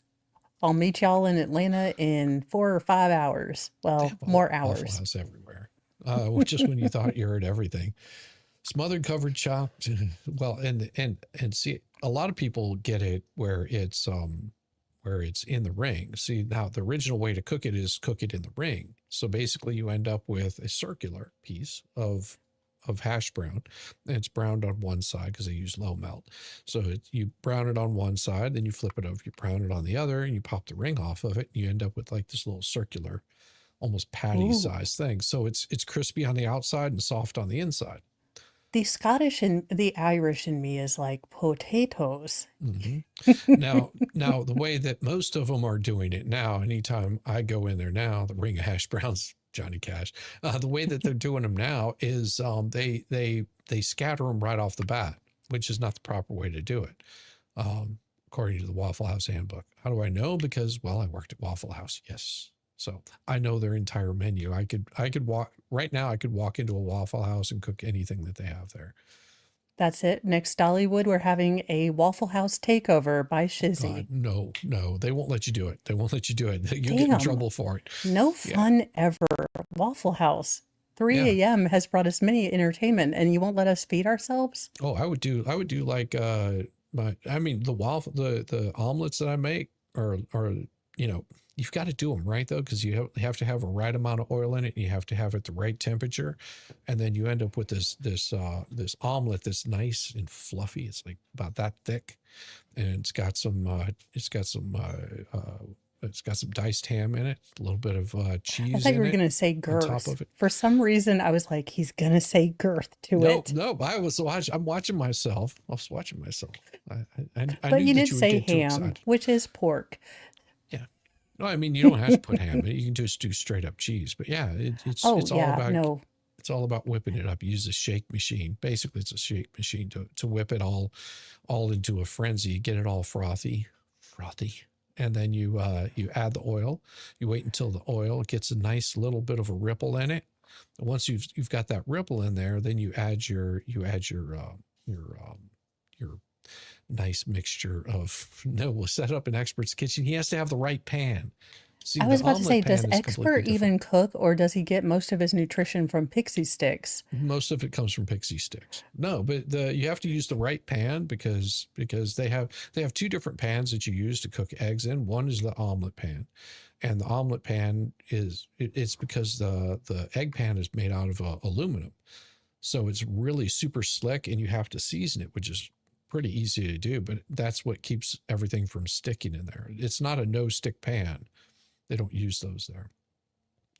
I'll meet y'all in Atlanta in 4 or 5 hours. Well, more hours. Waffle House everywhere. Just when you thought you heard everything. Smothered, covered, chopped. Well, and see, a lot of people get it where it's in the ring. See, now the original way to cook it is cook it in the ring. So basically you end up with a circular piece of hash brown, and it's browned on one side because they use low melt. So you brown it on one side, then you flip it over, you brown it on the other, and you pop the ring off of it, and you end up with like this little circular, almost patty size thing. So it's crispy on the outside and soft on the inside. The Scottish and the Irish in me is like potatoes. Mm-hmm. Now, the way that most of them are doing it now, anytime I go in there now, the ring of hash browns, Johnny Cash, the way that they're doing them now is they scatter them right off the bat, which is not the proper way to do it, according to the Waffle House handbook. How do I know? Because, well, I worked at Waffle House. Yes. So I know their entire menu. I could walk right now. I could walk into a Waffle House and cook anything that they have there. That's it. Next Dollywood, we're having a Waffle House takeover by Shizzy. God, no, they won't let you do it. They won't let you do it. You'll get in Damn. trouble for it. No Yeah. fun ever. Waffle House. 3 Yeah. a.m. has brought us many entertainment, and you won't let us feed ourselves? Oh, I would do like the omelets that I make are you've got to do them right though, because you have to have a right amount of oil in it, and you have to have it the right temperature, and then you end up with this omelet that's nice and fluffy. It's like about that thick, and it's got some diced ham in it, a little bit of cheese. I thought you were in it going to say on girth. top of it. For some reason, I was like, he's going to say girth to it. No, I'm watching myself. I was watching myself. I But knew you that did would say get too ham, excited. which is pork. Yeah. No, I mean, you don't have to put ham in it. You can just do straight up cheese. But yeah, it's all about it's all about whipping it up. You use a shake machine. Basically, it's a shake machine to whip it all into a frenzy, get it all frothy. And then you add the oil. You wait until the oil gets a nice little bit of a ripple in it. And once you've got that ripple in there, then you add your nice mixture of. No, we'll set it up in Expert's kitchen. He has to have the right pan. See, I was the about to say, omelet pan does is Expert completely even different. cook, or does he get most of his nutrition from pixie sticks? Most of it comes from pixie sticks. No, but you have to use the right pan because they have two different pans that you use to cook eggs in. One is the omelet pan, and the omelet pan it's because the egg pan is made out of aluminum, so it's really super slick, and you have to season it, which is pretty easy to do. But that's what keeps everything from sticking in there. It's not a no stick pan. They don't use those there.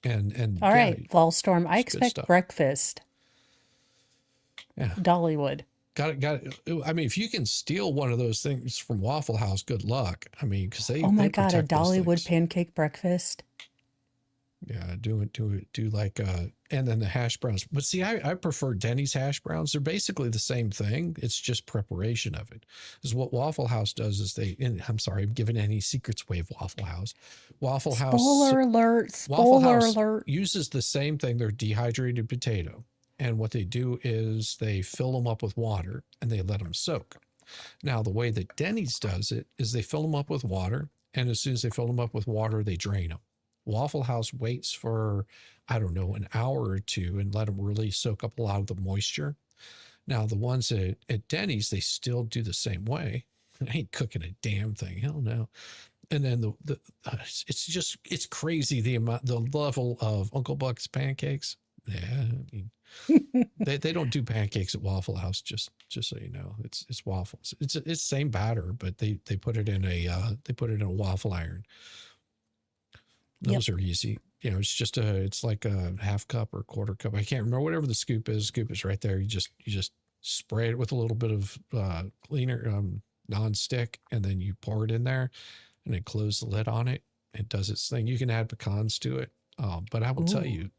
And All right, Wallstorm, I it's good expect stuff. breakfast. Yeah. Dollywood. Got it. I mean, if you can steal one of those things from Waffle House, good luck. I mean, because Oh my they God, a protect those Dollywood things. pancake breakfast. Yeah, do like and then the hash browns. But see, I prefer Denny's hash browns. They're basically the same thing. It's just preparation of it. Because what Waffle House does is I'm sorry, I'm giving any secrets away of Waffle House. Waffle House Spoiler alert, Waffle spoiler House alert. uses the same thing. They're dehydrated potato. And what they do is they fill them up with water and they let them soak. Now, the way that Denny's does it is they fill them up with water. And as soon as they fill them up with water, they drain them. Waffle House waits for, I don't know, an hour or two and let them really soak up a lot of the moisture. Now, the ones at Denny's, they still do the same way. I ain't cooking a damn thing. Hell no. And then it's crazy the level of Uncle Buck's pancakes. Yeah, I mean, they don't do pancakes at Waffle House. Just so you know, it's waffles. It's same batter, but they put it in a waffle iron. Those are easy. You know, it's like a half cup or quarter cup. I can't remember, whatever the scoop is. Scoop is right there. You just spray it with a little bit of cleaner non-stick, and then you pour it in there, and then close the lid on it. It does its thing. You can add pecans to it, but I will tell you,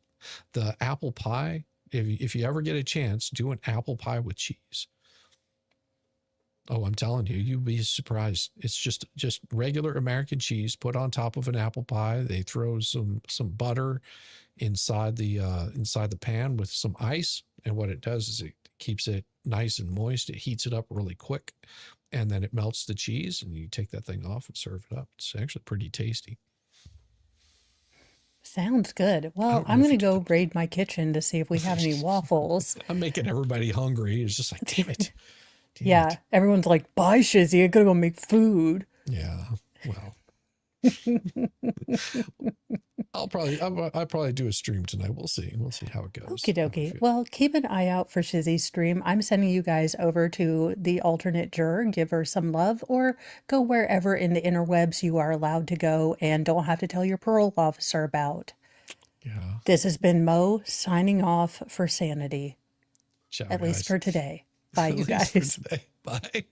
the apple pie. If you ever get a chance, do an apple pie with cheese. Oh, I'm telling you, you'd be surprised. It's just regular American cheese put on top of an apple pie. They throw some butter inside the pan with some ice, and what it does is it keeps it nice and moist. It heats it up really quick, and then it melts the cheese, and you take that thing off and serve it up. It's actually pretty tasty. Sounds good. Well, don't know I'm if going to you go raid my kitchen to see if we have any waffles. I'm making everybody hungry. It's just like, damn it. Damn Yeah, it. everyone's like, bye, Shizzy. I got to go make food. Yeah. Well, I'll probably do a stream tonight. We'll see how it goes. Okie dokie. Well, keep an eye out for Shizzy's stream. I'm sending you guys over to the alternate juror, give her some love, or go wherever in the interwebs you are allowed to go and don't have to tell your parole officer about. Yeah. This has been Mo signing off for sanity, Ciao, at least guys. for today. Bye, you At least for guys. today. Bye.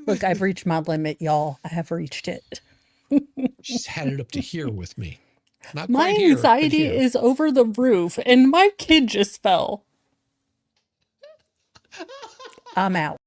Look, I've reached my limit, y'all. I have reached it. She's had it up to here with me. Not My quite here, but anxiety here. is over the roof, and my kid just fell. I'm out.